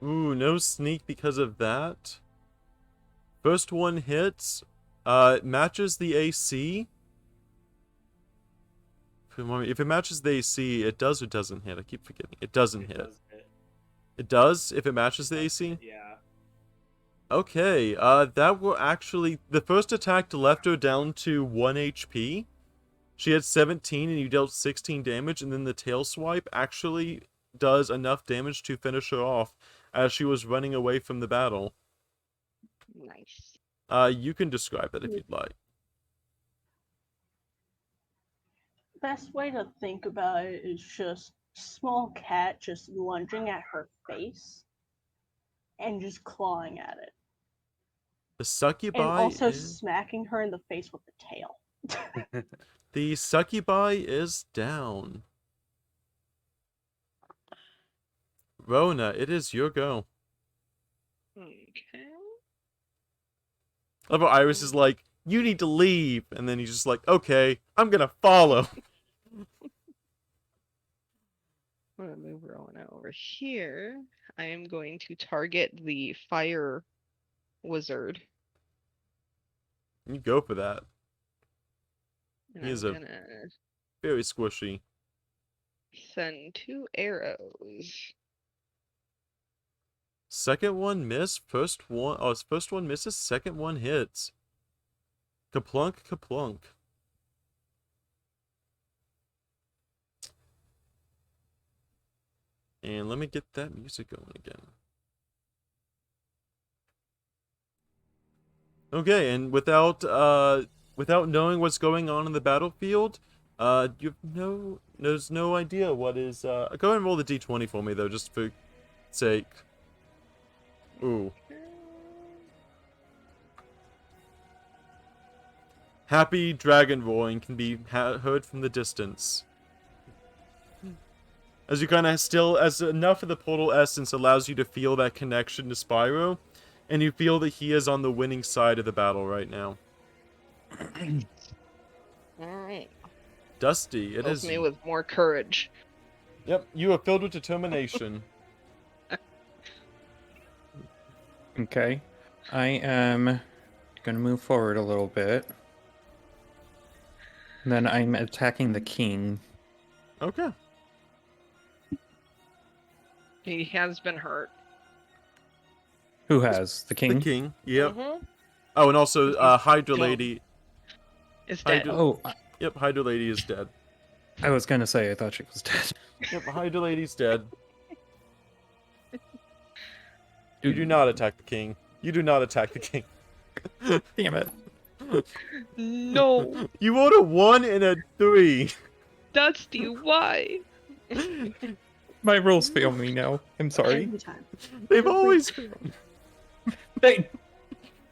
Ooh, no sneak because of that. First one hits. It matches the AC. If it matches the AC, it does or doesn't hit. I keep forgetting. It doesn't hit. It does if it matches the AC? Yeah. Okay, that will actually... The first attack left her down to 1 HP. She had 17 and you dealt 16 damage, and then the tail swipe actually does enough damage to finish her off as she was running away from the battle. Nice. You can describe it if you'd like. Best way to think about it is just small cat just lunging at her face and just clawing at it. The succubi And also is... smacking her in the face with the tail. The succubi is down. Rona, it is your go. Okay. I love how Iris is like, you need to leave. And then he's just like, okay, I'm gonna follow. I'm gonna move Rona over here. I am going to target the fire wizard. You go for that. And He is I'm a gonna very squishy. send 2 arrows. Second one missed. First one misses. Second one hits. Kaplunk, kaplunk. And let me get that music going again. Okay, and without knowing what's going on in the battlefield, there's no idea what is. Go ahead and roll the d20 for me though, just for sake. Ooh. Happy dragon roaring can be heard from the distance. As you kind of as enough of the portal essence allows you to feel that connection to Spyro, and you feel that he is on the winning side of the battle right now. Alright. Dusty, it Fills is. me with more courage. Yep, you are filled with determination. Okay. I am going to move forward a little bit. And then I'm attacking the king. Okay. He has been hurt. Who has? The king? The king, yep. Mhm. Oh, and also, Hydra Lady. Is dead. Oh, Yep, Hydra Lady is dead. I was going to say, I thought she was dead. Yep, Hydra Lady's dead. You do not attack the king. You do not attack the king. Damn it. No, You rolled a 1 and a 3. Dusty, why? My rolls fail me now. I'm sorry. Every time. They've Every always time. failed.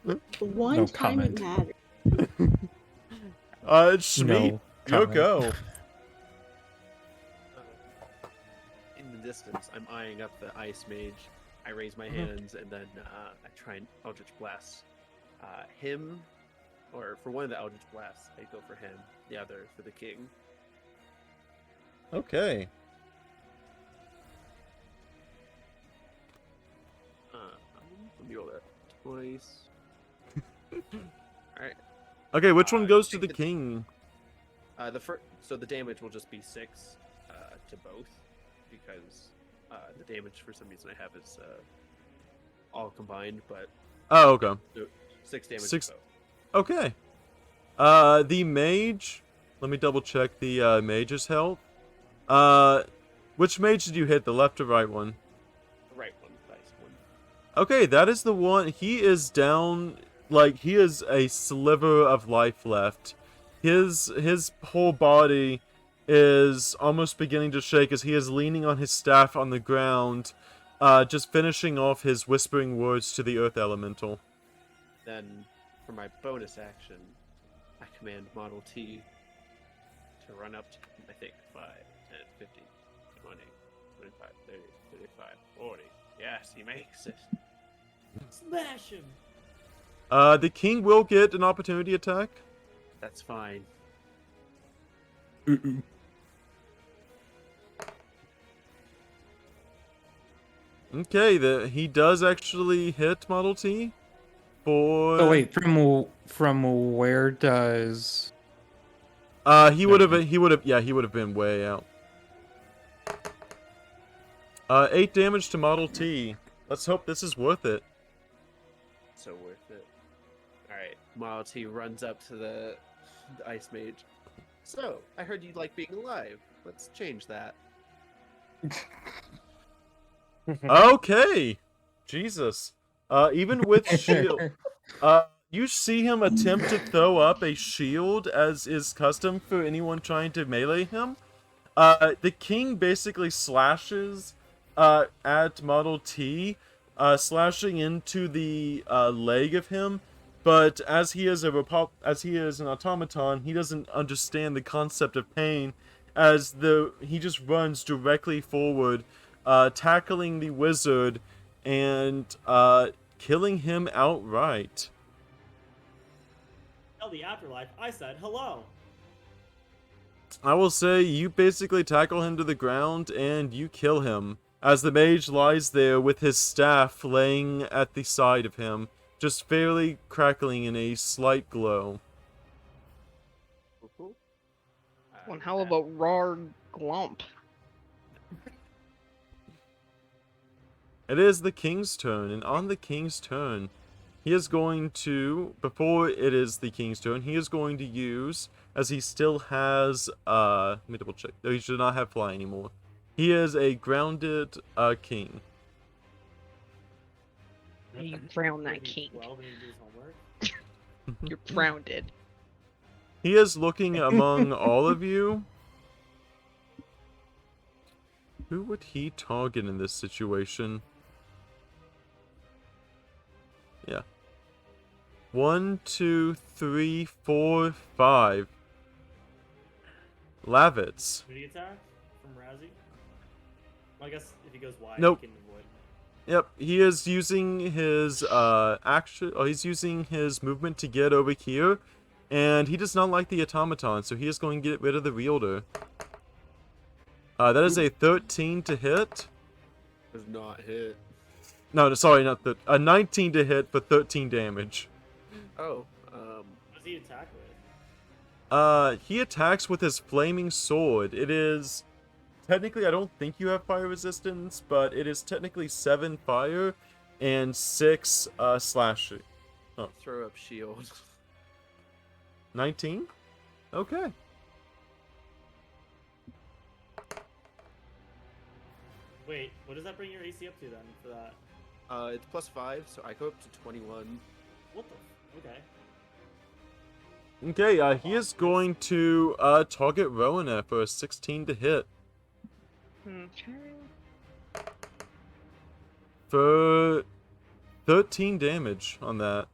The one No time it comment. mattered. Shmeat, No your comment. go. In the distance, I'm eyeing up the ice mage. I raise my hands and then I try and Eldritch Blast him, or for one of the Eldritch Blasts, I go for him, the other for the king. Okay. Let me roll that twice. Alright. Okay, which one goes to take the king? So the damage will just be 6 to both, because the damage for some reason I have is all combined, but Oh, okay. 6 damage 6. to both. Okay. The mage. Let me double check the mage's health. Which mage did you hit? The left or right one? The right one, nice one. Okay, that is the one. He is down. Like, he is a sliver of life left. His whole body is almost beginning to shake as he is leaning on his staff on the ground, just finishing off his whispering words to the earth elemental. Then, for my bonus action, I command Model T to run up to, I think, 5, 10, 15, 20, 25, 30, 35, 40. Yes, he makes it. Smash him. The king will get an opportunity attack. That's fine. Okay, he does actually hit Model T. For Oh wait, from where does? he would have been way out. 8 damage to Model T. Let's hope this is worth it. So worth it. Alright, Model T runs up to the Ice Mage. So, I heard you like being alive. Let's change that. Okay. Jesus. Even with shield, you see him attempt to throw up a shield, as is custom for anyone trying to melee him. The king basically slashes at Model T, slashing into the leg of him. But as he is an automaton, he doesn't understand the concept of pain. As he just runs directly forward, tackling the wizard and killing him outright. Tell the afterlife I said hello. I will say you basically tackle him to the ground and you kill him, as the mage lies there with his staff laying at the side of him, just fairly crackling in a slight glow. One hell of a raw glump. It is the king's turn, and on the king's turn, he is going to, before it is the king's turn, he is going to use, as he still has, let me double check, no, he should not have fly anymore. He is a grounded, king. You ground that king. Well, when he does homework. You're grounded. He is looking among all of you. Who would he target in this situation? Yeah. 1, 2, 3, 4, 5. Lavitz. Would he attack from Razzie? Well, I guess if he goes wide, Nope. he can avoid. Yep, he is using his action. Oh, he's using his movement to get over here, and he does not like the automaton, so he is going to get rid of the wielder. That is a 13 to hit. Does not hit. No, sorry, not a 19 to hit for 13 damage. Oh, What does he attack with? He attacks with his flaming sword. It is technically, I don't think you have fire resistance, but it is technically 7 fire and 6 slashing. Oh. Throw up shield. 19? Okay. Wait, what does that bring your AC up to then for that? It's +5, so I go up to 21. What the? Okay. Okay, he is going to target Rowena for a 16 to hit Okay. for 13 damage on that.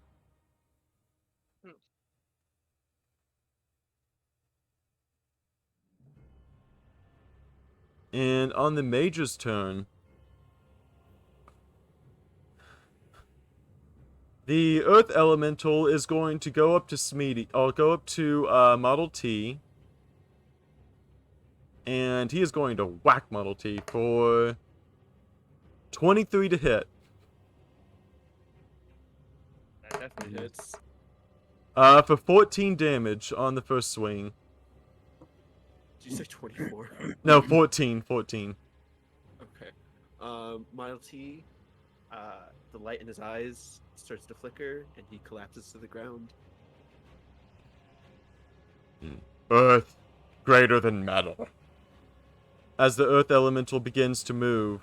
And on the mage's turn, the Earth Elemental is going to go up to Smeedy. I'll go up to Model T. And he is going to whack Model T for 23 to hit. That definitely hits. For 14 damage on the first swing. Did you say 24? No, 14. 14. Okay. Model T, the light in his eyes starts to flicker, and he collapses to the ground. Earth greater than metal. As the Earth Elemental begins to move.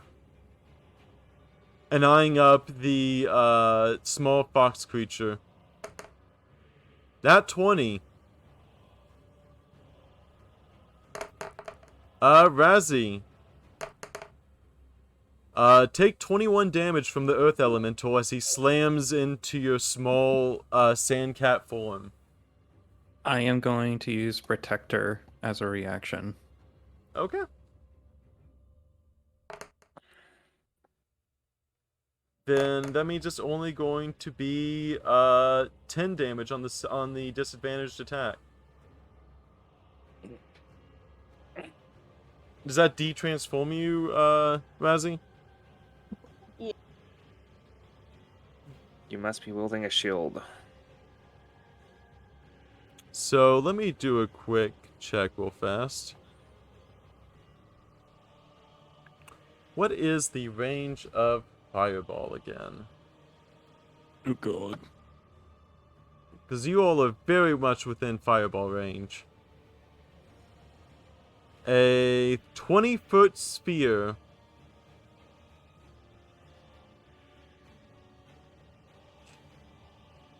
And eyeing up the small fox creature. That 20. Razzie. Take 21 damage from the Earth Elemental as he slams into your small sand cat form. I am going to use Protector as a reaction. Okay. Then that means it's only going to be 10 damage on the disadvantaged attack. Does that de-transform you, Razzie? Yeah. You must be wielding a shield. So let me do a quick check real fast. What is the range of Fireball again? Oh god. Because you all are very much within Fireball range. A 20-foot sphere.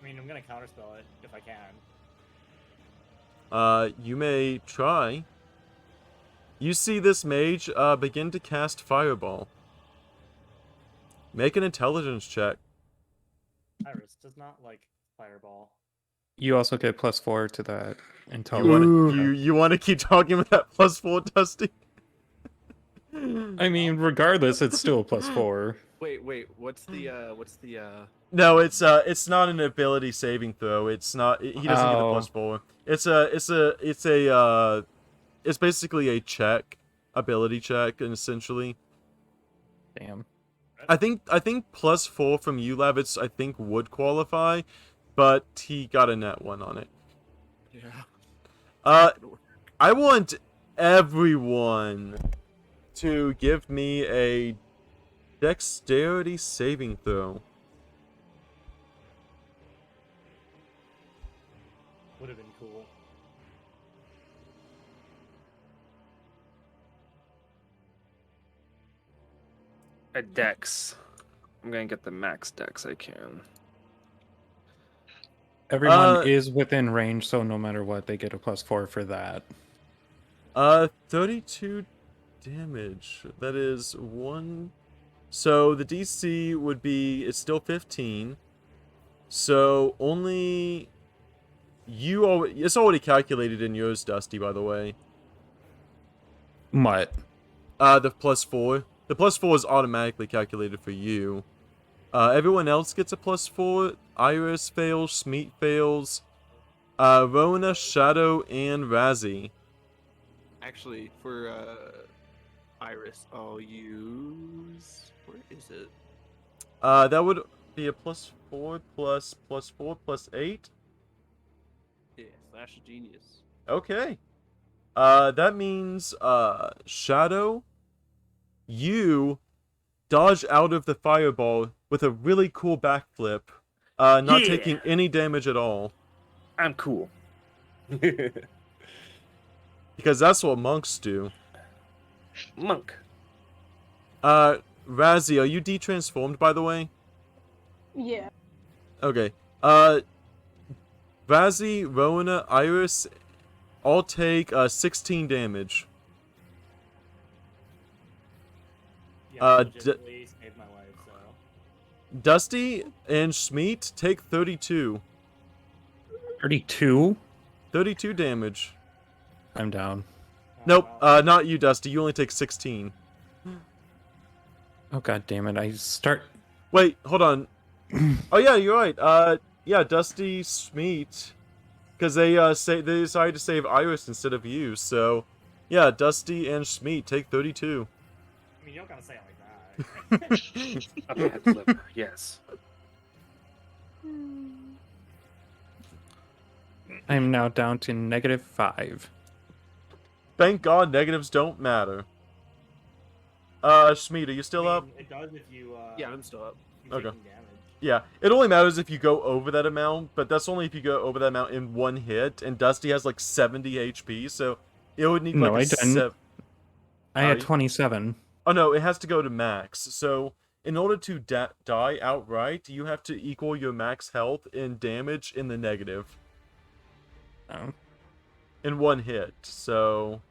I mean, I'm gonna counterspell it if I can. You may try. You see this mage begin to cast Fireball. Make an intelligence check. Iris does not like fireball. You also get +4 to that You intelligence. want you want to keep talking with that +4, Dusty? I mean, regardless, it's still a +4. Wait, what's the No, it's not an ability saving throw. It's not. He doesn't get a +4. It's basically a check, ability check, and essentially. Damn. I think +4 from you, Lavitz, I think would qualify, but he got a net 1 on it. Yeah. I want everyone to give me a dexterity saving throw. Would have been cool. A dex. I'm gonna get the max dex I can. Everyone is within range, so no matter what, they get a +4 for that. 32 damage. That is 1. So the DC would be, it's still 15. So only you it's already calculated in yours, Dusty, by the way. What? The +4. The +4 is automatically calculated for you. Everyone else gets a +4. Iris fails, Smeet fails. Rona, Shadow, and Razzie. Actually, for Iris, I'll use. Where is it? That would be a +4 plus +4 plus 8. Yeah, Slash of Genius. Okay. That means, Shadow, you dodge out of the fireball with a really cool backflip, not taking any damage at all. I'm cool. Because that's what monks do. Monk. Razzie, are you de-transformed, by the way? Yeah. Okay. Razzie, Rona, Iris all take 16 damage. Yeah, legitimately saved my life, so. Dusty and Schmeat take 32. 32? 32 damage. I'm down. Nope, Wow. not you, Dusty. You only take 16. Oh god damn it! I start. Wait, hold on. Oh yeah, you're right. Yeah, Dusty, Schmeat, because they they decided to save Iris instead of you. So, yeah, Dusty and Schmeat take 32. I mean, you don't gotta say it like that. A bad flip. Yes. I'm now down to -5. Thank God negatives don't matter. Schmeat, are you still up? It does if you. Yeah, I'm still up. you're Okay. taking damage. Yeah, it only matters if you go over that amount, but that's only if you go over that amount in one hit, and Dusty has like 70 HP, so it would need like No, a I didn't. I Oh, had you- 27. Oh no, it has to go to max. So in order to die outright, you have to equal your max health in damage in the negative Oh. in one hit. So,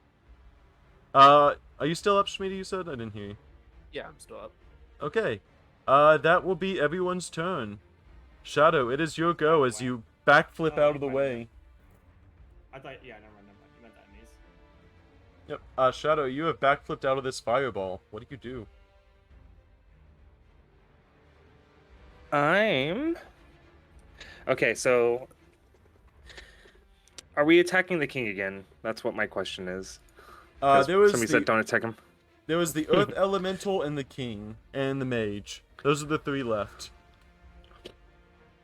are you still up, Schmiede? You said I didn't hear you. Yeah, I'm still up. Okay, that will be everyone's turn. Shadow, it is your go as you backflip Oh, out of the right. way. I thought, yeah, never mind. You meant enemies. Yep. Shadow, you have backflipped out of this fireball. What do you do? I'm. Okay, so. Are we attacking the king again? That's what my question is. 'Cause There was somebody said don't attack him. There was the Earth Elemental and the King and the Mage. Those are the three left.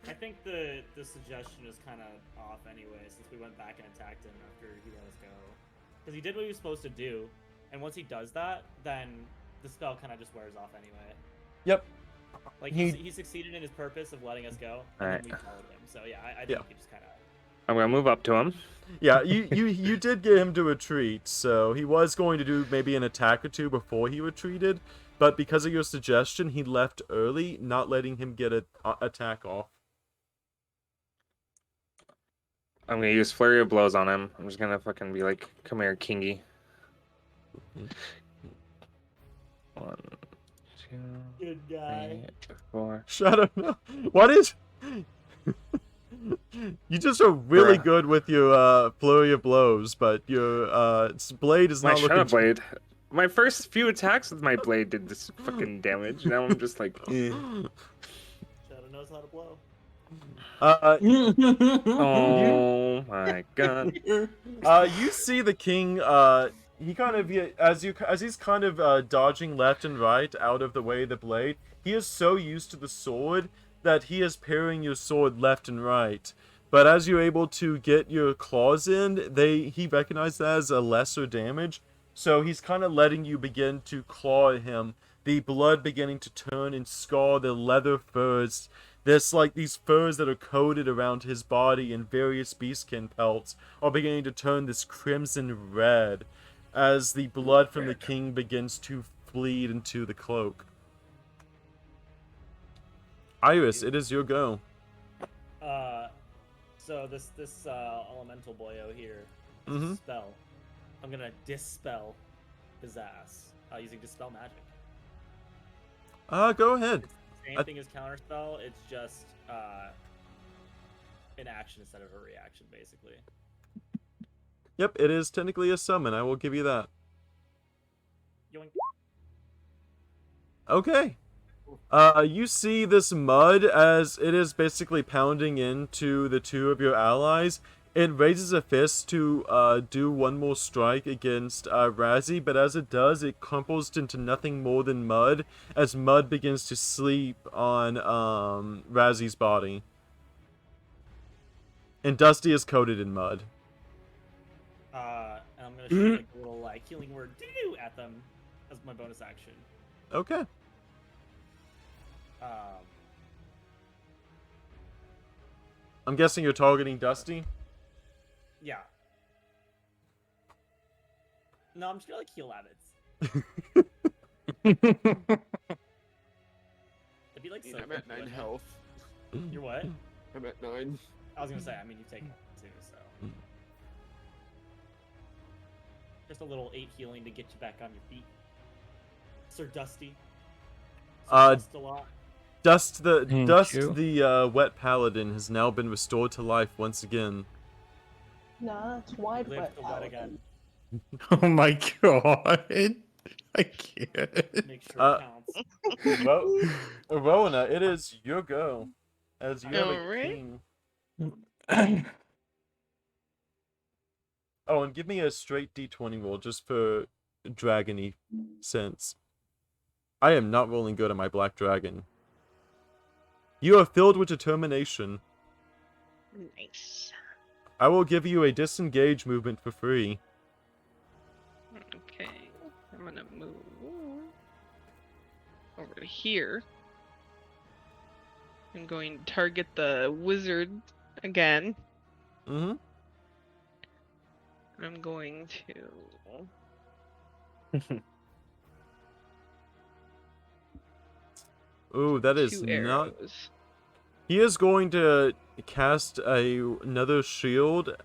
I think the suggestion is kind of off anyway, since we went back and attacked him after he let us go. Because he did what he was supposed to do, and once he does that, then the spell kind of just wears off anyway. Yep. Like, He- he succeeded in his purpose of letting us go, and Alright. then we followed him. So yeah, I think Yeah. he just kind of... I'm gonna move up to him. Yeah, you did get him to retreat, so he was going to do maybe an attack or two before he retreated, but because of your suggestion, he left early, not letting him get an attack off. I'm gonna use flurry of blows on him. I'm just gonna fucking be like, come here, kingy. 1, 2, Good guy. 3, 4. Shadow, no. What is... You just are really Bruh. good with your flurry of blows, but your blade is My not looking... shadow blade. My first few attacks with my blade did this fucking damage. Now I'm just like, eh. Shadow knows how to blow. Oh my god. You see the king. He kind of as he's kind of dodging left and right out of the way of the blade. He is so used to the sword that he is parrying your sword left and right. But as you're able to get your claws in, he recognizes that as a lesser damage. So he's kind of letting you begin to claw at him. The blood beginning to turn and scar the leather furs. This, like, these furs that are coated around his body and various beastskin pelts are beginning to turn this crimson red as the blood from the king begins to bleed into the cloak. Iris, it is your go. So this elemental boyo here, Mhm. spell. I'm gonna dispel his ass using dispel magic. Go ahead. Same thing as counterspell. It's just an action instead of a reaction, basically. Yep, it is technically a summon. I will give you that. Yoink. Okay. You see this mud as it is basically pounding into the two of your allies. It raises a fist to do one more strike against Razzie, but as it does, it crumples into nothing more than mud as mud begins to sleep on Razzie's body. And Dusty is coated in mud. And I'm gonna shoot like a little healing word doo at them as my bonus action. Okay. I'm guessing you're targeting Dusty? Yeah. No, I'm just gonna heal rabbits. It'd be like so. I'm at 9 wouldn't it? health. You're what? I'm at 9. I was gonna say, I mean, you've taken it too, so. Just a little 8 healing to get you back on your feet. Sir Dusty. Dust a lot. Dust Thank you. the wet paladin has now been restored to life once again. Nah, it's wide Live wet to wet again. Oh my god. I can't. Make sure it counts. Rowena, it is your go. As you have a Alright. king. Oh, and give me a straight d20 roll just for dragony sense. I am not rolling good on my black dragon. You are filled with determination. Nice. I will give you a disengage movement for free. Okay. I'm gonna move over to here. I'm going to target the wizard again. Mm-hmm. I'm going to Ooh, that is 2 not... arrows. He is going to cast another shield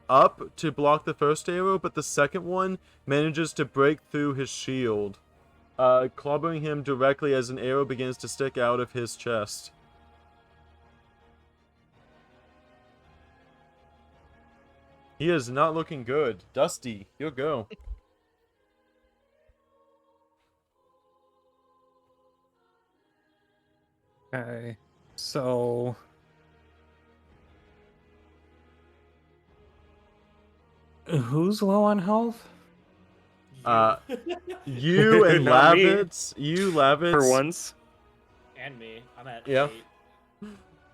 up to block the first arrow, but the second one manages to break through his shield, clobbering him directly as an arrow begins to stick out of his chest. He is not looking good. Dusty, you'll go. Okay. So who's low on health? You and Not me. Lavitz. You, Lavitz. For once. And me. I'm at Yeah. 8.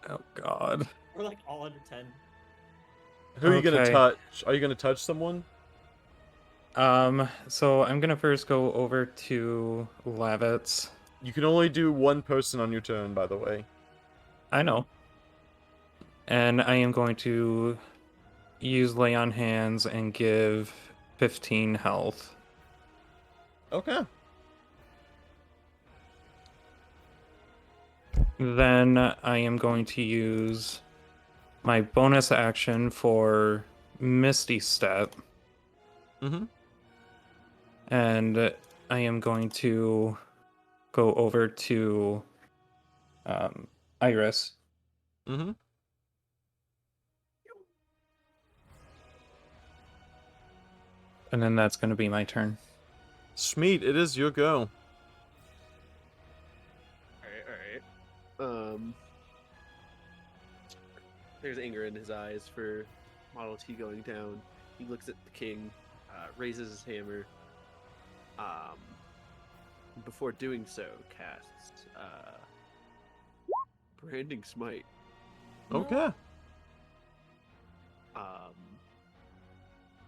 Oh god. We're like all under 10. Who are you gonna Okay. touch? Are you gonna touch someone? So I'm gonna first go over to Lavitz. You can only do one person on your turn, by the way. I know. And I am going to use Lay on Hands and give 15 health. Okay. Then I am going to use my bonus action for Misty Step. Mm-hmm. And I am going to go over to Iris. Mm-hmm. And then that's going to be my turn. Schmeat, it is your go. Alright. There's anger in his eyes for Model T going down. He looks at the king, raises his hammer. Before doing so, casts Branding Smite. Okay. And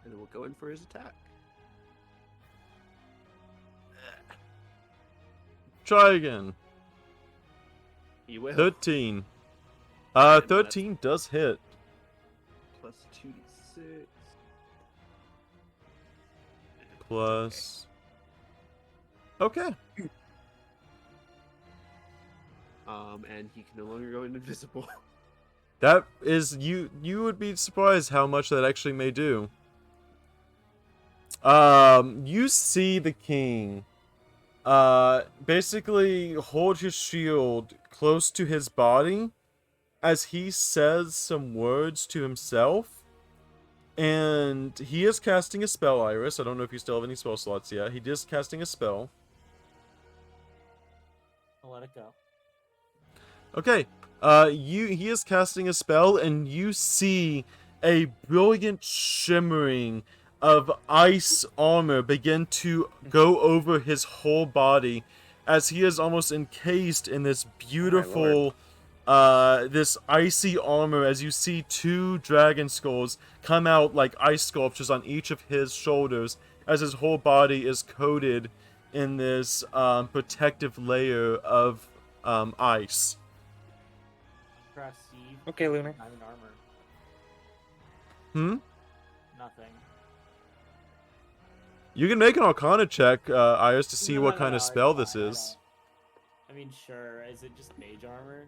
then we'll go in for his attack. Try again. He will. 13. And 13 does hit. Plus 2d6. Plus... Okay. And he can no longer go invisible. That is... You would be surprised how much that actually may do. You see the king... basically hold his shield close to his body as he says some words to himself. And he is casting a spell, Iris. I don't know if you still have any spell slots yet. He is casting a spell. I'll let it go. Okay. He is casting a spell, and you see a brilliant shimmering of ice armor begin to go over his whole body as he is almost encased in this beautiful this icy armor, as you see 2 dragon skulls come out like ice sculptures on each of his shoulders as his whole body is coated in this protective layer of ice. Craft Steve. Okay, Lunar. I'm in armor. Hmm? Nothing. You can make an Arcana check, Iris, to see No, what no, kind no, of it's spell fine, this is. I mean, sure. Is it just mage armor?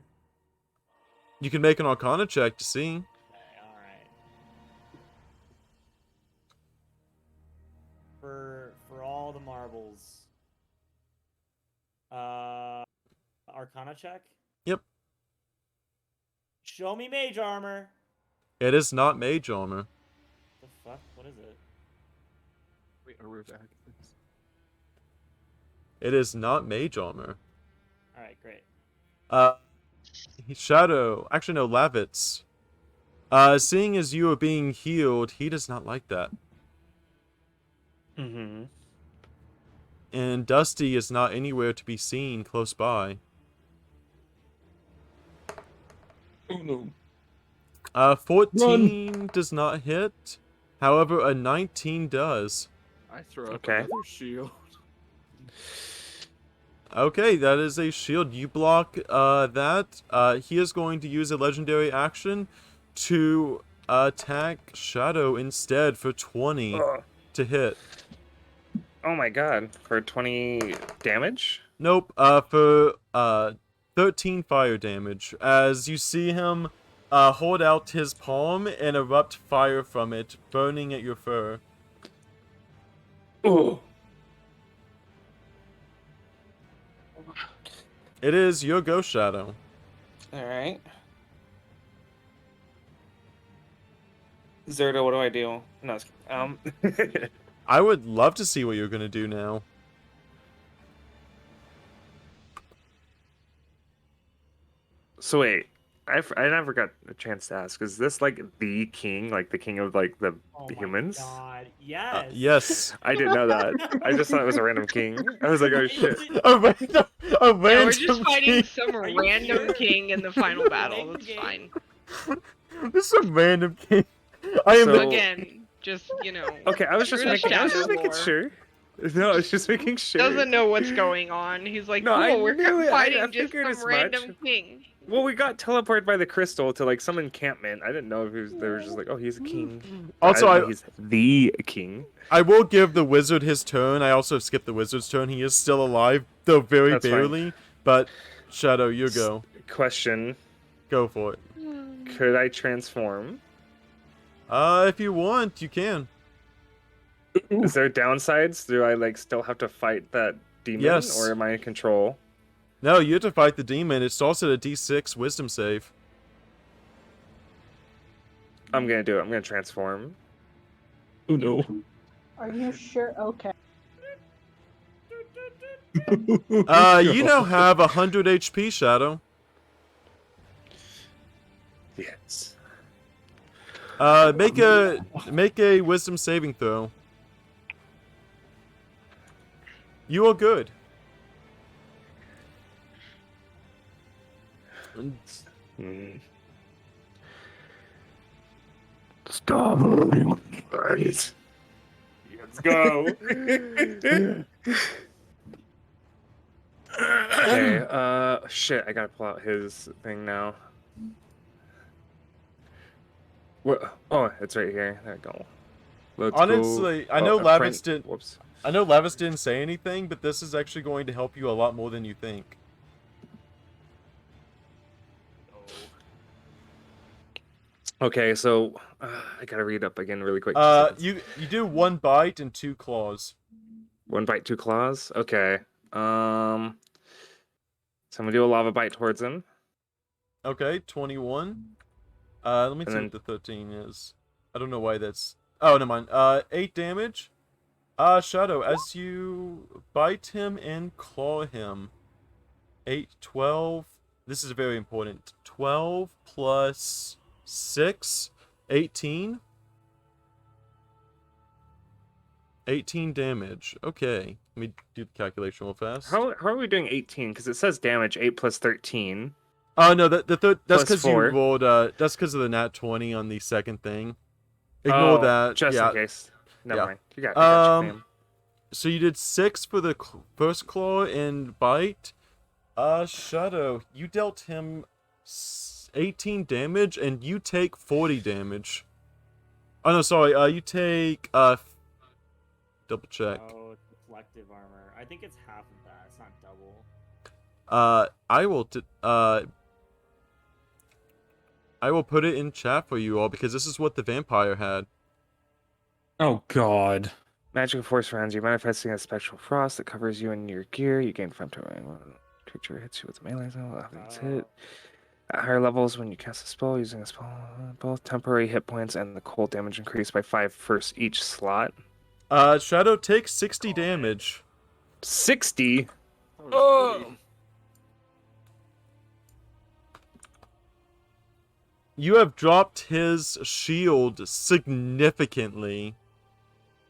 You can make an Arcana check to see. Okay, all right. For all the marbles. Arcana check. Yep. Show me mage armor. It is not mage armor. The fuck? What is it? Wait, are we back? It is not mage armor. All right, great. Shadow. Actually, no, Lavitz. Seeing as you are being healed, he does not like that. Mm-hmm. And Dusty is not anywhere to be seen close by. Oh no. 14 does not hit. However, a 19 does. I throw up Okay. another shield. Okay, that is a shield. You block that. He is going to use a legendary action to attack Shadow instead for 20 Ugh. to hit. Oh my god. For 20 damage? Nope, for 13 fire damage. As you see him hold out his palm and erupt fire from it, burning at your fur. Oh. It is your ghost shadow. Alright. Zerda, what do I do? No, I would love to see what you're gonna do now. So wait, I never got a chance to ask. Is this like the king, like the king of like the Oh humans? my god. Yes. Yes. I didn't know that. I just thought it was a random king. I was like, oh shit. A random Yeah, we're just king. fighting some Are you random serious? king in the final battle. That's Game? fine. This is a random king. I am So- Again, just, you know. Okay, I was just You're the making shadow sure. No, I was just making sure. Doesn't know what's going on. He's like, No, cool, I we're knew it. I fighting just figured as some much. random king. Well, we got teleported by the crystal to like some encampment. I didn't know if they were just like, oh, he's a king. Also, I didn't know he's the king. I will give the wizard his turn. I also skipped the wizard's turn. He is still alive, though very That's fine. barely. But Shadow, you go. Question: Go for it. could I transform? If you want, you can. Is there downsides? Do I like still have to fight that demon, Yes. or am I in control? No, you have to fight the demon. It's also a D6 wisdom save. I'm gonna do it. I'm gonna transform. Oh no. Are you sure? Okay. You now have 100 HP, Shadow. Yes. Make a wisdom saving throw. You are good. Stop moving. Let's go. Okay, shit, I gotta pull out his thing now. What? Oh, it's right here. There we go. Let's Honestly, go. I know a Lavis print- didn't. Whoops. I know Lavis didn't say anything, but this is actually going to help you a lot more than you think. Okay, so I gotta read up again really quick. You do 1 bite and 2 claws. 1 bite, 2 claws. Okay. So I'm gonna do a lava bite towards him. Okay, 21. Let me see then- what the 13 is. I don't know why that's. Oh, never mind. 8 damage. Shadow, as you bite him and claw him. 8, 12. This is very important. 12 plus 6, 18. 18 damage. Okay. Let me do the calculation real fast. How are we doing 18? Because it says damage 8 plus 13. Oh no, that's Plus because you 4. rolled. That's because of the nat 20 on the second thing. Ignore that. Just yeah. in case. Never Yeah. mind. You got you, fam. So you did 6 for the first claw and bite. Shadow, you dealt him 18 damage, and you take 40 damage. Oh no, sorry. You take double check. Oh, it's reflective armor. I think it's half of that. It's not double. I will. I will put it in chat for you all because this is what the vampire had. Oh god. Magical force surrounds you, manifesting a spectral frost that covers you and your gear. You gain 5 terrain. When a creature hits you with a melee spell, it's hit. At higher levels, when you cast a spell using a spell, both temporary hit points and the cold damage increase by 5 for each slot. Shadow takes 60 damage. 60? Oh. You have dropped his shield significantly.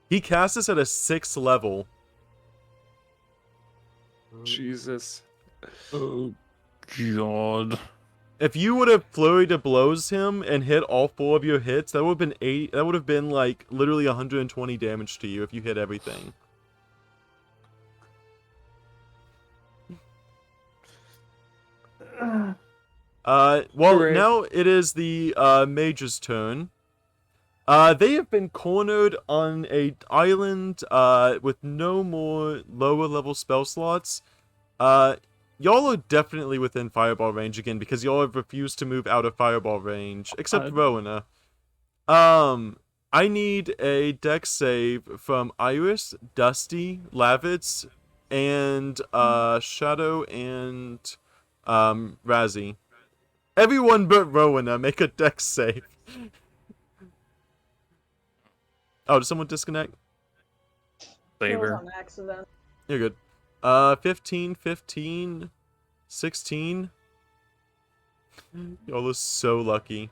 He cast this at a 6th level. Jesus. Oh god. If you would have flurry to blows him and hit all 4 of your hits, that would have been 8. That would have been like literally 120 damage to you if you hit everything. Well, Hooray. now it is the mage's turn. They have been cornered on a island with no more lower level spell slots. Y'all are definitely within fireball range again because y'all have refused to move out of fireball range, except Rowena. I need a dex save from Iris, Dusty, Lavitz, and Shadow and Razzie. Everyone but Rowena, make a dex save. Oh, did someone disconnect? It was Saber. on accident. You're good. 15, 15, 16. Y'all are so lucky.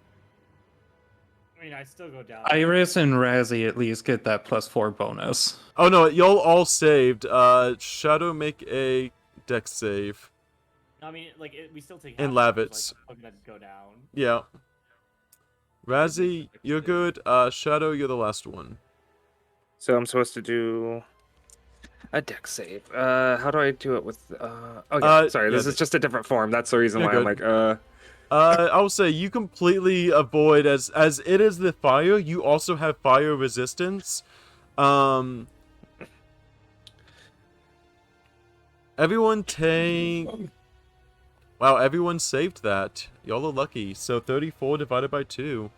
I mean, I still go down. Iris and Razzie at least get that +4 bonus. Oh no, y'all all saved. Shadow, make a dex save. I mean, like we still take. And half damage, Lavitz. Like, I'm gonna go down. Yeah. Razzie, you're good. Shadow, you're the last one. So I'm supposed to do a dex save. How do I do it with? Oh yeah, sorry. yeah, This is just a different form. That's the reason You're why I'm good. like, I will say you completely avoid as it is the fire. You also have fire resistance. Everyone take. Wow, everyone saved that. Y'all are lucky. So 34 divided by 2.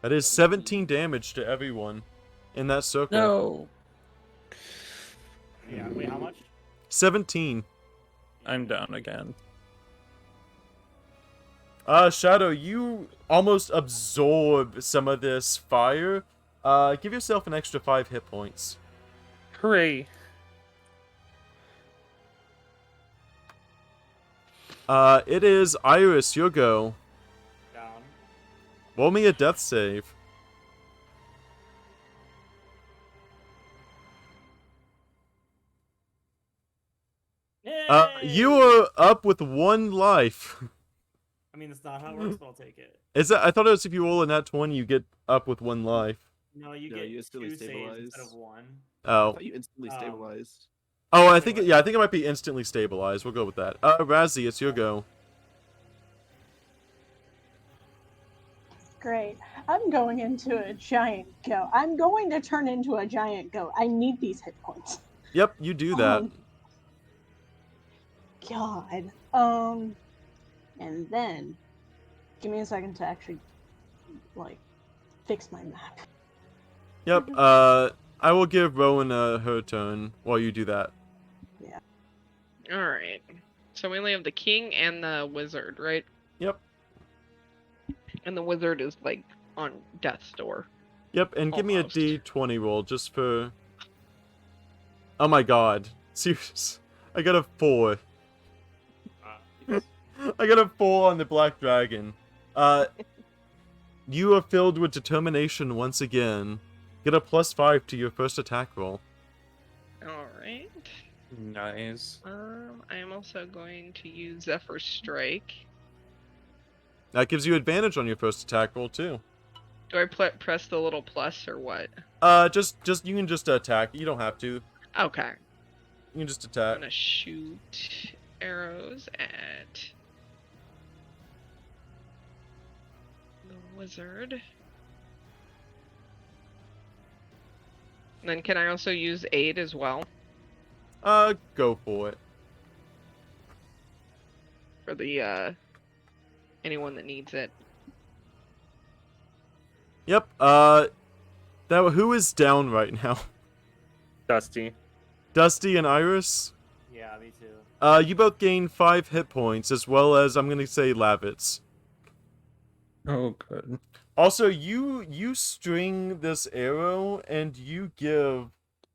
That is 17 damage to everyone in that circle. No. Yeah. Wait, how much? 17. I'm down again. Shadow, you almost absorb some of this fire. Give yourself an extra 5 hit points. hooray! It is Iris, your go. Down. Roll me a death save. You are up with 1 life. I mean, that's not how it works, but I'll take it. Is that? I thought it was if you roll a nat 20, you get up with 1 life. No, you No, get you instantly 2 saves stabilize. instead of 1. I Oh. thought you instantly stabilized. Oh, I think yeah, I think it might be instantly stabilized. We'll go with that. Razzie, it's your go. Great. I'm going into a giant goat. I'm going to turn into a giant goat. I need these hit points. Yep, you do that. God. And then, give me a second to actually, like, fix my map. Yep. I will give Rowena her turn while you do that. Yeah. All right. So we only have the king and the wizard, right? Yep. And the wizard is like on death's door. Yep. And give me a Almost. D20 roll just for. Oh my God. Serious. I got a 4. I got a 4 on the black dragon. You are filled with determination once again. Get a +5 to your first attack roll. All right. Nice. I am also going to use Zephyr Strike. That gives you advantage on your first attack roll too. Do I press the little plus or what? Just you can just attack. You don't have to. Okay. You can just I'm attack. gonna shoot arrows at the wizard. And then can I also use aid as well Go for it. for the anyone that needs it? Yep. Who is down right now? Dusty. Dusty and Iris. Yeah, me too. You both gain 5 hit points, as well as I'm gonna say Lavitz. Oh, good. Also, you string this arrow and you give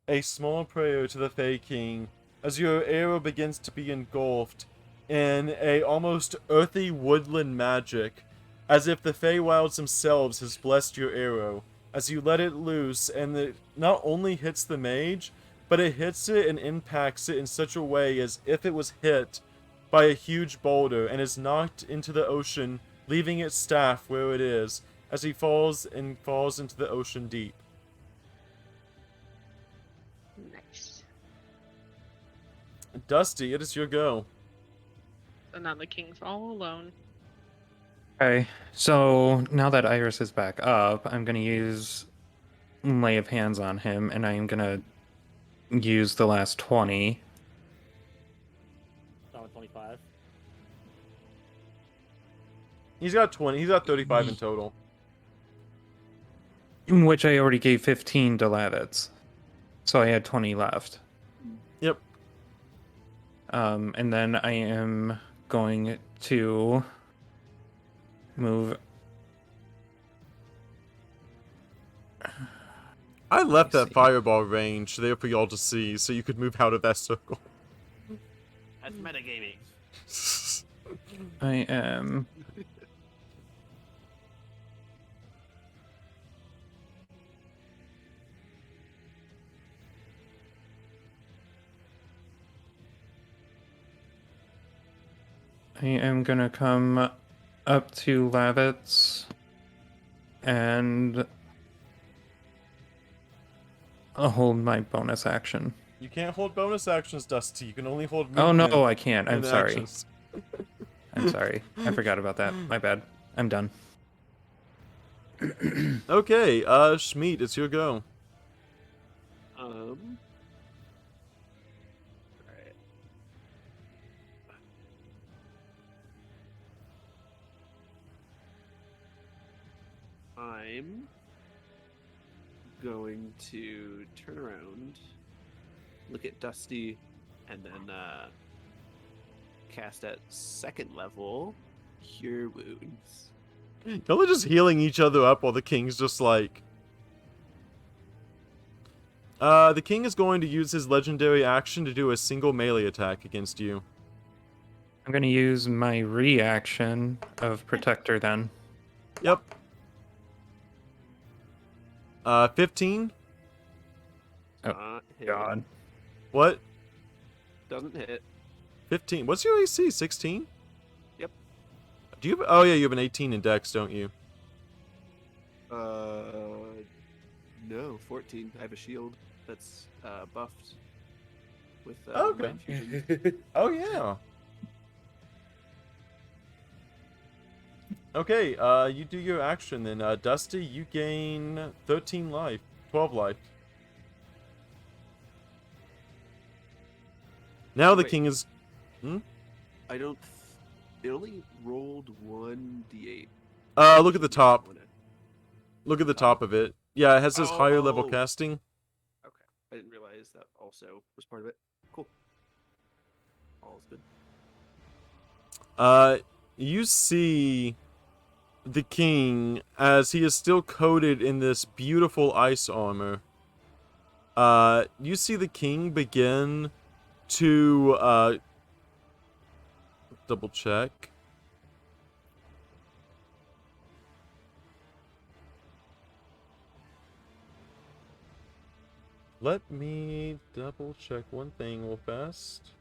a small prayer to the Fey King as your arrow begins to be engulfed in a almost earthy woodland magic, as if the Feywilds themselves has blessed your arrow. As you let it loose, and it not only hits the mage, but it hits it and impacts it in such a way as if it was hit by a huge boulder and is knocked into the ocean, leaving its staff where it is, as he falls into the ocean deep. Nice. Dusty, it is your go. So now the king's all alone. Okay, so now that Iris is back up, I'm gonna use Lay of Hands on him, and I am gonna use the last 20. Down with 25. He's got 20. He's got 35 in total. Which I already gave 15 to Lavitz. So I had 20 left. Yep. And then I am going to move. I left Let me that see. fireball range there for y'all to see, so you could move out of that circle. That's metagaming. I am. I am gonna come up to Lavitz and I'll hold my bonus action. You can't hold bonus actions, Dusty. You can only hold Oh movement no, I can't. I'm and sorry. actions. I'm sorry. I forgot about that. My bad. I'm done. Okay, Schmeat, it's your go. Alright. I'm going to turn around, look at Dusty, and then cast at 2nd level Cure Wounds. Y'all are just healing each other up while the king's just like... the king is going to use his legendary action to do a single melee attack against you. I'm gonna use my reaction of Protector then. Yep. 15? Oh, Hit. God. What? Doesn't hit. 15. What's your AC? 16? Yep. Do you have... Oh yeah, you have an 18 in Dex, don't you? No, 14. I have a shield that's buffed with Okay. Mind Fusion. Oh yeah. Okay, you do your action then. Dusty, you gain 13 life. 12 life. Now the Wait. king is... I don't. It only rolled 1d8. Look at the top. Look at the top of it. Yeah, it has this higher level Oh. casting. Okay. I didn't realize that also was part of it. Cool. All is good. You see the king as he is still coated in this beautiful ice armor. You see the king begin to, double check. Let me double check one thing real fast.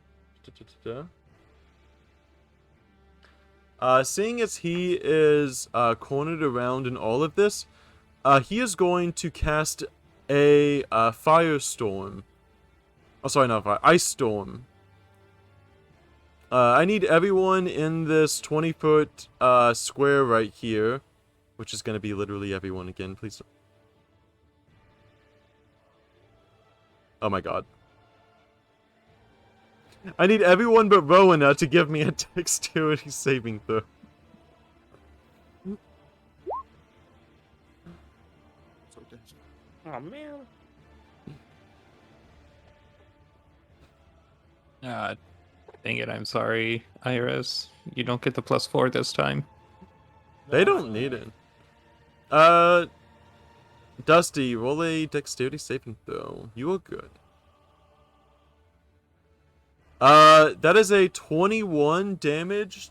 Seeing as he is cornered around in all of this, he is going to cast a firestorm. Oh, sorry, not fire. Ice storm. I need everyone in this 20-foot square right here, which is going to be literally everyone again. Please don't. Oh my god. I need everyone but Rowena to give me a dexterity saving throw. Oh man. Dang it, I'm sorry, Iris. You don't get the +4 this time. They No, don't need it. Dusty, roll a dexterity saving throw. You are good. That is a 21 damage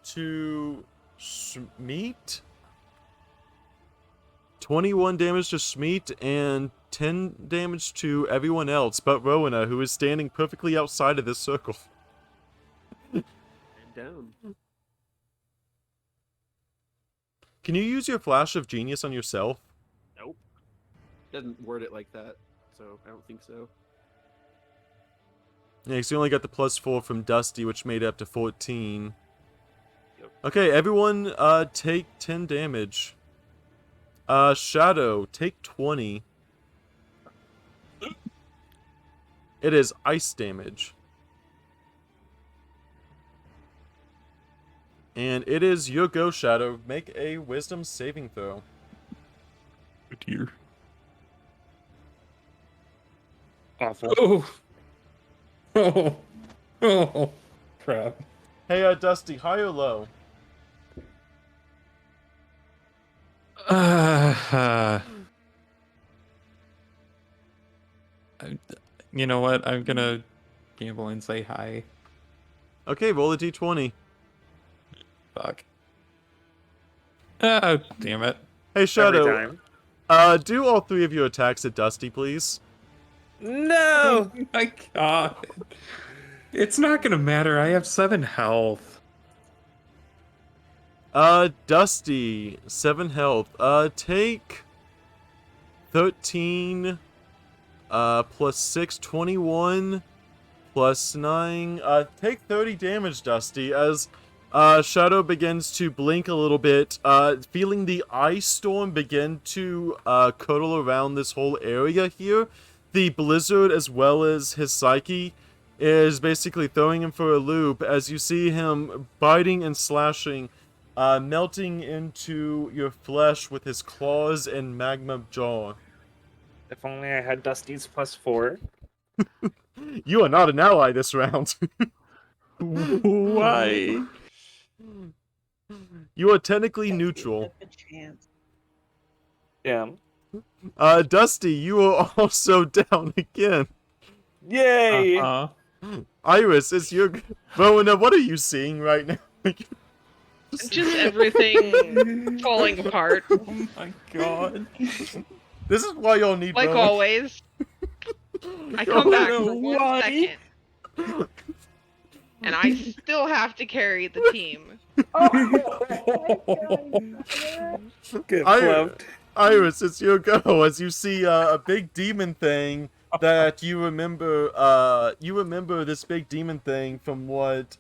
to Schmeat. 21 damage to Schmeat and 10 damage to everyone else but Rowena, who is standing perfectly outside of this circle. And down. Can you use your flash of genius on yourself? Nope. Doesn't word it like that, so I don't think so. Yeah, so you only got the +4 from Dusty, which made it up to 14. Yep. Okay, everyone, take 10 damage. Shadow, take 20. It is ice damage. And it is your go, Shadow. Make a wisdom saving throw. Oh dear. Awful. Oh. Oh. Oh. Crap. Hey, Dusty, high or low? You know what? I'm gonna gamble and say hi. Okay, roll a d20. Fuck. Oh, damn it. Hey, Every Shadow, time. do all 3 of your attacks at Dusty, please. No! My god. It's not gonna matter. I have 7 health. Dusty, 7 health. Take 13, plus 6, 21, plus 9. Take 30 damage, Dusty, as, Shadow begins to blink a little bit, feeling the ice storm begin to, cuddle around this whole area here. The blizzard, as well as his psyche, is basically throwing him for a loop as you see him biting and slashing, melting into your flesh with his claws and magma jaw. If only I had Dusty's +4. You are not an ally this round. Why? You are technically neutral. A chance. Yeah. Dusty, you are also down again. Yay! Iris, it's your... Rowena, what are you seeing right now? Just everything falling apart. Oh my god. This is why y'all need Like Rowena. always. I come back for 1 second. And I still have to carry the team. Get I- flubbed. Iris, it's your go as you see a big demon thing that you remember this big demon thing from what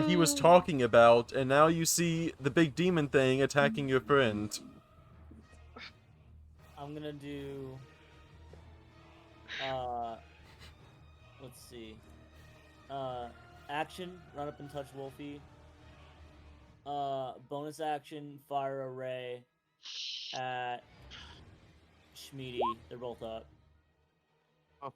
he was talking about, and now you see the big demon thing attacking your friend. I'm gonna do. Let's see. Action, run up and touch Wolfie. Bonus action, fire a ray at Schmeedy. They're both up. Both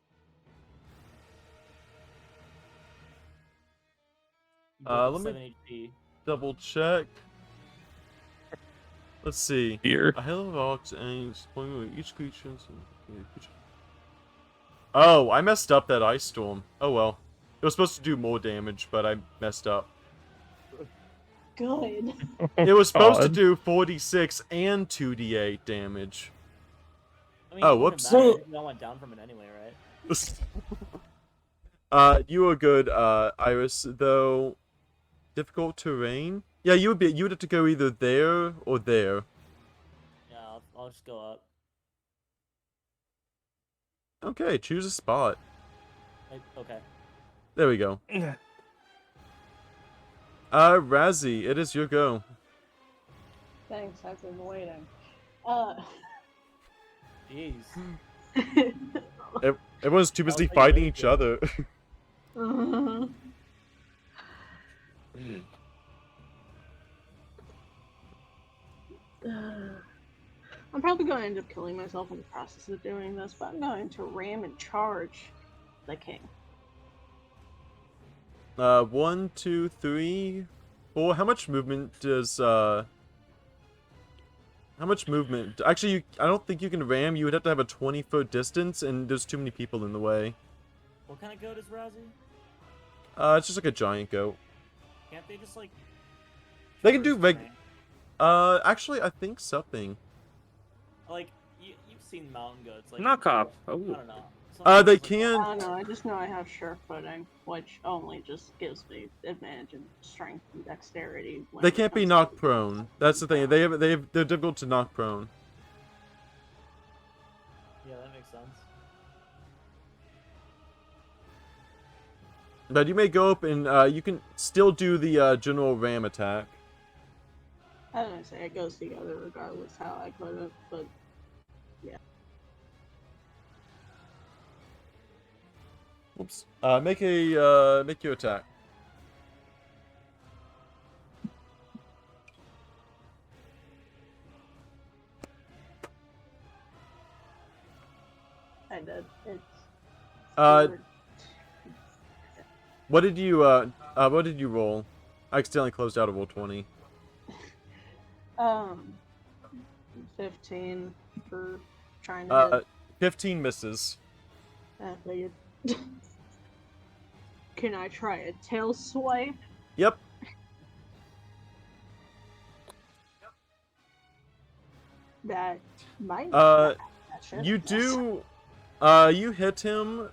Let at me 7 HP. double check. Let's see. Here. A hail of arcs aims pointing at each creature. Oh, I messed up that ice storm. Oh well. It was supposed to do more damage, but I messed up. Good. It was supposed to God. do 46 and 2d8 damage. I mean, Oh, it wouldn't whoops. matter. We all went down from it anyway, right? You were good, Iris, though difficult terrain? Yeah, you would have to go either there or there. Yeah, I'll just go up. Okay, choose a spot. Okay. There we go. Razzie, it is your go. Thanks, I've been waiting. Jeez. Everyone's too busy I'll take fighting it. each other. I'm probably going to end up killing myself in the process of doing this, but I'm going to ram and charge the king. 1, 2, 3, 4. How much movement does How much movement? Actually, I don't think you can ram. You would have to have a 20-foot distance, and there's too many people in the way. What kind of goat is Razzie? It's just like a giant goat. Can't they just like? They can do traverse the terrain? Actually, I think something. Like you've seen mountain goats. Like Knockoff. I Oh. don't know. They Sometimes, like, can. I don't know, I just know I have sure footing, which only just gives me advantage in strength and dexterity. They can't be knocked prone. That's the thing. They're difficult to knock prone. Yeah, that makes sense. But you may go up and you can still do the general ram attack. I was gonna say it goes together regardless how I put it, but yeah. Oops. Make your attack. I did. It's What did you roll? I accidentally closed out of roll 20. 15 for trying to hit. 15 misses. I figured. Can I try a tail swipe? Yep. That might. You do. You hit him.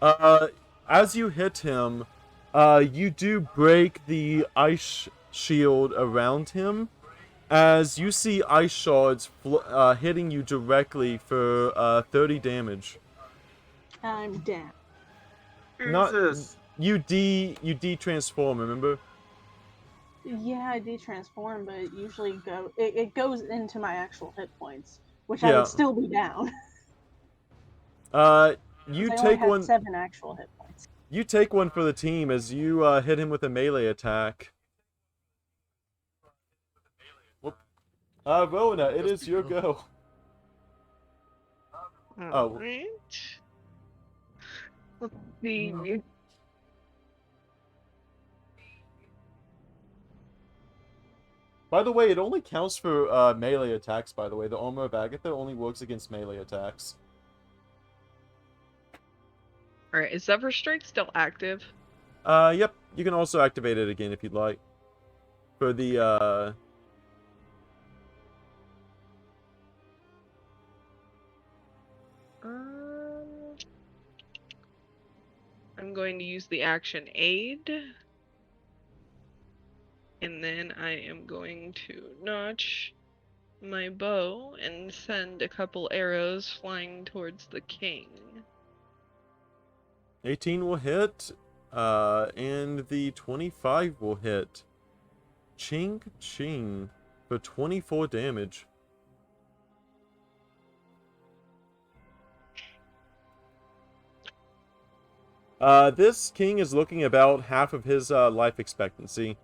As you hit him, you do break the ice shield around him. As you see ice shards hitting you directly for 30 damage. I'm down. Jesus. You de-transform, remember? Yeah, I de-transform, but it usually it goes into my actual hit points, which I would still be down. You I take only one. have 7 actual hit points. You take one for the team as you hit him with a melee attack. Whoop. Rona, it is your go. Alright. Let's see. By the way, it only counts for melee attacks, by the way. The Armor of Agatha only works against melee attacks. Alright, is Zephyr Strike still active? Yep. You can also activate it again if you'd like. For the, I'm going to use the action aid. And then I am going to notch my bow and send a couple arrows flying towards the king. 18 will hit, and the 25 will hit. Ching ching for 24 damage. This king is looking about half of his life expectancy.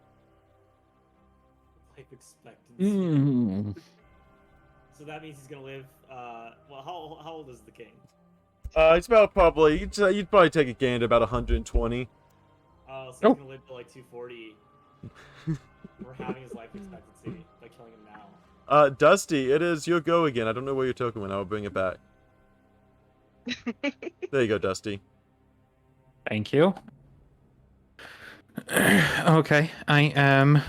Life expectancy. Mm. So that means he's gonna live. Well, how old is the king? It's about probably you'd probably take a gain to about 120. So he's gonna live to like 240. We're having his life expectancy by killing him now. Dusty, it is your go again. I don't know where your token went. I'll bring it back. There you go, Dusty. Thank you. Okay, I am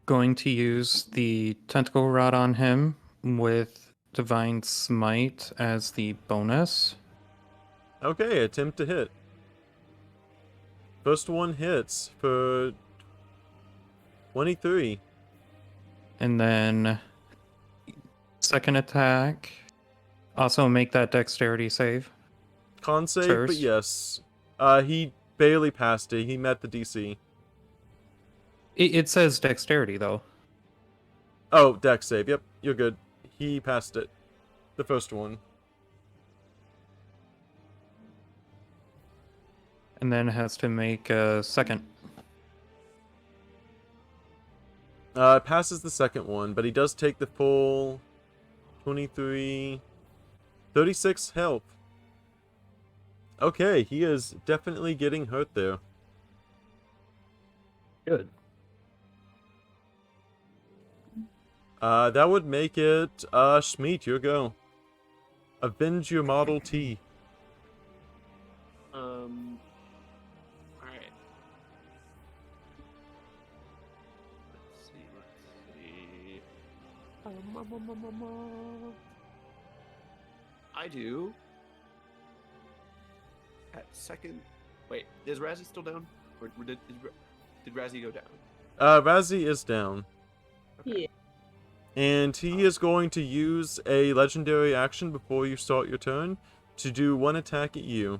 going to use the tentacle rod on him with divine smite as the bonus. Okay, attempt to hit. First one hits for 23. And then second attack, also make that dexterity save. Con save, but First. yes. He barely passed it. He met the DC. It says dexterity though. Oh, dex save. Yep, you're good. He passed it. The first one. And then has to make a second. Passes the second one, but he does take the full 23, 36 health. Okay, he is definitely getting hurt there. Good. That would make it, Schmeat, your go. Avenge your Model T. Alright. Let's see. I do. At second. Wait, is Razzie still down? Or did Razzie go down? Razzie is down. Okay. Yeah. And he is going to use a legendary action before you start your turn to do one attack at you.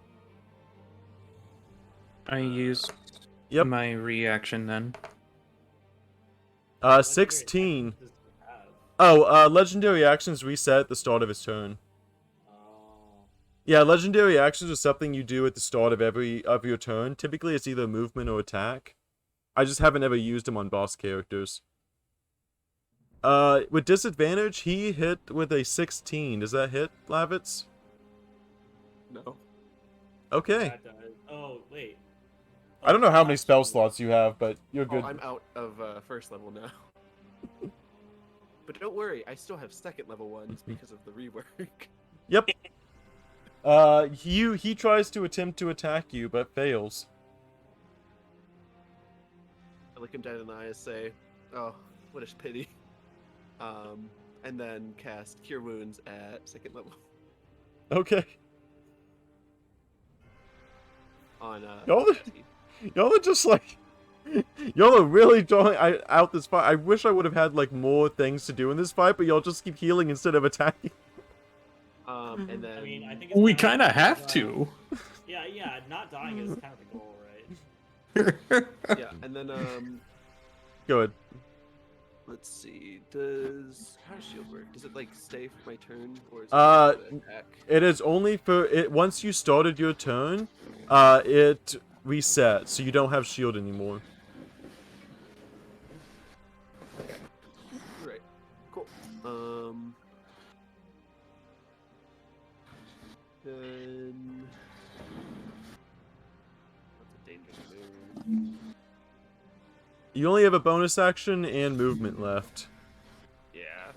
I use my reaction then. 16. Oh, legendary actions reset at the start of his turn. Yeah, legendary actions are something you do at the start of your turn. Typically, it's either movement or attack. I just haven't ever used them on boss characters. With disadvantage, he hit with a 16. Does that hit, Lavitz? No. Okay. That does. Oh, wait. I don't know how many spell slots you have, but you're good. Oh, I'm out of first level now. But don't worry, I still have second level ones because of the rework. Yep. He tries to attempt to attack you, but fails. I look him dead in the eye and say, "Oh, what a pity." And then cast Cure Wounds at second level. Okay. On Y'all are just like, y'all are really drawing out this fight. I wish I would have had like more things to do in this fight, but y'all just keep healing instead of attacking. And then I mean, I think it's We kind of have to. Yeah, not dying is kind of the goal, right? yeah, and then Go ahead. let's see. How does shield work? Does it like stay for my turn, or is it an attack? It is only for it once you started your turn. It resets, so you don't have shield anymore. Right. Cool. Then that's a dangerous move. You only have a bonus action and movement left. Yeah.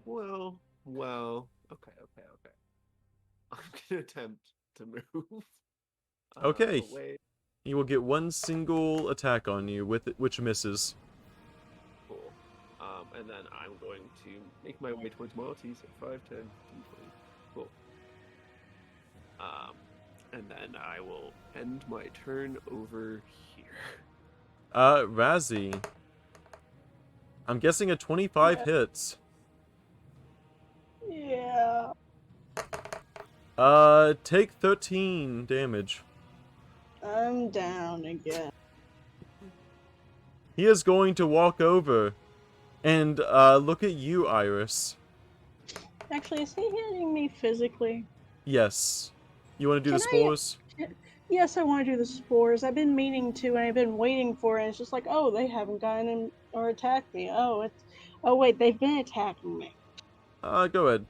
Well. Okay. I'm gonna attempt to move. Okay. Wait. He will get one single attack on you, which misses. Cool. And then I'm going to make my way towards Maltese at 5, 10, 15, 20. Cool. And then I will end my turn over here. Razzie. I'm guessing a 25 hits. Yeah. Take 13 damage. I'm down again. He is going to walk over and look at you, Iris. Actually, is he hitting me physically? Yes. You want to do the spores? Yes, I want to do the spores. I've been meaning to, and I've been waiting for it. And it's just like, oh, they haven't gotten him or attacked me. Oh, wait, they've been attacking me. Go ahead.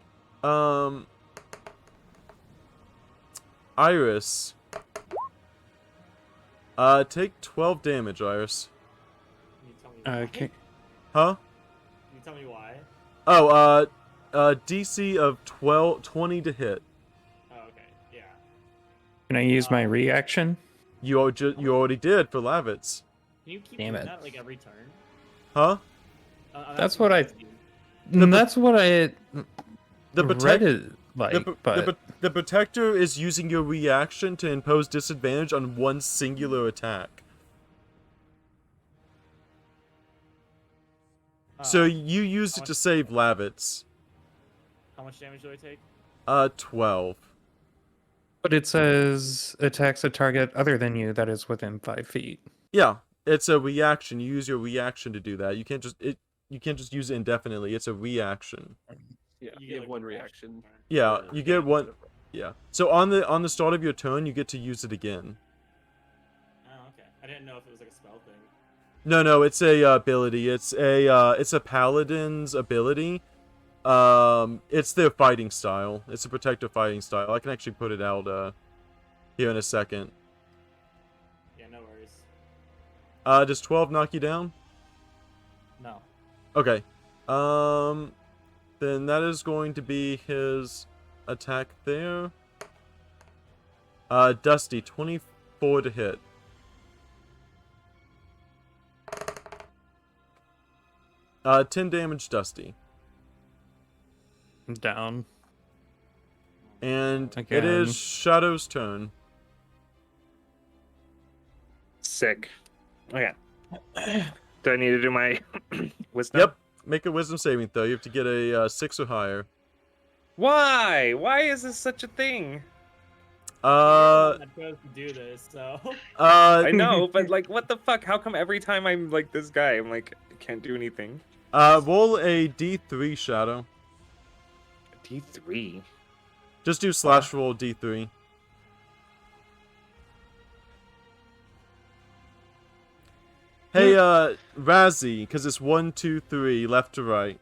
Iris. Take 12 damage, Iris. Can you tell me why? Okay. Huh? Can you tell me why? Oh, DC of 20 to hit. Oh, okay. Yeah. Can I use my reaction? You already did for Lavitz. Can you keep Damn doing it. that like every turn? Huh? That's what I. The That's what I The read it like, but the protector is using your reaction to impose disadvantage on one singular attack. So you used it to save Lavitz. How much damage do I take? 12. but it says attacks a target other than you that is within 5 feet. Yeah, it's a reaction. You use your reaction to do that. You can't just use it indefinitely. It's a reaction. Yeah, You you get, have like, one a reaction. Yeah, for you get one. damage. Yeah. So on the start of your turn, you get to use it again. Oh, okay. I didn't know if it was like a spell thing. No, it's a ability. It's a paladin's ability. It's their fighting style. It's a protective fighting style. I can actually put it out here in a second. Yeah, no worries. Does 12 knock you down? No. Okay. Then that is going to be his attack there. Dusty, 24 to hit. Uh, 10 damage, Dusty. I'm down. And it Again. is Shadow's turn. Sick. Okay. Do I need to do my wisdom? Yep. Make a wisdom saving throw. You have to get a 6 or higher. Why? Why is this such a thing? I'm supposed to do this, so. I know, but like, what the fuck? How come every time I'm like this guy, I'm like, I can't do anything? Roll a D3, Shadow. D3. Just do slash roll D3. Hey, Razzie, because it's 1, 2, 3, left to right.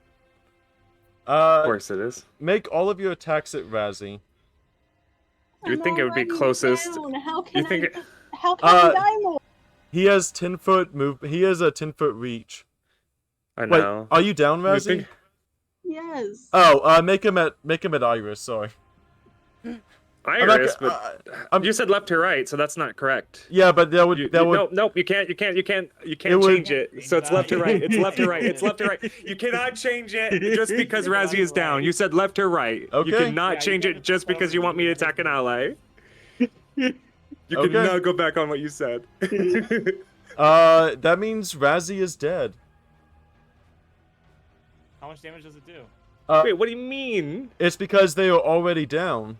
Of course it is. Make all of your attacks at Razzie. You would think it would be closest. How can You think How can I die more? He has 10-foot move. He has a 10-foot reach. I Wait, know. are you down, You would Razzie? think- Yes. Oh, make him at Iris. Sorry. Iris, I'm but you said left to right, so that's not correct. Yeah, but that would Nope, you can't It would- change it. So it's left to right. It's left to right. It's left to right. You cannot change it just because Razzie is down. You said left to right. You Okay. cannot Yeah, change you it just because you want me to attack an ally. You Okay. cannot go back on what you said. that means Razzie is dead. How much damage does it do? Wait, what do you mean? It's because they are already down.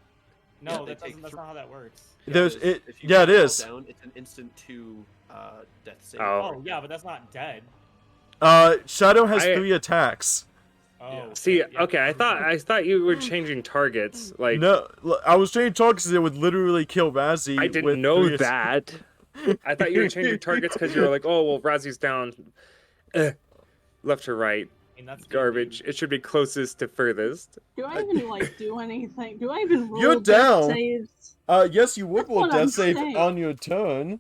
No, they that take doesn't. That's not how that works. There's it is. it. If you Yeah, it fall is. Down, it's an instant 2 death save. Oh. Yeah, but that's not dead. Shadow has I- 3 attacks. Oh. See, yeah. okay, I thought you were changing targets. Like, No, I was changing targets because it would literally kill Razzie. I with didn't know 3 that. I thought you were changing targets because you were like, oh, well, Razzie's down. Left to right. I mean, that's Garbage. It should be closest to furthest. Do I even do anything? Do I even roll You're death down. saves? Yes, you would That's roll what I'm death save saying. on your turn.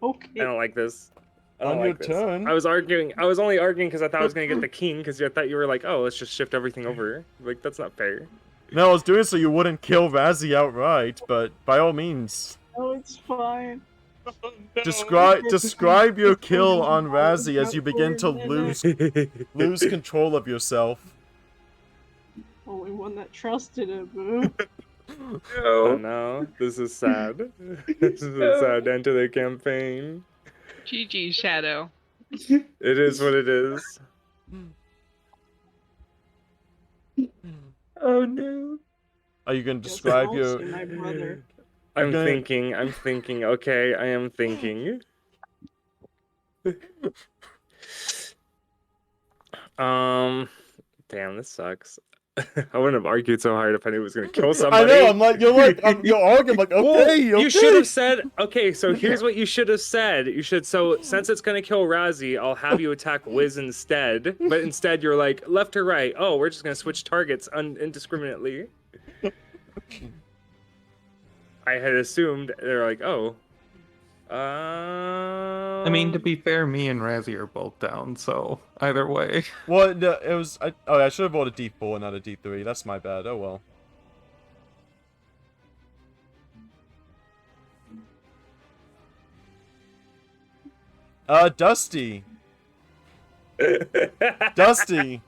Okay. I don't like this. I don't On your like this. turn. I was arguing. I was only arguing because I thought I was gonna get the king because I thought you were like, oh, let's just shift everything over. Like that's not fair. No, I was doing it so you wouldn't kill Razzie outright, but by all means, Oh, it's fine. describe your kill on Razzie as you begin to lose control of yourself. Only one that trusted it, boo. Oh no, this is sad. This is a sad end to the campaign. GG, Shadow. It is what it is. Oh no. Are you gonna Guess describe I'll your? see my brother. I'm Okay. thinking. Okay, I am thinking. Damn, this sucks. I wouldn't have argued so hard if I knew it was gonna kill somebody. I know. I'm like you're arguing like Well, okay. you should have said, okay, so here's what you should have said. You should, so since it's gonna kill Razzie, I'll have you attack Wiz instead. But instead you're like, left or right? Oh, we're just gonna switch targets indiscriminately. I had assumed, they're like, oh. I mean, to be fair, me and Razzie are both down, so either way. Well, no, it was. I should have rolled a D4 and not a D3. That's my bad. Oh well. Dusty. Dusty.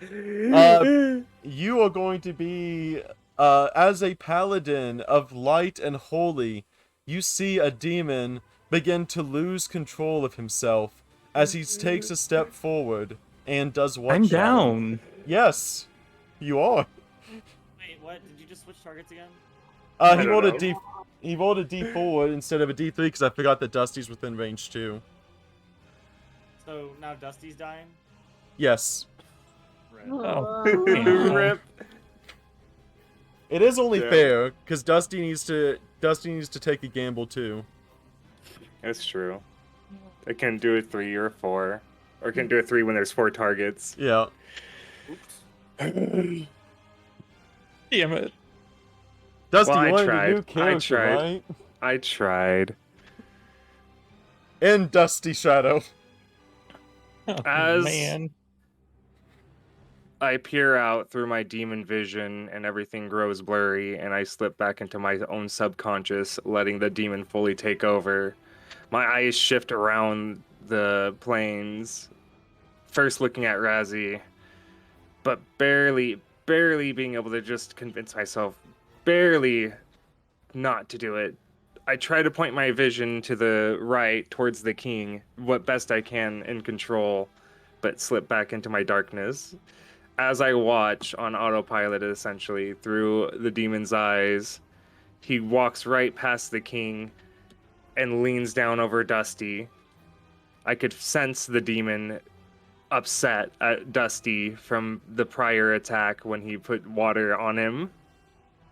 You are going to be, as a paladin of light and holy, you see a demon begin to lose control of himself as he takes a step forward and does what? I'm Shadow? down. Yes, you are. Wait, what? Did you just switch targets again? He don't rolled a know. D. He rolled a D4 instead of a D3 because I forgot that Dusty's within range too. So now Dusty's dying? Yes, Right. Oh. Rip. it is only Yeah. fair because Dusty needs to take a gamble too. It's true. I can do a 3 or a 4. Or can do a 3 when there's 4 targets. Yeah. Oops. Damn it. Dusty, Well, you I wanted a tried. new character, tried. right? I tried. And Dusty Shadow. Oh, As- man. I peer out through my demon vision and everything grows blurry and I slip back into my own subconscious, letting the demon fully take over. My eyes shift around the planes, first looking at Razzie, but barely being able to just convince myself, barely not to do it. I try to point my vision to the right towards the king, what best I can in control, but slip back into my darkness. As I watch on autopilot, essentially, through the demon's eyes, he walks right past the king and leans down over Dusty. I could sense the demon upset at Dusty from the prior attack when he put water on him.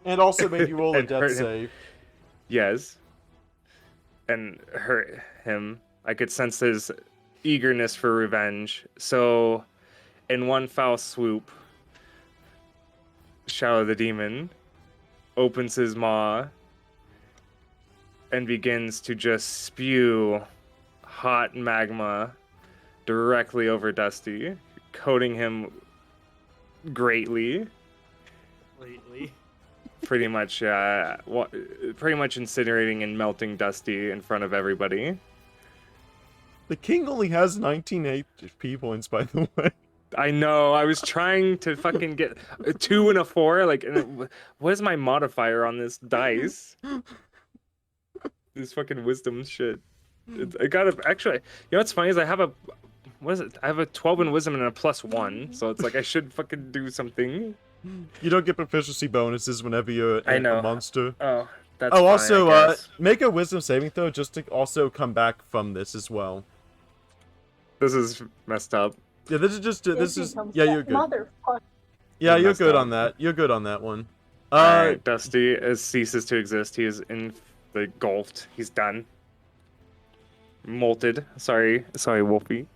And also made you roll a And death hurt him. save. Yes. And hurt him. I could sense his eagerness for revenge. So, in one foul swoop, Shadow the Demon opens his maw and begins to just spew hot magma directly over Dusty, coating him greatly. Lately. Pretty much incinerating and melting Dusty in front of everybody. The king only has 19 HP points, by the way. I know. I was trying to fucking get a 2 and a 4. Like, what is my modifier on this dice? This fucking wisdom shit. I got a actually. You know what's funny is I have a. What is it? I have a 12 in wisdom and a +1. So it's like I should fucking do something. You don't get proficiency bonuses whenever you're I know. a monster. Oh, that's. Oh, fine, also, I guess. make a wisdom saving throw just to also come back from this as well. This is messed up. Yeah, this is just this Here is comes yeah, that you're good. Motherfucker. Yeah, you're messed good up. on that. You're good on that one. Alright, Dusty ceases to exist. He is engulfed. He's done. Molted. Sorry, Wolfie.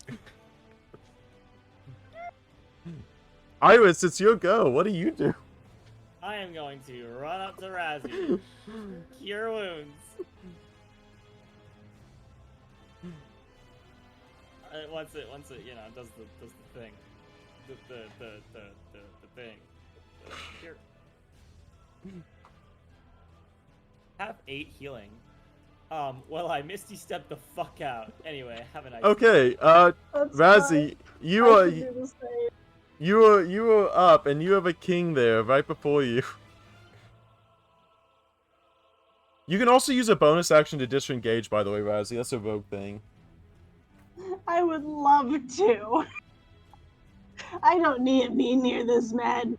Iris, it's your go. What do you do? I am going to run up to Razzie. Cure wounds. Once it does the thing. The thing. Cure. Have 8 healing. Well, I Misty stepped the fuck out. Anyway, have a nice Okay, That's Razzie, fine. you I are should do the same. you are up, and you have a king there right before you. You can also use a bonus action to disengage, by the way, Razzie. That's a rogue thing. I would love to. I don't need to be near this man.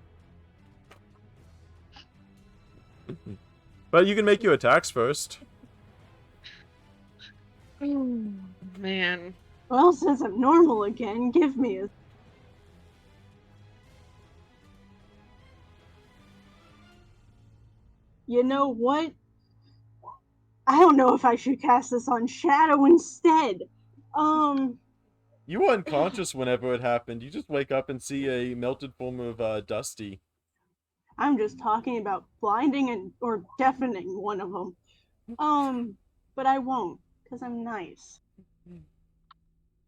But you can make your attacks first. Oh, man. Well, since I'm normal again, give me a... You know what? I don't know if I should cast this on Shadow instead. You were unconscious whenever it happened. You just wake up and see a melted form of Dusty. I'm just talking about blinding and or deafening one of them. But I won't, because I'm nice.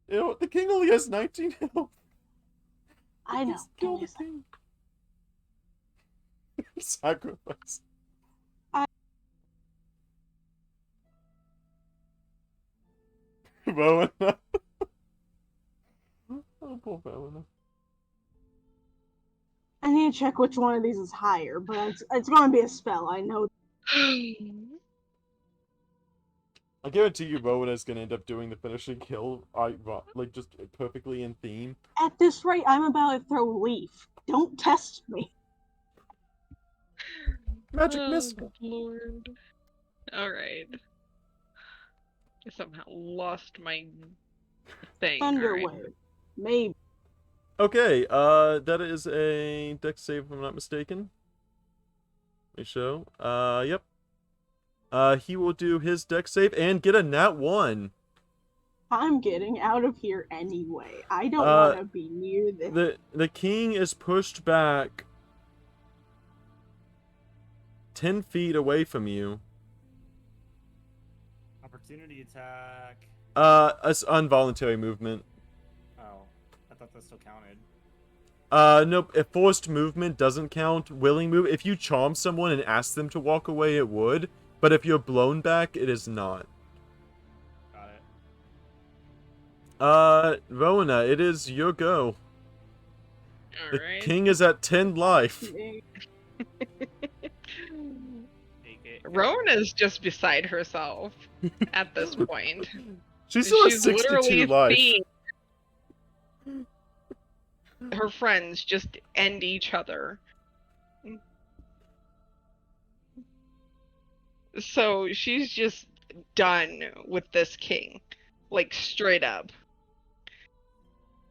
You know, the king only has 19 health. I know. Just kill the king. Sacrifice. Rowena. Oh, poor Rowena. I need to check which one of these is higher, but it's going to be a spell. I know. I guarantee you Rowena's gonna end up doing the finishing kill, like, just perfectly in theme. At this rate, I'm about to throw Leaf. Don't test me. Magic missile. Oh, Lord. Alright. I somehow lost my thing. Underwear. Alright. Maybe. Okay, that is a dex save if I'm not mistaken. Let me show. Yep. He will do his dex save and get a nat 1. I'm getting out of here anyway. I don't want to be near this. The king is pushed back 10 feet away from you. Opportunity attack. It's involuntary movement. Oh, I thought that still counted. Nope. If forced movement doesn't count. Willing move. If you charm someone and ask them to walk away, it would. But if you're blown back, it is not. Got it. Rowena, it is your go. The Alright. king is at 10 life. Take it. Rona's just beside herself at this point. She still has She's 62 literally life. seeing her friends just end each other. So she's just done with this king. Like, straight up.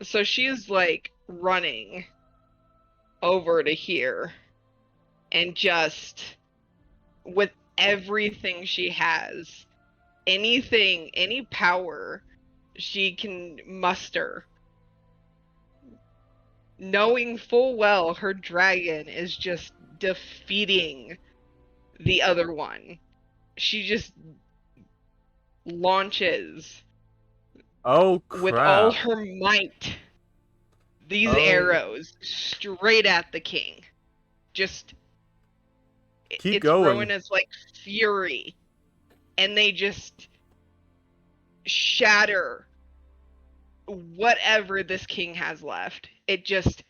So she's, like, running over to here. And just, with everything she has, anything, any power she can muster, knowing full well her dragon is just defeating the other one. She just launches Oh, crap. with all her might these arrows straight at the king. Just Keep going. Rowena's like fury, and they just shatter whatever this king has left. It just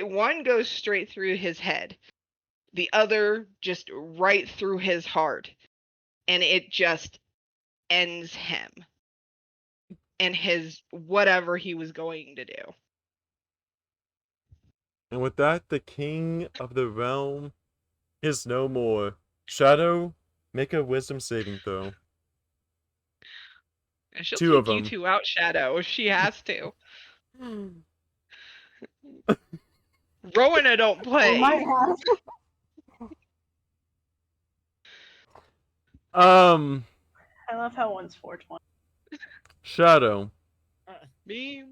one goes straight through his head, the other just right through his heart, and it just ends him and his whatever he was going to do. And with that, the king of the realm is no more. Shadow, make a wisdom saving throw. And she'll Two of take you them. two out, Shadow, if she has to. Rowena don't play. I might have. I love how one's 420. Shadow. Me?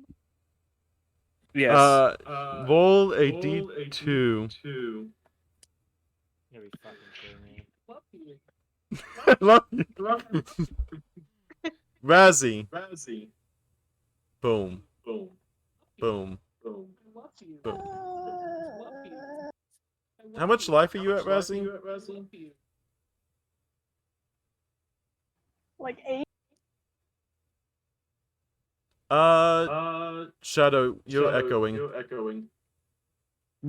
Yes. Roll a d2. You gotta be fucking kidding me. Love you. Razzie. Boom. Boom. How much life are you at, Razzie? Like 8. Shadow, you're echoing.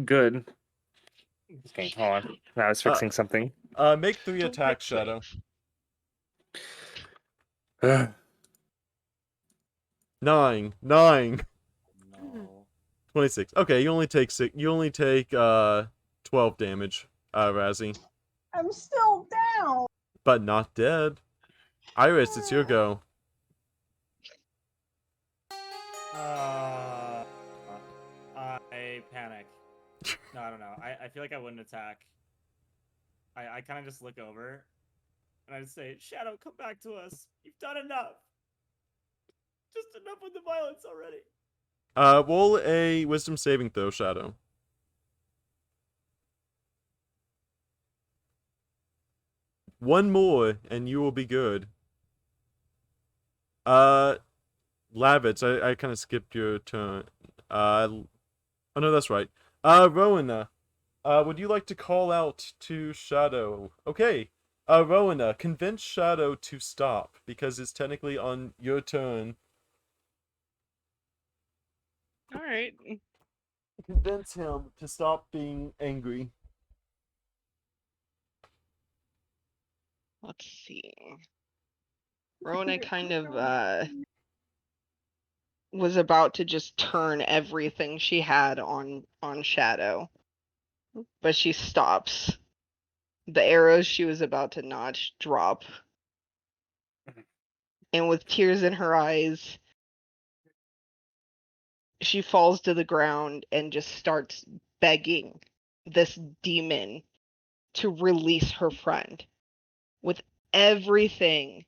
Good. Okay, hold on. I was fixing something. Make 3 attacks, Shadow. 9. No. 26. Okay, you only take 12 damage, Razzie. I'm still down. But not dead. Iris, it's your go. I panic. No, I don't know. I feel like I wouldn't attack. I kind of just look over, and I just say, Shadow, come back to us. You've done enough. Just enough with the violence already. Roll a wisdom saving throw, Shadow. One more, and you will be good. Lavitz, I kind of skipped your turn. Oh no, that's right. Rowena, would you like to call out to Shadow? Okay. Rowena, convince Shadow to stop, because it's technically on your turn. Alright. Convince him to stop being angry. Let's see. Rowena kind of, was about to just turn everything she had on Shadow. But she stops. The arrows she was about to notch drop. And with tears in her eyes, she falls to the ground and just starts begging this demon to release her friend with everything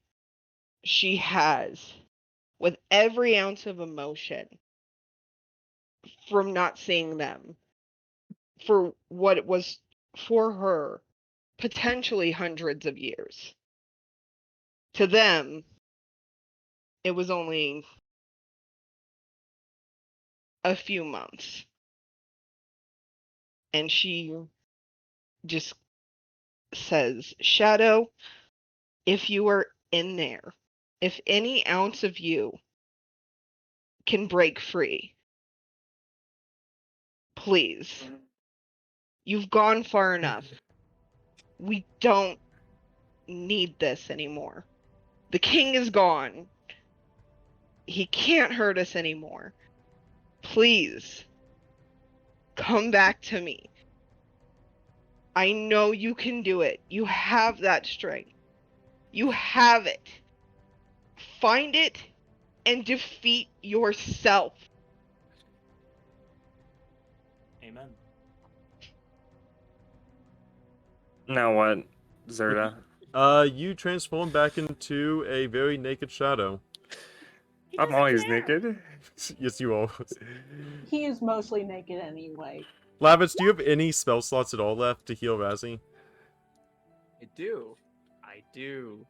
she has, with every ounce of emotion from not seeing them for what it was for her, potentially hundreds of years. To them, it was only a few months. And she just says, Shadow, if you are in there, if any ounce of you can break free, please. You've gone far enough. We don't need this anymore. The king is gone. He can't hurt us anymore. Please, come back to me. I know you can do it. You have that strength. You have it. Find it and defeat yourself. Amen. Now what, Zerda? You transform back into a very naked Shadow. I'm always naked. Yes, you are. He is mostly naked anyway. Lavitz, do you have any spell slots at all left to heal Razzie? I do. I do.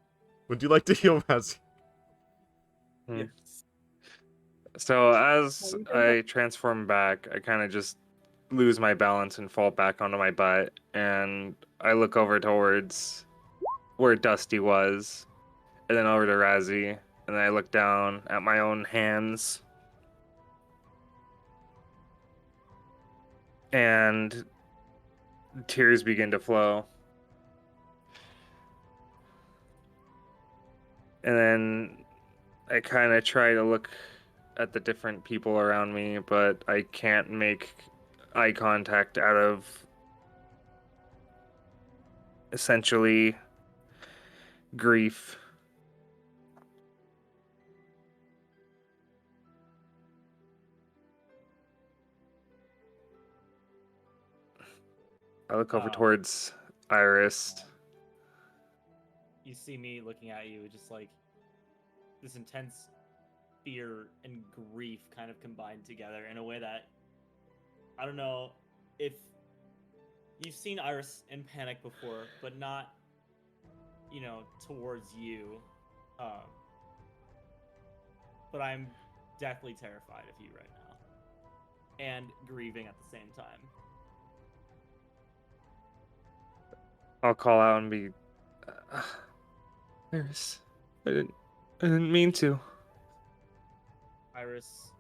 Would you like to heal Razzie? Hmm. Yes. So as Well, you can I transform back, I kind of just lose my balance and fall back onto my butt, and I look over towards where Dusty was, and then over to Razzie, and then I look down at my own hands, and tears begin to flow. And then I kind of try to look at the different people around me, but I can't make eye contact out of essentially grief. I look over Oh. towards Iris. You see me looking at you, just like this intense fear and grief kind of combined together in a way that I don't know if you've seen Iris in panic before, but not, towards you. But I'm deathly terrified of you right now, and grieving at the same time. I'll call out and be, Iris, I didn't mean to. Iris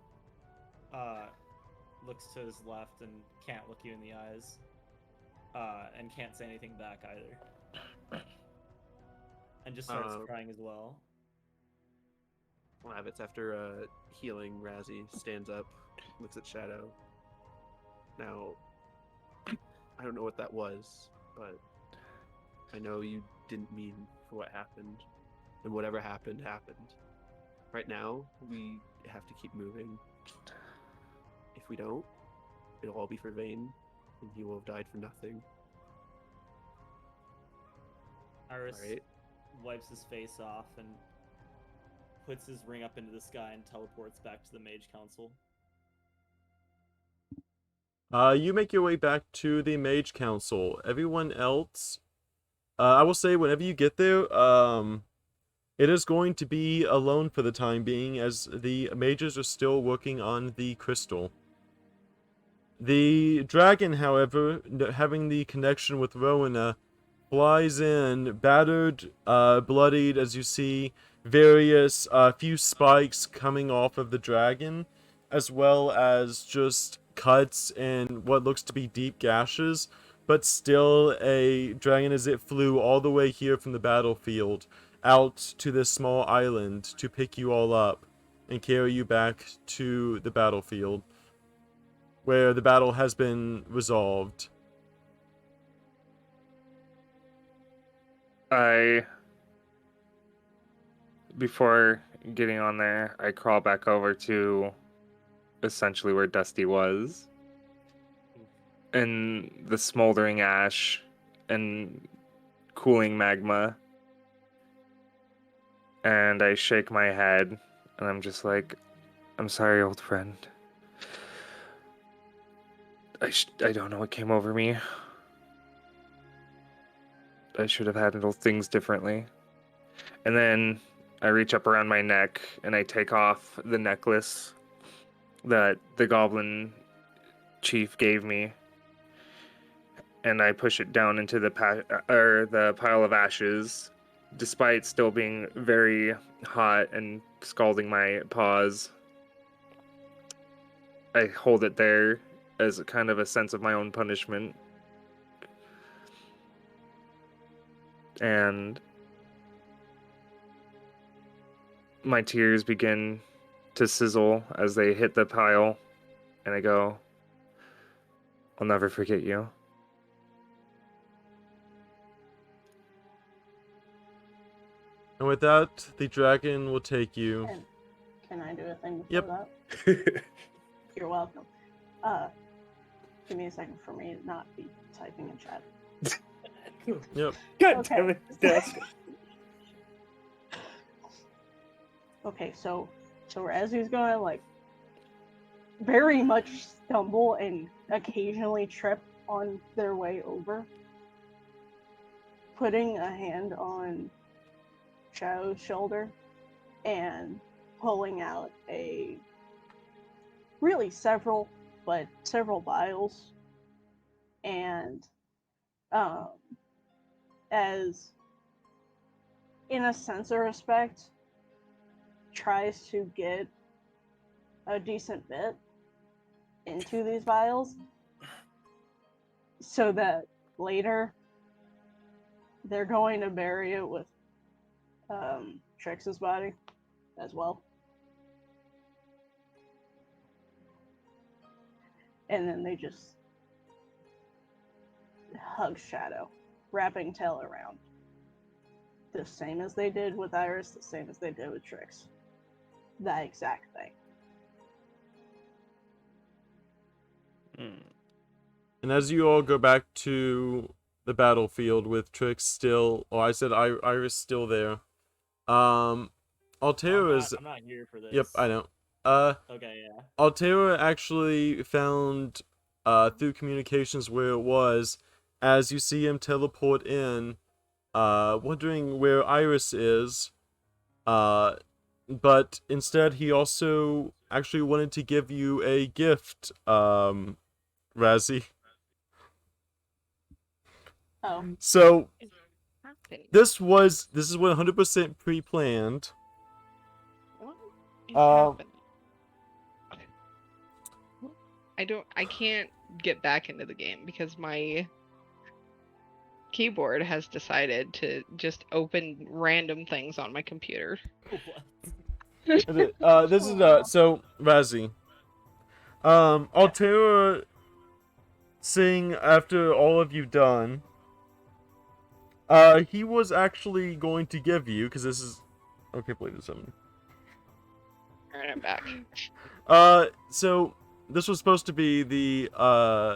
looks to his left and can't look you in the eyes, and can't say anything back either, and just starts crying as well. Lavitz, after healing Razzie, stands up, looks at Shadow. Now, I don't know what that was, but I know you didn't mean for what happened, and whatever happened, happened. Right now, we have to keep moving. If we don't, it'll all be for vain, and he will have died for nothing. Iris Alright. wipes his face off and puts his ring up into the sky and teleports back to the Mage Council. You make your way back to the Mage Council. Everyone else, I will say, whenever you get there, it is going to be alone for the time being, as the mages are still working on the crystal. The dragon, however, having the connection with Rowena, flies in, battered, bloodied, as you see various few spikes coming off of the dragon, as well as just cuts and what looks to be deep gashes, but still a dragon as it flew all the way here from the battlefield out to this small island to pick you all up and carry you back to the battlefield, where the battle has been resolved. Before getting on there, I crawl back over to essentially where Dusty was, and the smoldering ash and cooling magma. And I shake my head, and I'm just like, I'm sorry, old friend. I don't know what came over me. I should have handled things differently. And then I reach up around my neck, and I take off the necklace that the goblin chief gave me. And I push it down into the pile of ashes, despite still being very hot and scalding my paws. I hold it there as a kind of a sense of my own punishment. And my tears begin to sizzle as they hit the pile, and I go, I'll never forget you. And with that, the dragon will take you. Can I do a thing before Yep. that? You're welcome. Give me a second for me to not be typing in chat. Yep. God Okay. damn it, desk. Okay, so Razzy's gonna like very much stumble and occasionally trip on their way over, putting a hand on Shadow's shoulder and pulling out several vials, and as in a sense of respect, tries to get a decent bit into these vials so that later they're going to bury it with Trix's body as well. And then they just hug Shadow, wrapping tail around. The same as they did with Iris, the same as they did with Trix. That exact thing. And as you all go back to the battlefield with Trix still, Iris still there. Altera is. I'm not here for this. Yep, I know. Okay, yeah. Altera actually found through communications where it was, as you see him teleport in, wondering where Iris is. But instead he also actually wanted to give you a gift, Razzie. Oh. So Happening. this is 100% pre-planned. What is Um, happening? I can't get back into the game because my keyboard has decided to just open random things on my computer. This is so Razzie. Altera, seeing after all of you done, he was actually going to give you, because this is okay. Play this something. Alright, I'm back. So this was supposed to be the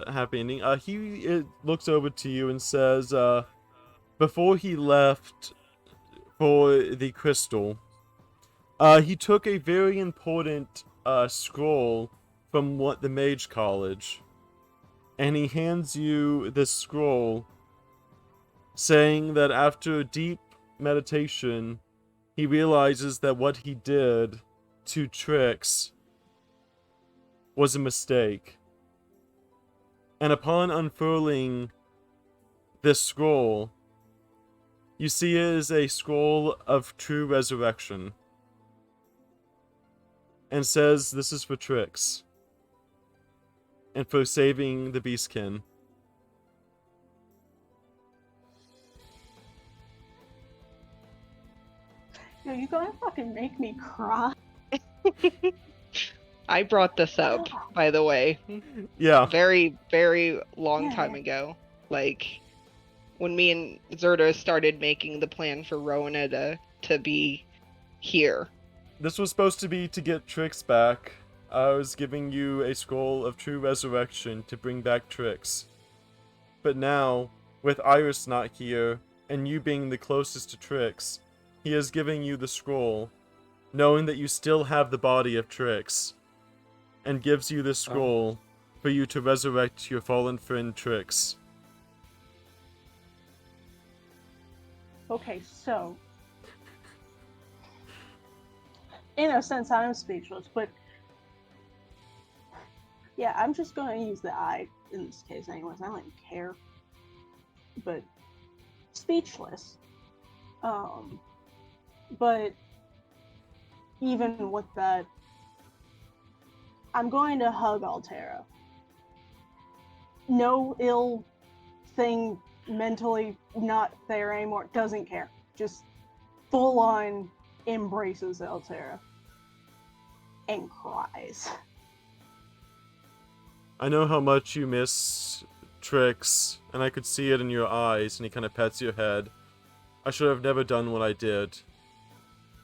happy ending. He looks over to you and says, before he left for the crystal, he took a very important scroll from the Mage College, and he hands you this scroll, saying that after deep meditation, he realizes that what he did to Trix was a mistake. And upon unfurling this scroll, you see it is a scroll of true resurrection. And says this is for Trix. And for saving the Beastkin. Yo, you gonna fucking make me cry? I brought this up, by the way. Yeah. Very, very long Yeah. time ago. Like, when me and Zerda started making the plan for Rowena to be here. This was supposed to be to get Trix back. I was giving you a scroll of true resurrection to bring back Trix. But now, with Iris not here, and you being the closest to Trix, he is giving you the scroll, knowing that you still have the body of Trix, and gives you the scroll for you to resurrect your fallen friend Trix. Okay, so in a sense, I'm speechless, but yeah, I'm just going to use the I in this case, anyways. I don't even care, but speechless. But even with that, I'm going to hug Altera. No ill thing mentally not there anymore. Doesn't care. Just full on embraces Altera and cries. I know how much you miss Trix, and I could see it in your eyes, and he kind of pets your head. I should have never done what I did,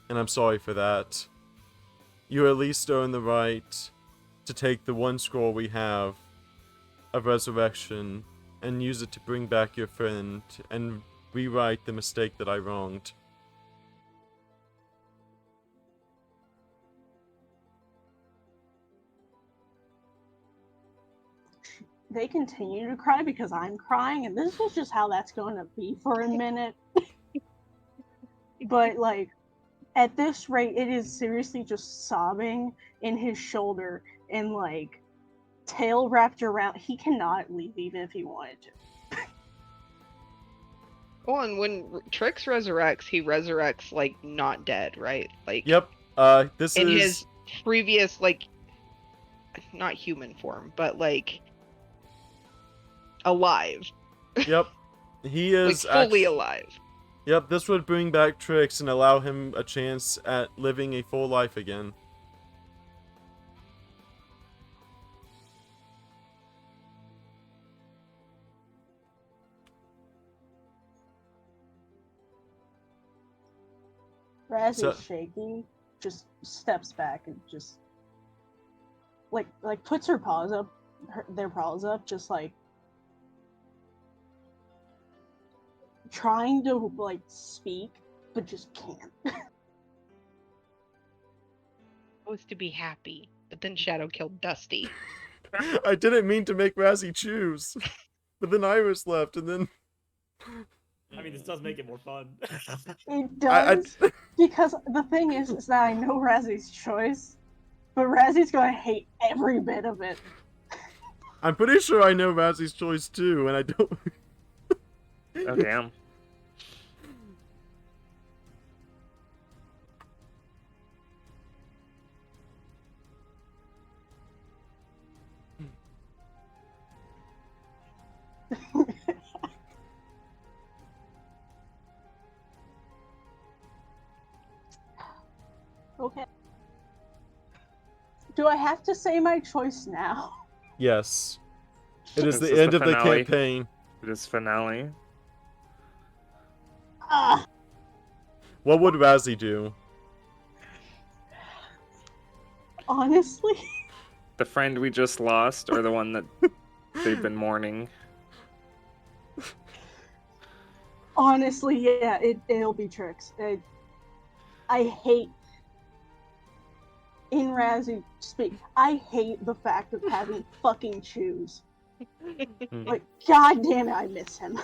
and I'm sorry for that. You at least earn the right to take the one scroll we have of resurrection and use it to bring back your friend and rewrite the mistake that I wronged. They continue to cry because I'm crying, and this is just how that's going to be for a minute. But, like, at this rate, it is seriously just sobbing in his shoulder and, like, tail wrapped around. He cannot leave even if he wanted to. Well, and when Trix resurrects, he resurrects, like, not dead, right? Like, Yep. This in is his previous, like, not human form, but, like, alive. Yep. He is like, fully alive. Yep, this would bring back Trix and allow him a chance at living a full life again. Razzie's shaking, just steps back and just like puts her paws up, their paws up, just like trying to like speak, but just can't. Supposed to be happy, but then Shadow killed Dusty. I didn't mean to make Razzie choose, but then Iris left, and then I mean, this does make it more fun. It does, because the thing is that I know Razzie's choice, but Razzie's gonna hate every bit of it. I'm pretty sure I know Razzie's choice too, and I don't. Oh, damn. Okay. Do I have to say my choice now? Yes. It is This the is end the of the finale. campaign. It is finale. Ah, What would Razzie do? honestly, The friend we just lost, or the one that they've been mourning? honestly, yeah, it'll be Trix. I hate in Razzie speak. I hate the fact of having fucking choose. Like, god damn it, I miss him.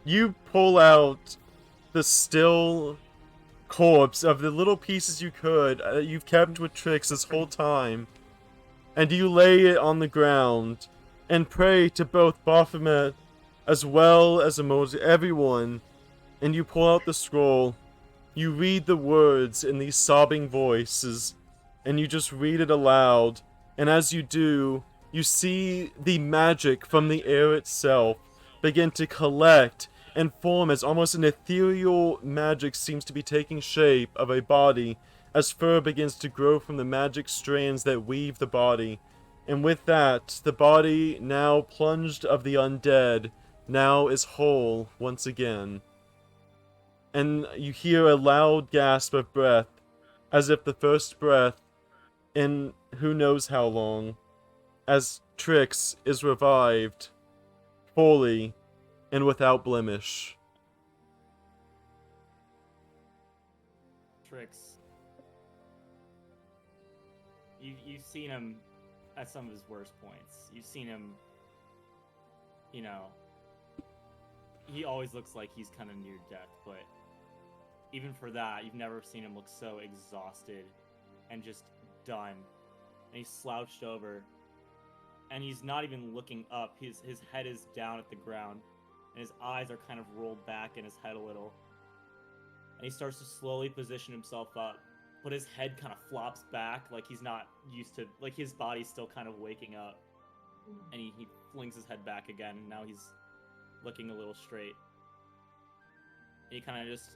You pull out the still corpse of the little pieces you could you've kept with Trix this whole time, and you lay it on the ground and pray to both Baphomet as well as Emoji, everyone, and you pull out the scroll. You read the words in these sobbing voices, and you just read it aloud, and as you do, you see the magic from the air itself begin to collect and form as almost an ethereal magic seems to be taking shape of a body as fur begins to grow from the magic strands that weave the body. And with that, the body, now plunged of the undead, now is whole once again. And you hear a loud gasp of breath, as if the first breath in who knows how long, as Trix is revived fully and without blemish. Tricks. You've seen him at some of his worst points. You've seen him, you know, he always looks like he's kind of near death, but even for that, you've never seen him look so exhausted and just done. And he's slouched over, and he's not even looking up. His head is down at the ground, and his eyes are kind of rolled back in his head a little. And he starts to slowly position himself up, but his head kind of flops back like he's not used to, like his body's still kind of waking up. And he flings his head back again, and now he's looking a little straight. And he kind of just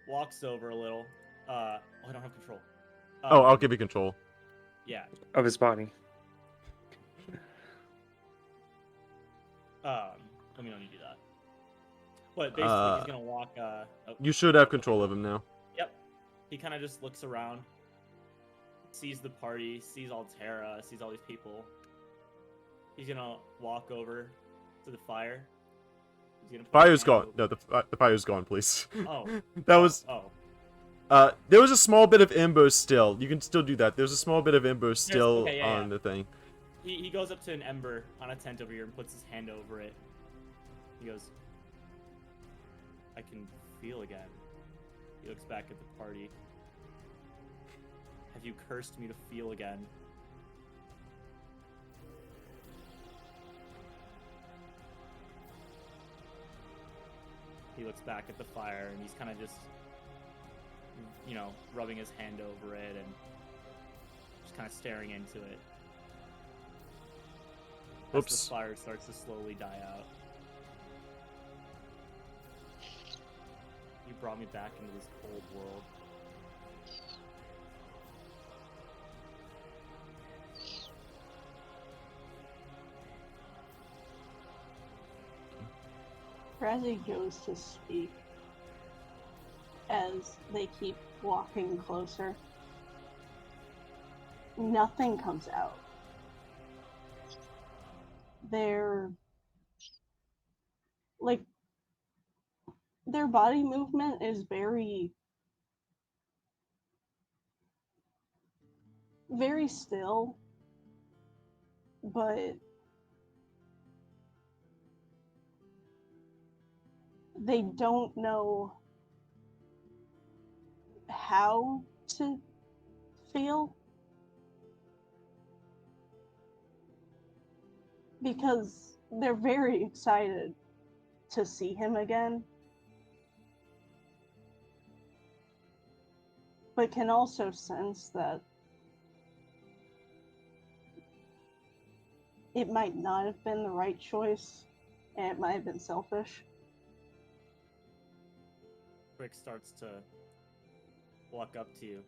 walks over a little. I don't have control. I'll give you control. Yeah. Of his body. Let me know when you do that. But basically, he's gonna walk. You should have control of him now. Yep. He kind of just looks around, sees the party, sees Altera, sees all these people. He's gonna walk over to the fire. He's gonna put his Fire's hand gone. over- No, the fire's gone, please. Oh. That was. Oh. There was a small bit of embers still. You can still do that. There's a small bit of embers still okay, yeah, on yeah. the thing. He goes up to an ember on a tent over here and puts his hand over it. He goes, I can feel again. He looks back at the party. Have you cursed me to feel again? He looks back at the fire and he's kind of just, you know, rubbing his hand over it and just kind of staring into it. As Oops. the fire starts to slowly die out. You brought me back into this cold world. As he goes to speak, as they keep walking closer, nothing comes out. Their body movement is very still, but they don't know how to feel because they're very excited to see him again, but can also sense that it might not have been the right choice and it might have been selfish. Rick starts to walk up to you.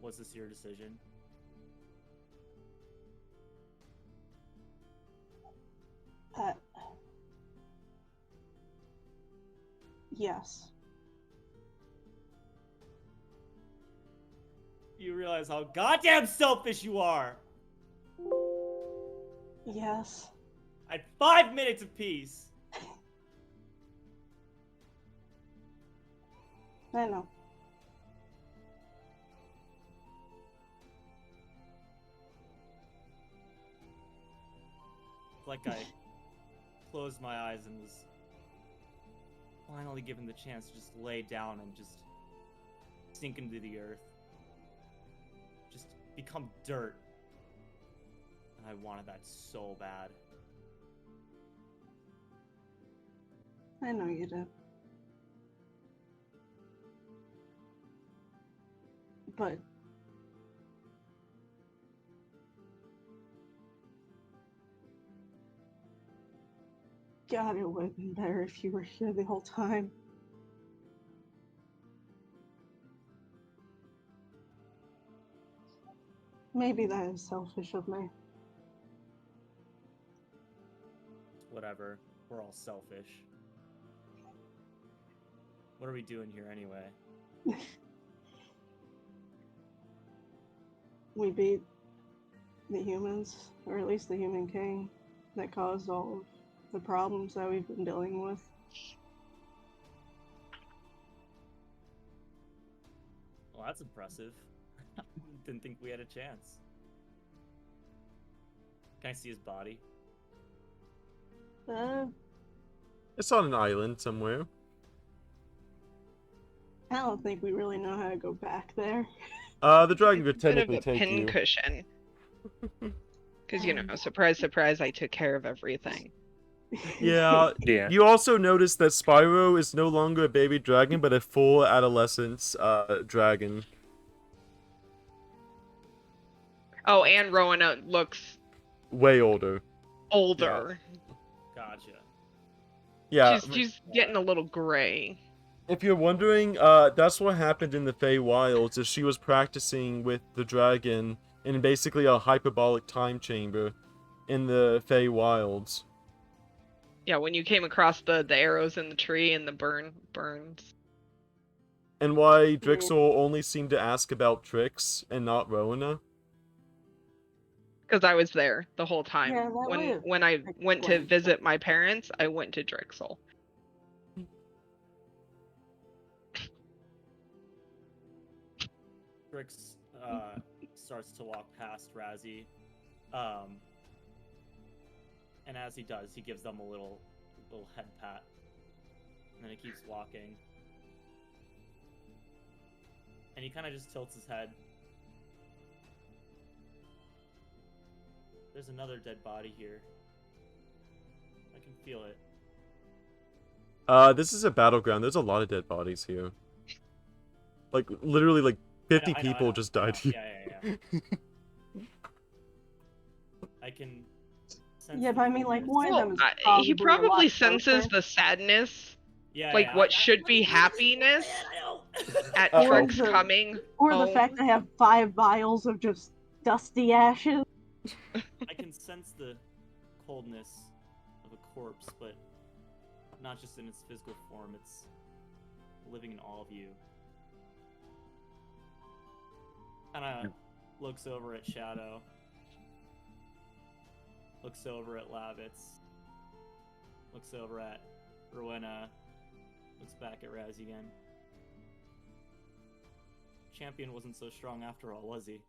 Was this your decision? Yes. You realize how goddamn selfish you are! Yes. I had 5 minutes of peace! I know. It's like I closed my eyes and was finally given the chance to just lay down and just sink into the earth. Just become dirt. And I wanted that so bad. I know you did. But God, it would have been better if you were here the whole time. Maybe that is selfish of me. Whatever. We're all selfish. What are we doing here anyway? We beat the humans, or at least the Human King. that caused all of the problems that we've been dealing with. Well, that's impressive. Didn't think we had a chance. Can I see his body? It's on an island somewhere. I don't think we really know how to go back there. The dragon could It's a bit of technically a take pin you. cushion. Because, you know, surprise, surprise, I took care of everything. Yeah. Yeah. You also notice that Spyro is no longer a baby dragon, but a full adolescence dragon. Oh, and Rowena looks Way older. older. Gotcha. Yeah. She's getting a little gray. If you're wondering, that's what happened in the Fey Wilds, is she was practicing with the dragon in basically a hyperbolic time chamber in the Fey Wilds. Yeah, when you came across the arrows in the tree and the burns. And why Drixel only seemed to ask about Trix and not Rowena? Because I was there the whole time. Yeah, that would've when I went to explained visit my parents, I went to Drixel. Trix starts to walk past Razzie. And as he does, he gives them a little head pat. And then he keeps walking. And he kind of just tilts his head. There's another dead body here. I can feel it. This is a battleground. There's a lot of dead bodies here. Like, literally, like, 50 people just died here. Yeah. I can sense Yeah, but I mean, like, one of them is He a probably lot senses closer. the sadness. Yeah, Like, yeah, what should be happiness at Uh-oh. Trix Or the- coming Or the home. fact I have 5 vials of just dusty ashes. I can sense the coldness of a corpse, but not just in its physical form, it's living in all of you. Kinda looks over at Shadow. Looks over at Lavitz. Looks over at Rowena. Looks back at Raz again. Champion wasn't so strong after all, was he?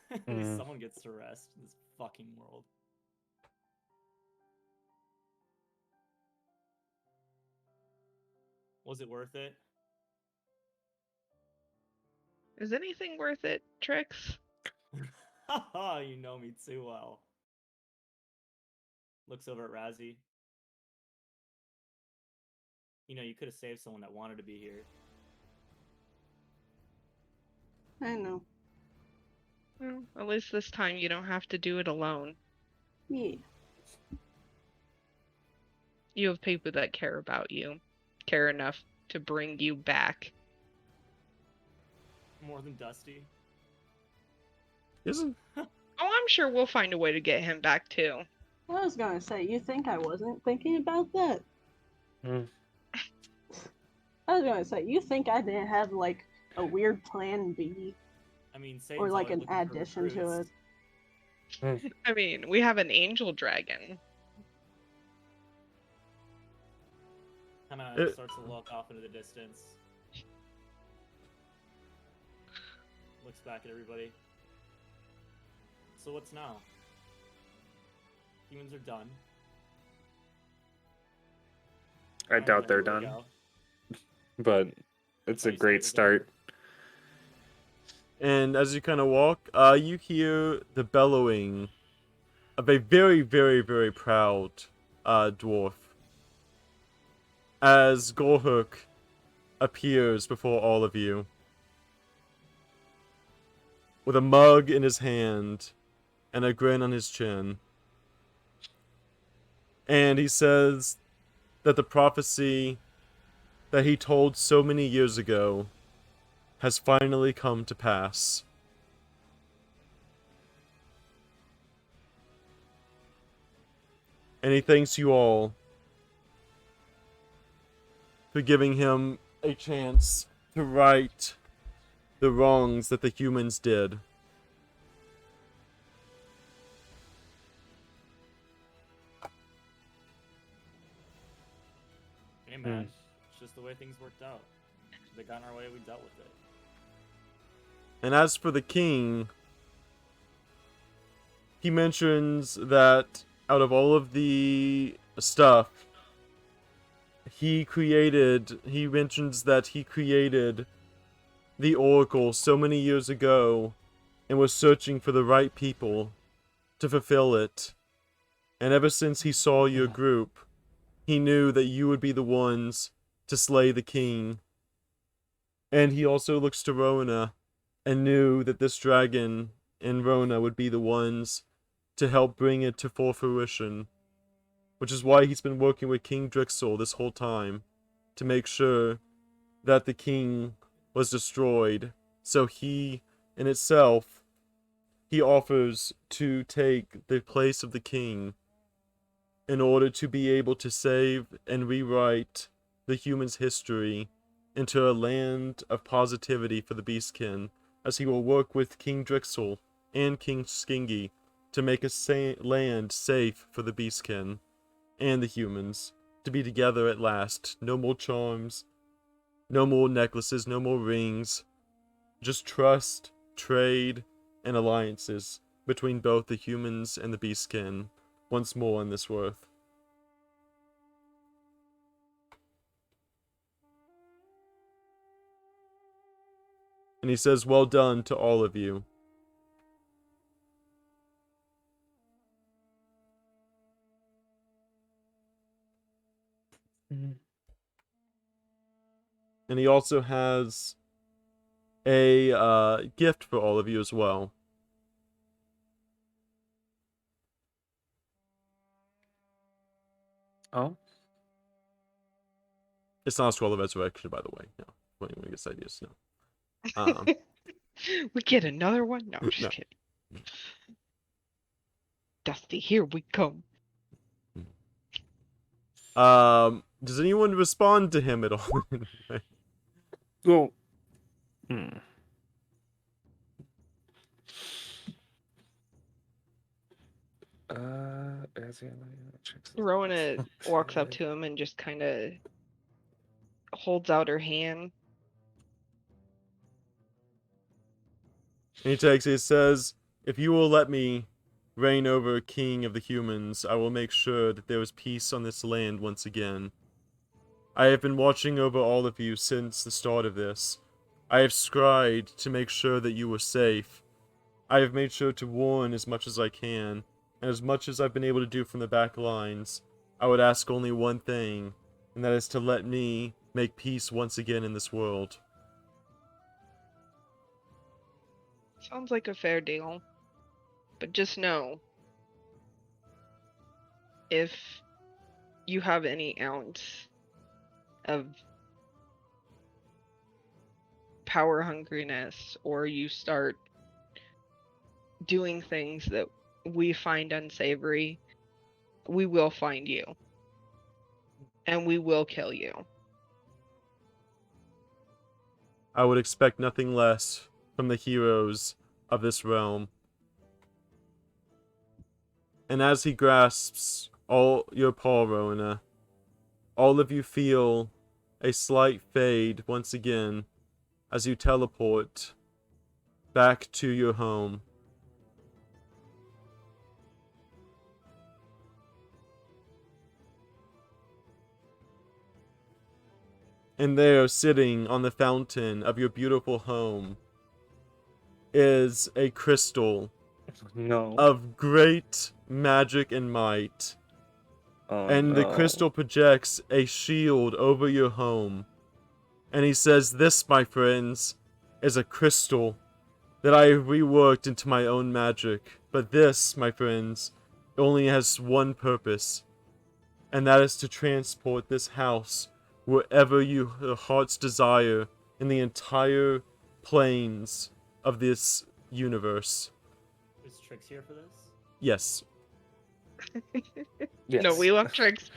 At least someone gets to rest in this fucking world. Was it worth it? Is anything worth it, Trix? Haha, you know me too well. Looks over at Razzie. You know, you could have saved someone that wanted to be here. I know. Well, at least this time you don't have to do it alone. Yeah. You have people that care about you. Care enough to bring you back. More than Dusty. Isn't... Oh, I'm sure we'll find a way to get him back too. I was gonna say, you think I wasn't thinking about that? I was gonna say, you think I didn't have, like, a weird plan B? I mean, Or, Satan's like, always an looking for addition to it? recruits. I mean, we have an angel dragon. Kinda starts to look off into the distance. Looks back at everybody. So what's now? Humans are done. I doubt they're Where do we done, go? but it's a Are you great saying we're start. And as you kind of walk, you hear the bellowing of a very, very, very proud dwarf. As Gorhook appears before all of you. With a mug in his hand and a grin on his chin. And he says that the prophecy that he told so many years ago has finally come to pass. And he thanks you all for giving him a chance to right the wrongs that the humans did. things worked out. They got in our way, we dealt with it. And as for the king, he mentions that out of all of the stuff, he mentions that he created the Oracle so many years ago and was searching for the right people to fulfill it. And ever since he saw your group, he knew that you would be the ones to slay the king. And he also looks to Rona and knew that this dragon and Rona would be the ones to help bring it to full fruition. Which is why he's been working with King Drixel this whole time, to make sure that the king was destroyed. So he, in itself, he offers to take the place of the king in order to be able to save and rewrite the humans' history into a land of positivity for the Beastkin, as he will work with King Drixel and King Skingy to make a land safe for the Beastkin and the humans to be together at last. No more charms, no more necklaces, no more rings, just trust, trade, and alliances between both the humans and the Beastkin once more on this earth. And he says, well done to all of you. And he also has a gift for all of you as well. Oh? It's not a scroll of resurrection, by the way. No. When anyone gets ideas, no. We get another one? No, I'm just No. kidding. Dusty, here we come. Does anyone respond to him at all? Well, Rowena walks up to him and just kind of holds out her hand. And he takes it, he says, if you will let me reign over king of the humans, I will make sure that there is peace on this land once again. I have been watching over all of you since the start of this. I have scryed to make sure that you were safe. I have made sure to warn as much as I can, and as much as I've been able to do from the back lines, I would ask only one thing, and that is to let me make peace once again in this world. Sounds like a fair deal. But just know, if you have any ounce of power hungriness, or you start doing things that we find unsavory, we will find you. And we will kill you. I would expect nothing less from the heroes of this realm. And as he grasps all your paw, Rowena, all of you feel a slight fade once again as you teleport back to your home. And there, sitting on the fountain of your beautiful home, is a crystal of great magic and might. And the crystal projects a shield over your home. And he says, this, my friends, is a crystal that I have reworked into my own magic. But this, my friends, only has one purpose. And that is to transport this house wherever your heart's desire in the entire planes of this universe. Is Trix here for this? Yes. Yes. No, we left Trix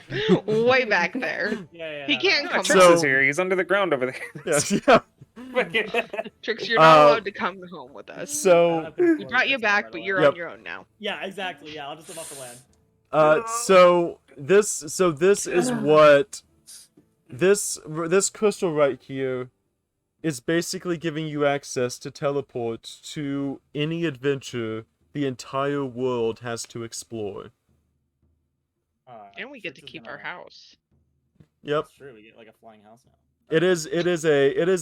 way back there. Yeah, He can't come Trix So- is here. He's under the ground over there. Yes, yeah. Trix, you're not allowed to come home with us. So, We brought you back, but you're Yep. on your own now. Yeah, exactly. Yeah, I'll just live off the land. so this is what This crystal right here is basically giving you access to teleport to any adventure the entire world has to explore. And we get to Trix is keep our gonna- house. Yep. That's true. We get like a flying house now. It is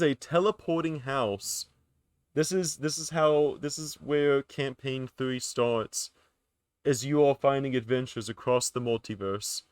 a teleporting house. This is where campaign 3 starts. Is you all finding adventures across the multiverse,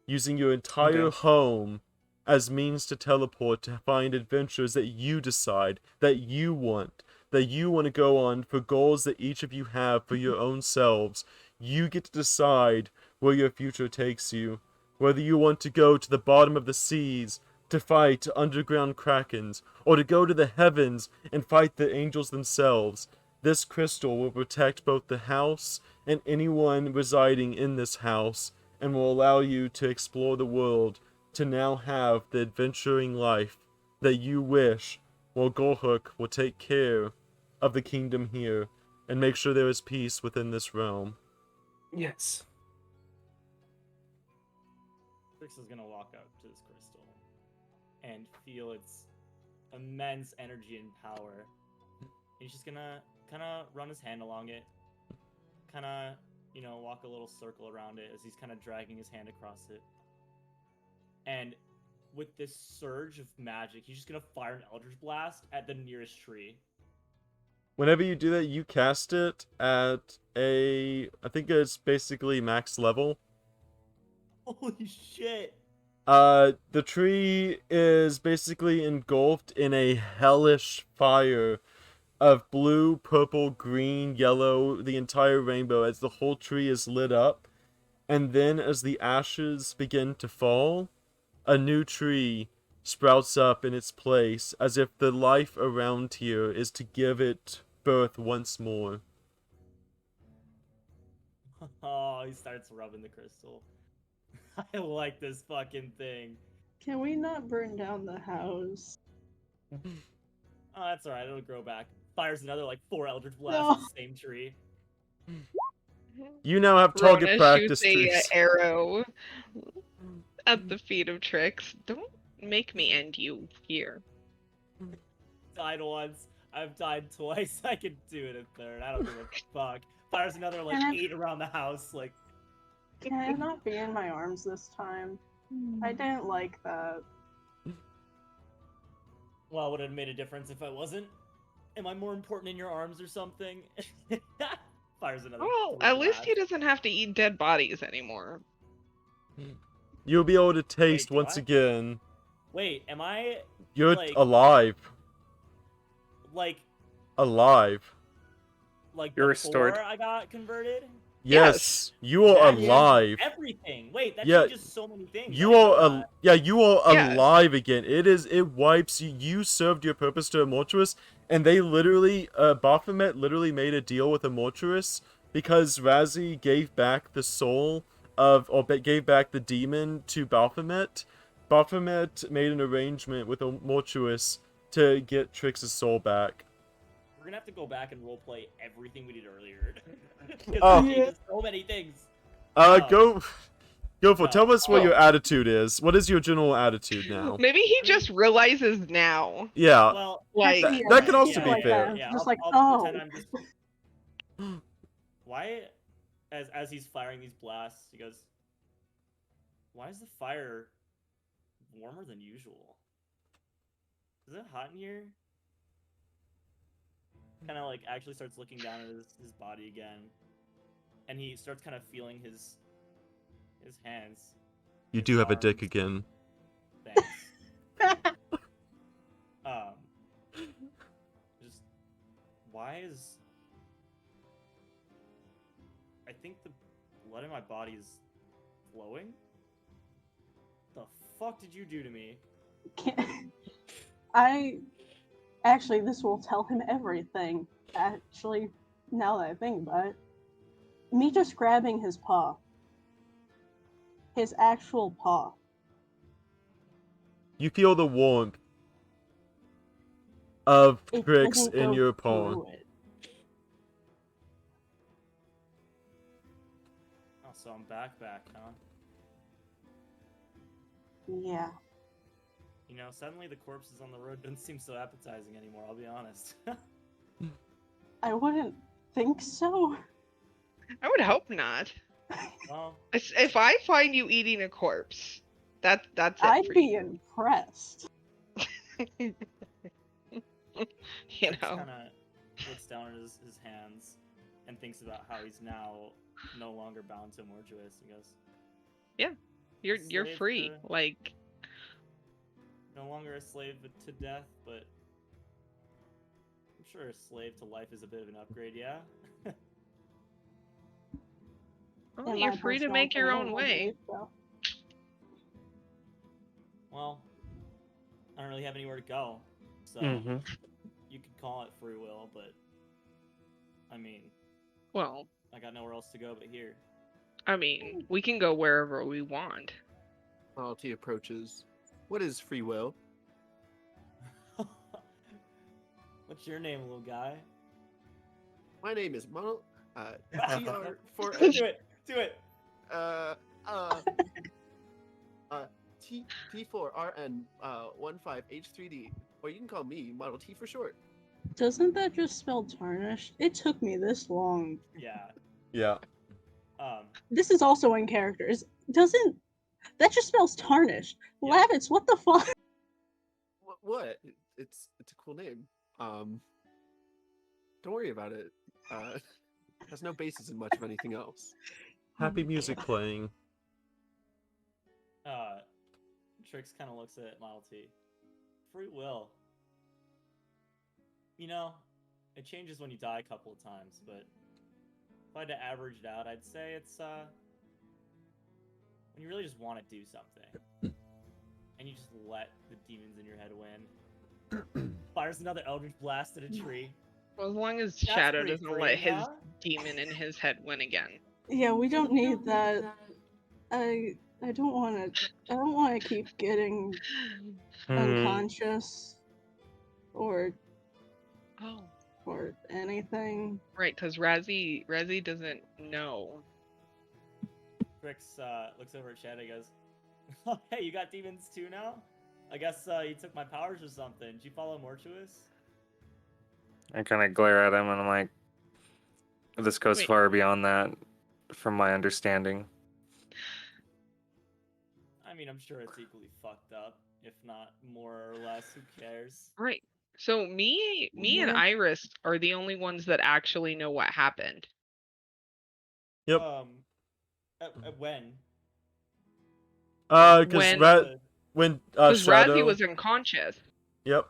using your entire Okay. home as means to teleport to find adventures that you decide, that you want to go on for goals that each of you have for your own selves. You get to decide where your future takes you, whether you want to go to the bottom of the seas to fight underground krakens, or to go to the heavens and fight the angels themselves. This crystal will protect both the house and anyone residing in this house, and will allow you to explore the world, to now have the adventuring life that you wish, while Golhook will take care of the kingdom here, and make sure there is peace within this realm. Yes. Trix is gonna walk up to this crystal and feel its immense energy and power. He's just gonna kind of run his hand along it, kind of, walk a little circle around it as he's kind of dragging his hand across it. And with this surge of magic, he's just gonna fire an Eldritch Blast at the nearest tree. Whenever you do that, you cast it at I think it's basically max level. Holy shit! The tree is basically engulfed in a hellish fire of blue, purple, green, yellow, the entire rainbow as the whole tree is lit up. And then as the ashes begin to fall, a new tree sprouts up in its place, as if the life around here is to give it birth once more. Oh, he starts rubbing the crystal. I like this fucking thing. Can we not burn down the house? Oh, that's alright, it'll grow back. Fires another, 4 Eldritch Blasts No. at the same tree. You now have target Rona practice shoots a trees. arrow at the feet of Trix. Don't make me end you here. Died once. I've died twice. I can do it a third. I don't give a fuck. Fires another, Can I- 8 around the house. Can I not be in my arms this time? I didn't like that. Well, would it have made a difference if I wasn't? Am I more important in your arms or something? Fires another. Well, 3 at least he blasts. doesn't have to eat dead bodies anymore. You'll be able to taste do once I? again. Wait, am I You're like- alive. like Alive. You're before restored. I got converted? Yes, you are That changes alive. Everything. Wait, that Yeah, changes so many things. You I are didn't know that. you are Yeah. alive again. It wipes you. You served your purpose to Immortuous, and they literally Baphomet literally made a deal with Immortuous because Razzie gave back the soul gave back the demon to Baphomet. Baphomet made an arrangement with Immortuous to get Trix's soul back. We're gonna have to go back and roleplay everything we did earlier. Because Oh. it changes so many things. Go for it. Tell us what Oh. your attitude is. What is your general attitude now? Maybe he just realizes now. Yeah. Well, Like, That can also be like fair. that. Yeah, Just I'll pretend I'm just. oh. Why, as he's firing these blasts, he goes, "Why is the fire warmer than usual? Is it hot in here?" Kind of actually starts looking down at his body again, and he starts kind of feeling his hands. You his do have a dick arms. again. Thanks. Just why is I think the blood in my body is flowing? The fuck did you do to me? Actually, this will tell him everything. Actually, now that I think about it, me just grabbing his paw, his actual paw. You feel the warmth of It Trix doesn't in go your paw. through it. Oh, so I'm back, huh? Yeah. You know, suddenly the corpses on the road don't seem so appetizing anymore, I'll be honest. I wouldn't think so. I would hope not. Well, If I find you eating a corpse, that's it I'd for be you. impressed. You Trix know. kind of looks down at his hands and thinks about how he's now no longer bound to Mortuus and goes, You're slave free. to- Like, no longer a slave to death, but I'm sure a slave to life is a bit of an upgrade, yeah? well, In you're my free to personal make your opinion, own I way. believe so. Well, I don't really have anywhere to go, so Mm-hmm. you could call it free will, but I mean, Well, I got nowhere else to go but here. I mean, we can go wherever we want. Malty approaches. What is free will? What's your name, little guy? My name is Mal. Do TR4. it! Do it! T4RN 15H3D, or you can call me Model T for short. Doesn't that just spell tarnished? It took me this long. Yeah. Yeah. This is also in characters. Doesn't that just spells tarnished? Yeah. Lavitz, what the fuck? What? It's a cool name. Don't worry about it. Has no basis in much of anything else. Happy music playing. Trix kind of looks at Model T. Free will. You know, it changes when you die a couple of times, but if I had to average it out, I'd say it's when you really just want to do something, and you just let the demons in your head win. Fires another Eldritch Blast at a tree. Well, as long as That's Shadow pretty doesn't free, let his yeah? demon in his head win again. Yeah, we don't need that. I don't want to keep getting unconscious or Oh, anything. right, because Razzie doesn't know. Trix looks over at Shadow and goes, "Oh, hey, you got demons too now? I guess you took my powers or something. Did you follow Mortuus?" I kind of glare at him and I'm like, this goes Wait. far beyond that, from my understanding. I mean, I'm sure it's equally fucked up, if not more or less. Who cares? Right. So me and Mhm. Iris are the only ones that actually know what happened. Yep. When? Because when Because Shadow. Razzie was unconscious Yep.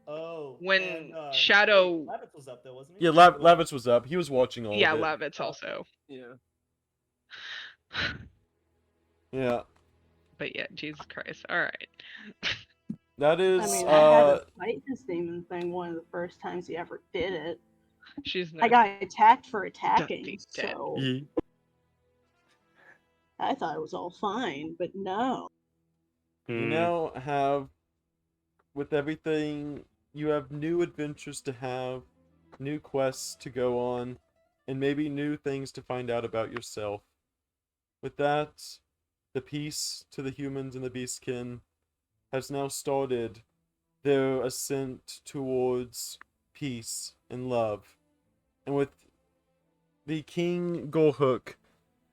Oh. when and, Shadow. Lavitz was up though, wasn't he? Yeah, Lavitz was up. He was watching all Yeah, of it. Lavitz also. Yeah. Yeah. But yeah, Jesus Christ. All right. That is. I mean, I had to fight this demon thing one of the first times he ever did it. She's I not. got attacked for Don't attacking, be dead. so Ye- I thought it was all fine, but no. You now have, with everything, you have new adventures to have, new quests to go on, and maybe new things to find out about yourself. With that, the peace to the humans and the beastkin has now started their ascent towards peace and love. And with the King Golhook,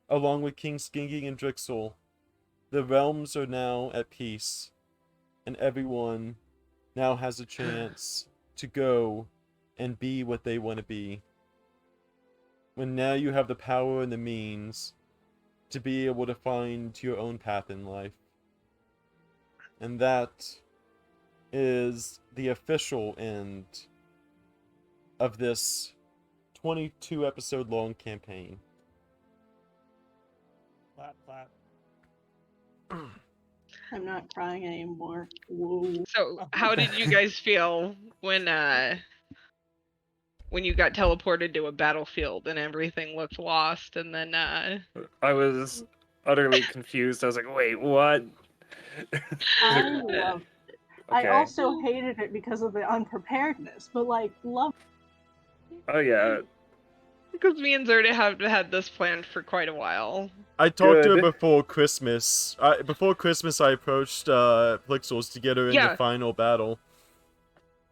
along with King Skingy and Drixel, the realms are now at peace, and everyone now has a chance to go and be what they want to be. When now you have the power and the means to be able to find your own path in life. And that is the official end of this 22 episode long campaign. Clap, clap. I'm not crying anymore. Woo. So, how did you guys feel when you got teleported to a battlefield and everything looked lost, and then I was utterly confused. I was like, wait, what? I loved it. Okay. I also hated it because of the unpreparedness, but like, love. Oh yeah. Because me and Zerda have had this planned for quite a while. I talked to her Good. before Christmas. Before Christmas, I approached Plixels to get her in the Yeah. final battle.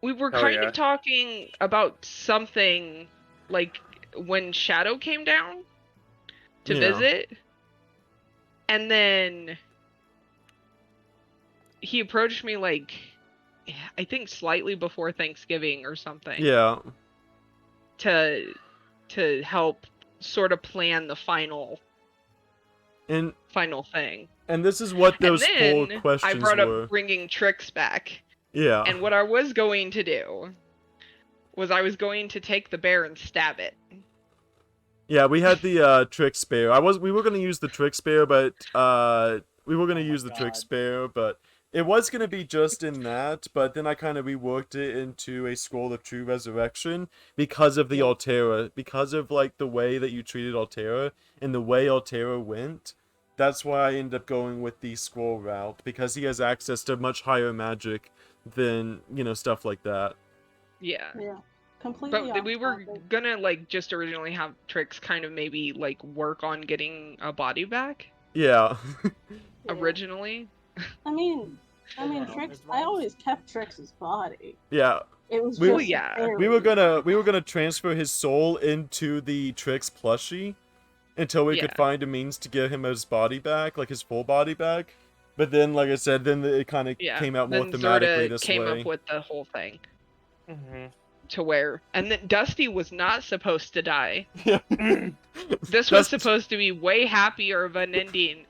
We were Hell kind yeah. of talking about something, like, when Shadow came down to Yeah. visit. And then he approached me, like, I think slightly before Thanksgiving or something. Yeah. To help sort of plan the final And thing. and this is what those and 4 then questions I brought were. up bringing Trix back. Yeah. And what I was going to do was I was going to take the bear and stab it. Yeah, we had the trick spare. We were gonna use the trick spare, but trick spare, but it was gonna be just in that. But then I kind of reworked it into a scroll of true resurrection because of the Altera, because of like the way that you treated Altera and the way Altera went. That's why I ended up going with the scroll route, because he has access to much higher magic than stuff like that. Yeah. Yeah. Completely. But off we were topic. gonna like just originally have Trix kind of maybe like work on getting a body back Yeah. Yeah. originally. I mean, Trix. I always kept Trix's body. Yeah. It was We- just Well, yeah. We were gonna transfer his soul into the Trix plushie until we could Yeah. find a means to get him his body back, like his full body back. But then, like I said, then it kind of Yeah. came out more Then thematically Zerda this came way. up with the whole thing Mm-hmm. to where, and then Dusty was not supposed to die. Yeah. This was supposed to be way happier of an ending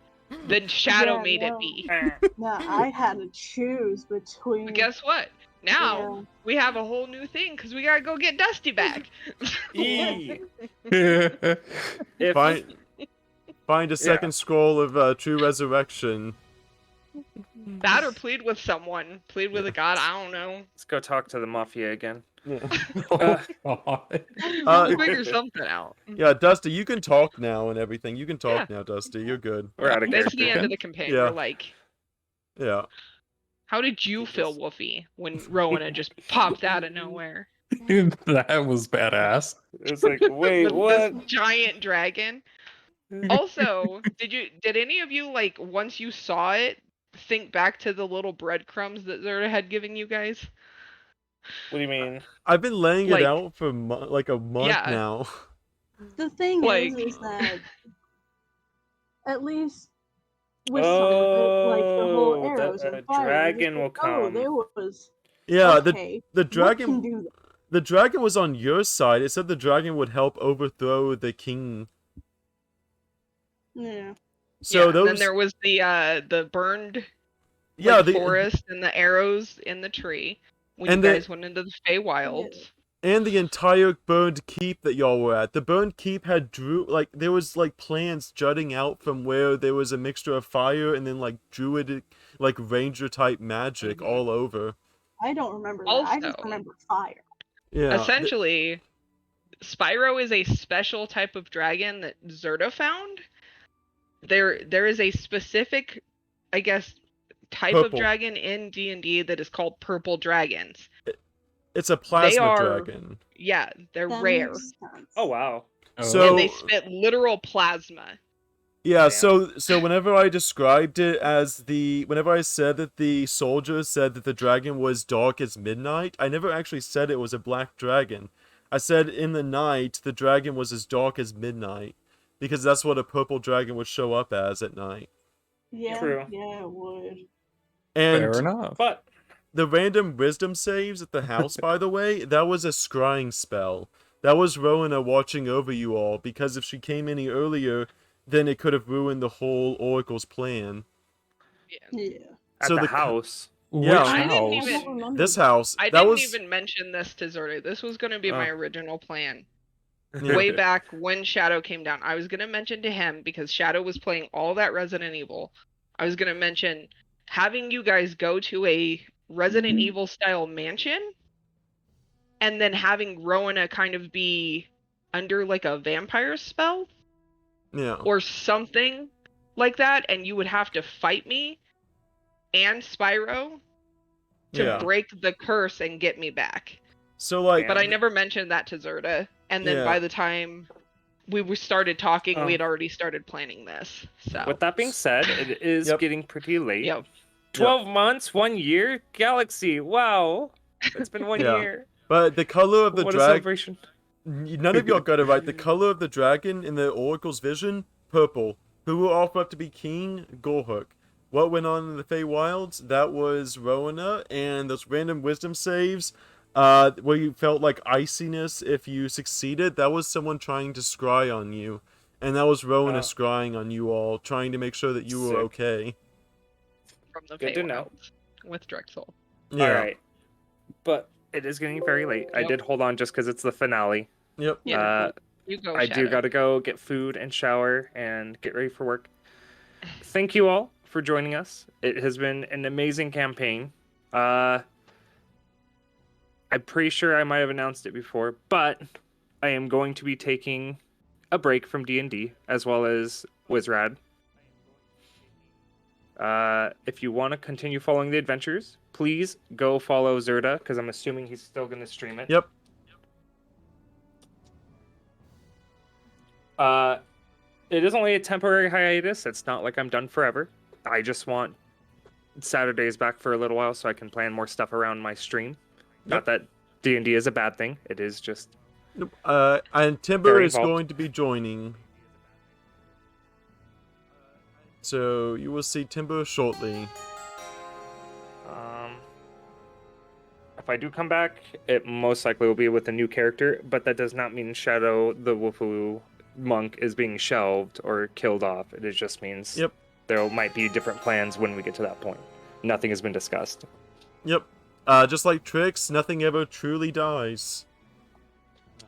than Shadow Yeah, made no. it be. No, I had to choose between. But guess what? Now we have a whole new thing because we gotta go get Dusty back. If Find a second scroll of true resurrection. That or plead with someone. Plead with a god. I don't know. let's go talk to the mafia again. Yeah. Oh, God. We'll figure something out. Yeah, Dusty, you can talk now and everything. You can talk now, Dusty. You're good. We're out of That's character. the end of the campaign. Yeah. We're like, Yeah. how did you feel, Woofie, when Rowena just popped out of nowhere That was badass. It's like, wait, with what? this giant dragon? Also, did any of you, like, once you saw it, think back to the little breadcrumbs that Zerda had given you guys? What do you mean? I've been laying Like- it out for like a month Yeah. now. The thing Like- is that at least with some of it, like the whole Oh, arrows the and fire, dragon will Oh, come. there was. Yeah, Okay, the what can dragon do that? the dragon was on your side. It said the dragon would help overthrow the king. Yeah. So And then those there was the burned yeah, like, the forest and the arrows in the tree when And you the- guys went into the Feywilds. and the entire burned keep that y'all were at. The burned keep had there was like plants jutting out from where there was a mixture of fire and then like druidic like ranger type magic all over. I don't remember that. I just Also- remember fire. Yeah. Essentially, Spyro is a special type of dragon that Zerda found. There is a specific, I guess, type Purple. of dragon in D&D that is called purple dragons. It's a plasma are- dragon. Yeah, they're That rare. makes sense. Oh wow. So- And they spit literal plasma. Yeah, Damn. so whenever I described it as whenever I said that the soldier said that the dragon was dark as midnight, I never actually said it was a black dragon. I said in the night the dragon was as dark as midnight, because that's what a purple dragon would show up as at night. Yeah, True. yeah, it would. Fair And enough. But the random wisdom saves at the house, by the way, that was a scrying spell. That was Rowena watching over you all, because if she came any earlier, then it could have ruined the whole Oracle's plan. Yeah. at So the the- house. Which Yeah. I didn't house? I even- don't remember. This house, I that didn't was even mention this to Zerda. This was going to be my Oh. original plan. Yeah. Way back when Shadow came down. I was going to mention to him, because Shadow was playing all that Resident Evil, I was going to mention having you guys go to a Resident Evil style mansion, and then having Rowena kind of be under like a vampire spell yeah. or something like that, and you would have to fight me and Spyro to Yeah. break the curse and get me back. So like But I never mentioned that to Zerda. And then Yeah. by the time we started talking, we Oh. had already started planning this. So With that being said, it is Yep. getting pretty late. Yep. 12 months, 1 year, Galaxy. Wow. It's been 1 Yeah. year. But the color of the What a dragon. celebration. None of y'all got it right. The color of the dragon in the Oracle's vision, purple. Who will offer up to be king? Gorhook. What went on in the Feywilds? That was Rowena, and those random wisdom saves, where you felt like iciness if you succeeded, that was someone trying to scry on you. And that was Rowena scrying on you all, trying to make sure that you were Sick. okay. from the Good to know. Feywilds with Drexel. Yeah. Alright. But it is getting very late. I Yep. did hold on just because it's the finale. Yep. Yeah. You go. I do Shadow. gotta go get food and shower and get ready for work. Thank you all for joining us. It has been an amazing campaign. I'm pretty sure I might have announced it before, but I am going to be taking a break from D&D as well as Wizrad. If you want to continue following the adventures, please go follow Zerda, because I'm assuming he's still going to stream it. Yep. It is only a temporary hiatus. It's not like I'm done forever. I just want Saturdays back for a little while so I can plan more stuff around my stream. Not that D&D is a bad thing. It is just... And Timber Very is involved. going to be joining. So you will see Timber shortly. If I do come back, it most likely will be with a new character, but that does not mean Shadowthewoofawoo monk is being shelved or killed off. It just means there might be different plans when we get to that point. Nothing has been discussed. Yep. Just like Tricks, nothing ever truly dies.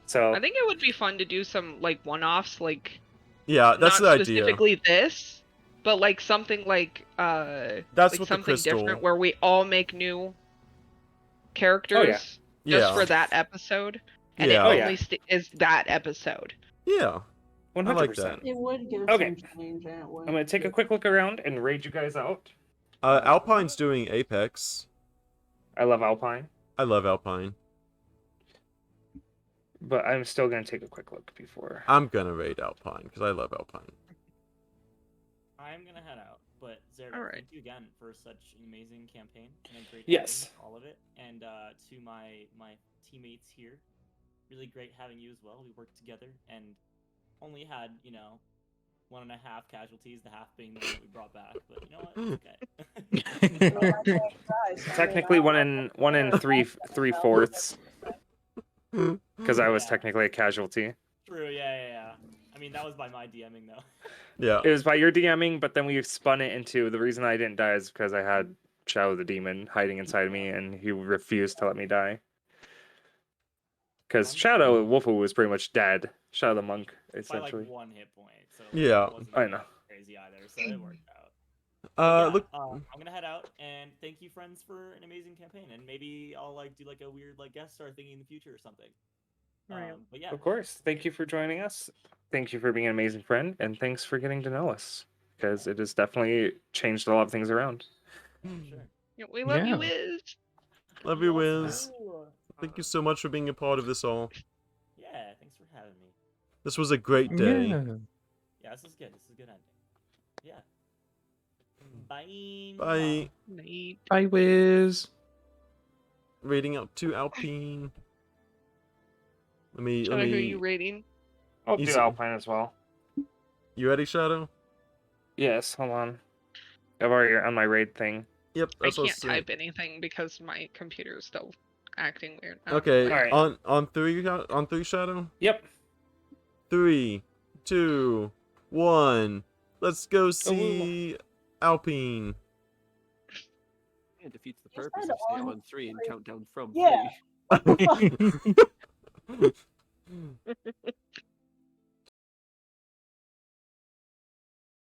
So I think it would be fun to do some like one-offs, like yeah, that's not the idea. specifically this, but like something like That's like what the something crystal. different where we all make new characters just for that episode, and it only is that episode. Yeah. 100%. I like that. It would give Okay. some change, and it would. I'm going to take a quick look around and raid you guys out. Alpine's doing Apex. I love Alpine, I love Alpine. but I'm still going to take a quick look before. I'm gonna raid Alpine because I love Alpine. I'm gonna head out, but Zerda, All right. thank you again for such an amazing campaign and a great Yes. ending, all of it, and to my teammates here, really great having you as well. We worked together and only had 1.5 casualties, the half being the one that we brought back, but you know what? It's okay. Technically, one in three fourths, because I was technically a casualty. True, yeah. I mean, that was by my DMing though. Yeah. It was by your DMing, but then we spun it into the reason I didn't die is because I had Shadow the Demon hiding inside me, and he refused to let me die. Because Shadowthewoofawoo was pretty much dead. Shadow the Monk, essentially. By like 1 hit point, so Yeah. it wasn't I know. crazy either, so it worked out. Look. I'm gonna head out, and thank you, friends, for an amazing campaign. And maybe I'll do a weird guest star thingy in the future or something. Right. But yeah, Of course. Thank you for joining us. Thank you for being an amazing friend, and thanks for getting to know us, because it has definitely changed a lot of things around. sure. Yeah, we love you, Yeah. Wiz. Love you, Wiz. Ooh. Thank you so much for being a part of this all. Yeah, thanks for having me. This was a great day. Yeah, this is good. This is a good ending. Yeah. Bye. Bye. Night. Bye, Wiz. Rating out to Alpine. Let me. Shadow, who are you rating? I'll do Easy. Alpine as well. You ready, Shadow? Yes, hold on. I've already on my raid thing. Yep. I That's what can't type anything because my computer is still acting weird. Okay. Alright. On three, Shadow. Yep. 3, 2, 1. Let's go see Alpine. It defeats the Is purpose that of staying on on 3 and count down from Yeah. 3.